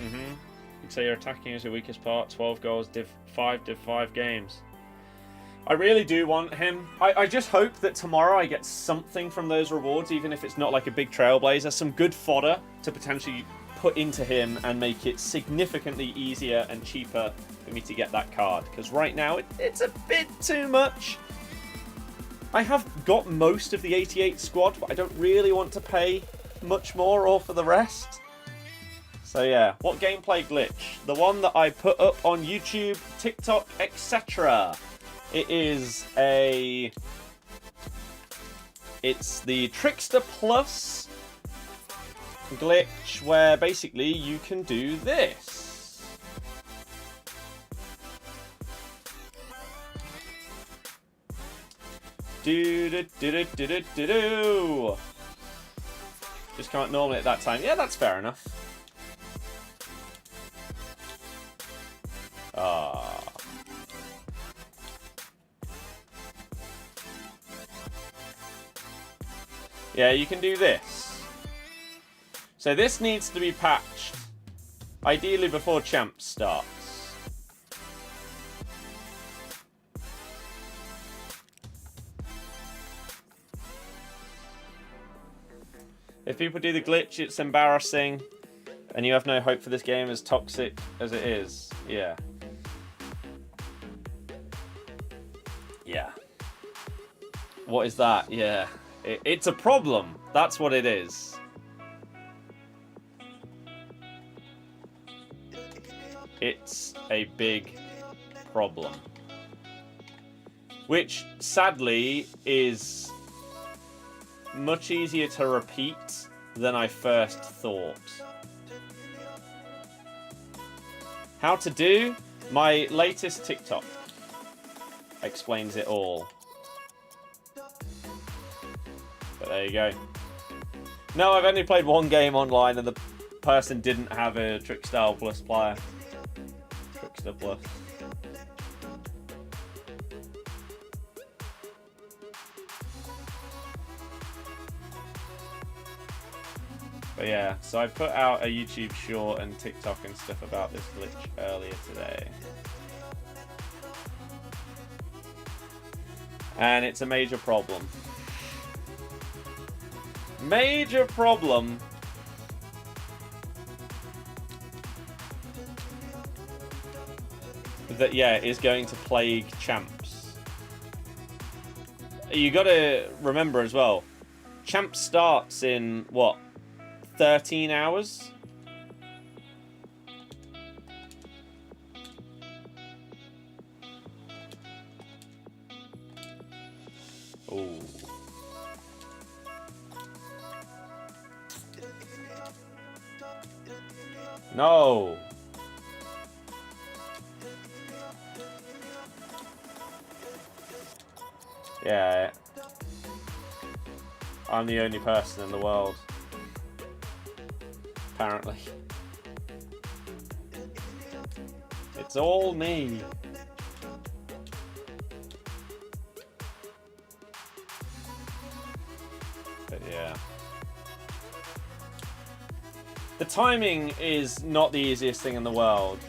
S1: You'd say your attacking is your weakest part. 12 goals, div 5 games. I really do want him. I just hope that tomorrow I get something from those rewards, even if it's not like a big Trailblazer. Some good fodder to potentially put into him and make it significantly easier and cheaper for me to get that card. Because right now, it's a bit too much. I have got most of the 88 squad, but I don't really want to pay much more or for the rest. So yeah, what gameplay glitch? The one that I put up on YouTube, TikTok, etc. It's the Trickster Plus glitch where basically you can do this. Just can't normally at that time. Yeah, that's fair enough. Yeah, you can do this. So this needs to be patched, ideally before Champs starts. If people do the glitch, it's embarrassing, and you have no hope for this game as toxic as it is. Yeah. Yeah. What is that? Yeah. It's a problem. That's what it is. It's a big problem. Which, sadly, is much easier to repeat than I first thought. How to do? My latest TikTok explains it all. But there you go. No, I've only played one game online and the person didn't have a Trickster Plus player. Trickster Plus. But yeah, so I put out a YouTube short and TikTok and stuff about this glitch earlier today. And it's a major problem. Major problem. That, yeah, is going to plague champs. You gotta remember as well, champ starts in, what, 13 hours? Oh. No. Yeah. I'm the only person in the world. Apparently. It's all me. But yeah. The timing is not the easiest thing in the world.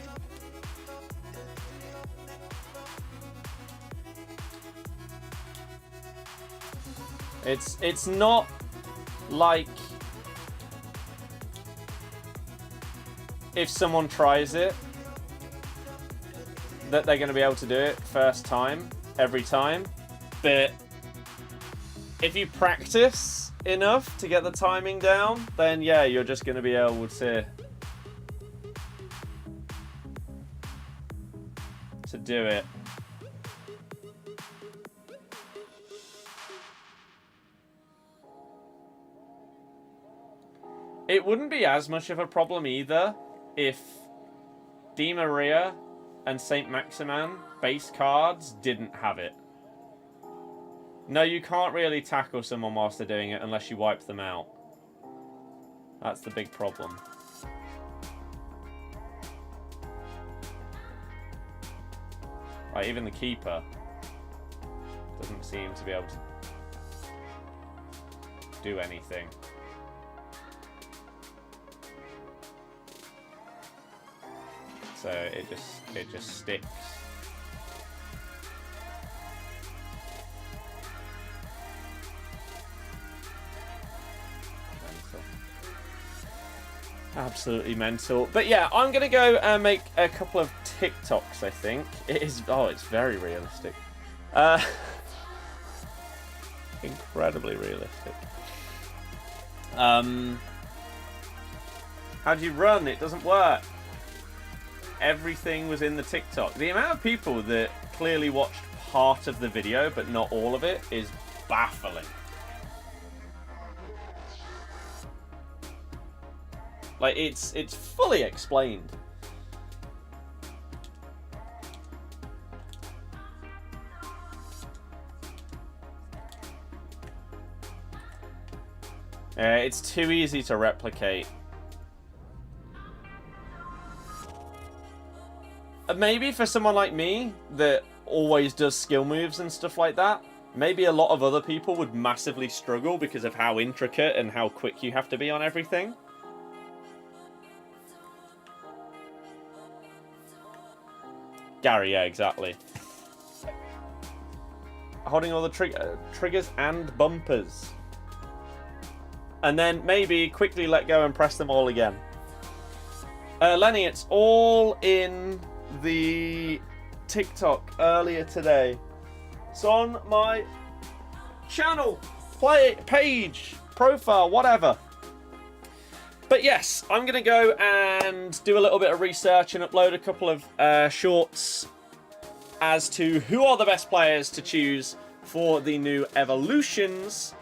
S1: It's not like if someone tries it that they're going to be able to do it first time, every time. But if you practice enough to get the timing down, then yeah, you're just going to be able to do it. It wouldn't be as much of a problem either if Di Maria and Saint Maximin base cards didn't have it. No, you can't really tackle someone whilst they're doing it unless you wipe them out. That's the big problem. Like, even the keeper doesn't seem to be able to do anything. So it just sticks. Mental. Absolutely mental. But yeah, I'm gonna go and make a couple of TikToks, I think. It's very realistic. Incredibly realistic. How do you run? It doesn't work. Everything was in the TikTok. The amount of people that clearly watched part of the video but not all of it is baffling. Like, it's fully explained. It's too easy to replicate. Maybe for someone like me that always does skill moves and stuff like that, maybe a lot of other people would massively struggle because of how intricate and how quick you have to be on everything. Gary, yeah, exactly. Holding all the triggers and bumpers. And then maybe quickly let go and press them all again. Lenny, it's all in the TikTok earlier today. It's on my channel, page, profile, whatever. But yes, I'm going to go and do a little bit of research and upload a couple of shorts as to who are the best players to choose for the new evolutions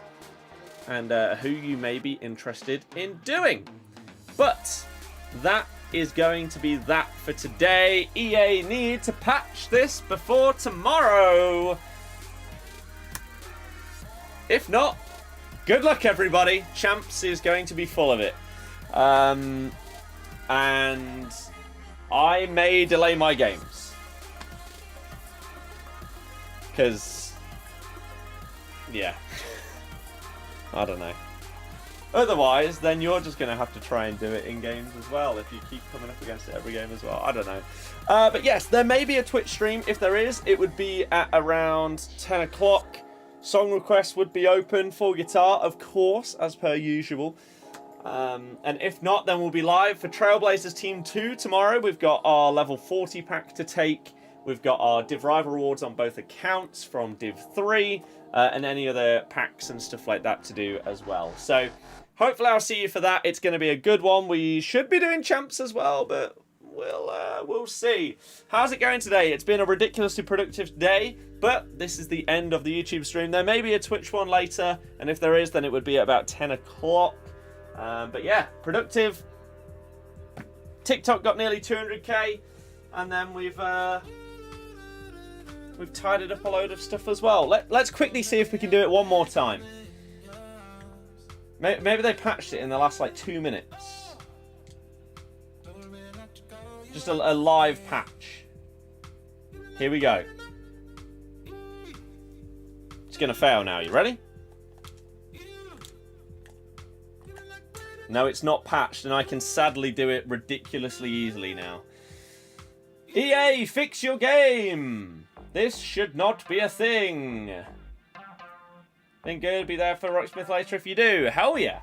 S1: and who you may be interested in doing. But that is going to be that for today. EA need to patch this before tomorrow. If not, good luck everybody. Champs is going to be full of it. And I may delay my games. Because, yeah. I don't know. Otherwise, then you're just going to have to try and do it in games as well if you keep coming up against it every game as well. I don't know. But yes, there may be a Twitch stream. If there is, it would be at around 10 o'clock. Song requests would be open for guitar, of course, as per usual. And if not, then we'll be live for Trailblazers Team 2 tomorrow. We've got our level 40 pack to take. We've got our Div Rival rewards on both accounts from Div 3. And any other packs and stuff like that to do as well. So hopefully I'll see you for that. It's going to be a good one. We should be doing champs as well, but we'll see. How's it going today? It's been a ridiculously productive day, but this is the end of the YouTube stream. There may be a Twitch one later, and if there is, then it would be at about 10 o'clock. But yeah, productive. TikTok got nearly 200k, and then we've tidied up a load of stuff as well. Let's quickly see if we can do it one more time. Maybe they patched it in the last like 2 minutes. Just a live patch. Here we go. It's going to fail now. You ready? No, it's not patched, and I can sadly do it ridiculously easily now. EA, fix your game! This should not be a thing. Think good, be there for Rocksmith later if you do. Hell yeah.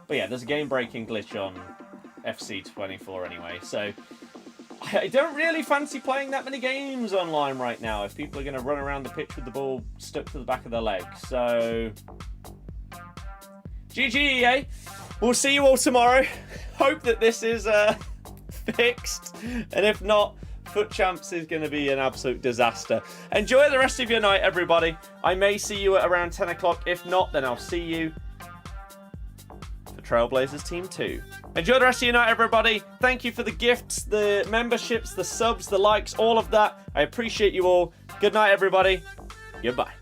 S1: But yeah, there's a game-breaking glitch on FC24 anyway, so I don't really fancy playing that many games online right now if people are going to run around the pitch with the ball stuck to the back of their leg. So, GG EA. We'll see you all tomorrow. Hope that this is fixed, and if not, Foot Champs is going to be an absolute disaster. Enjoy the rest of your night, everybody. I may see you at around 10 o'clock. If not, then I'll see you for Trailblazers Team 2. Enjoy the rest of your night, everybody. Thank you for the gifts, the memberships, the subs, the likes, all of that. I appreciate you all. Good night, everybody. Goodbye.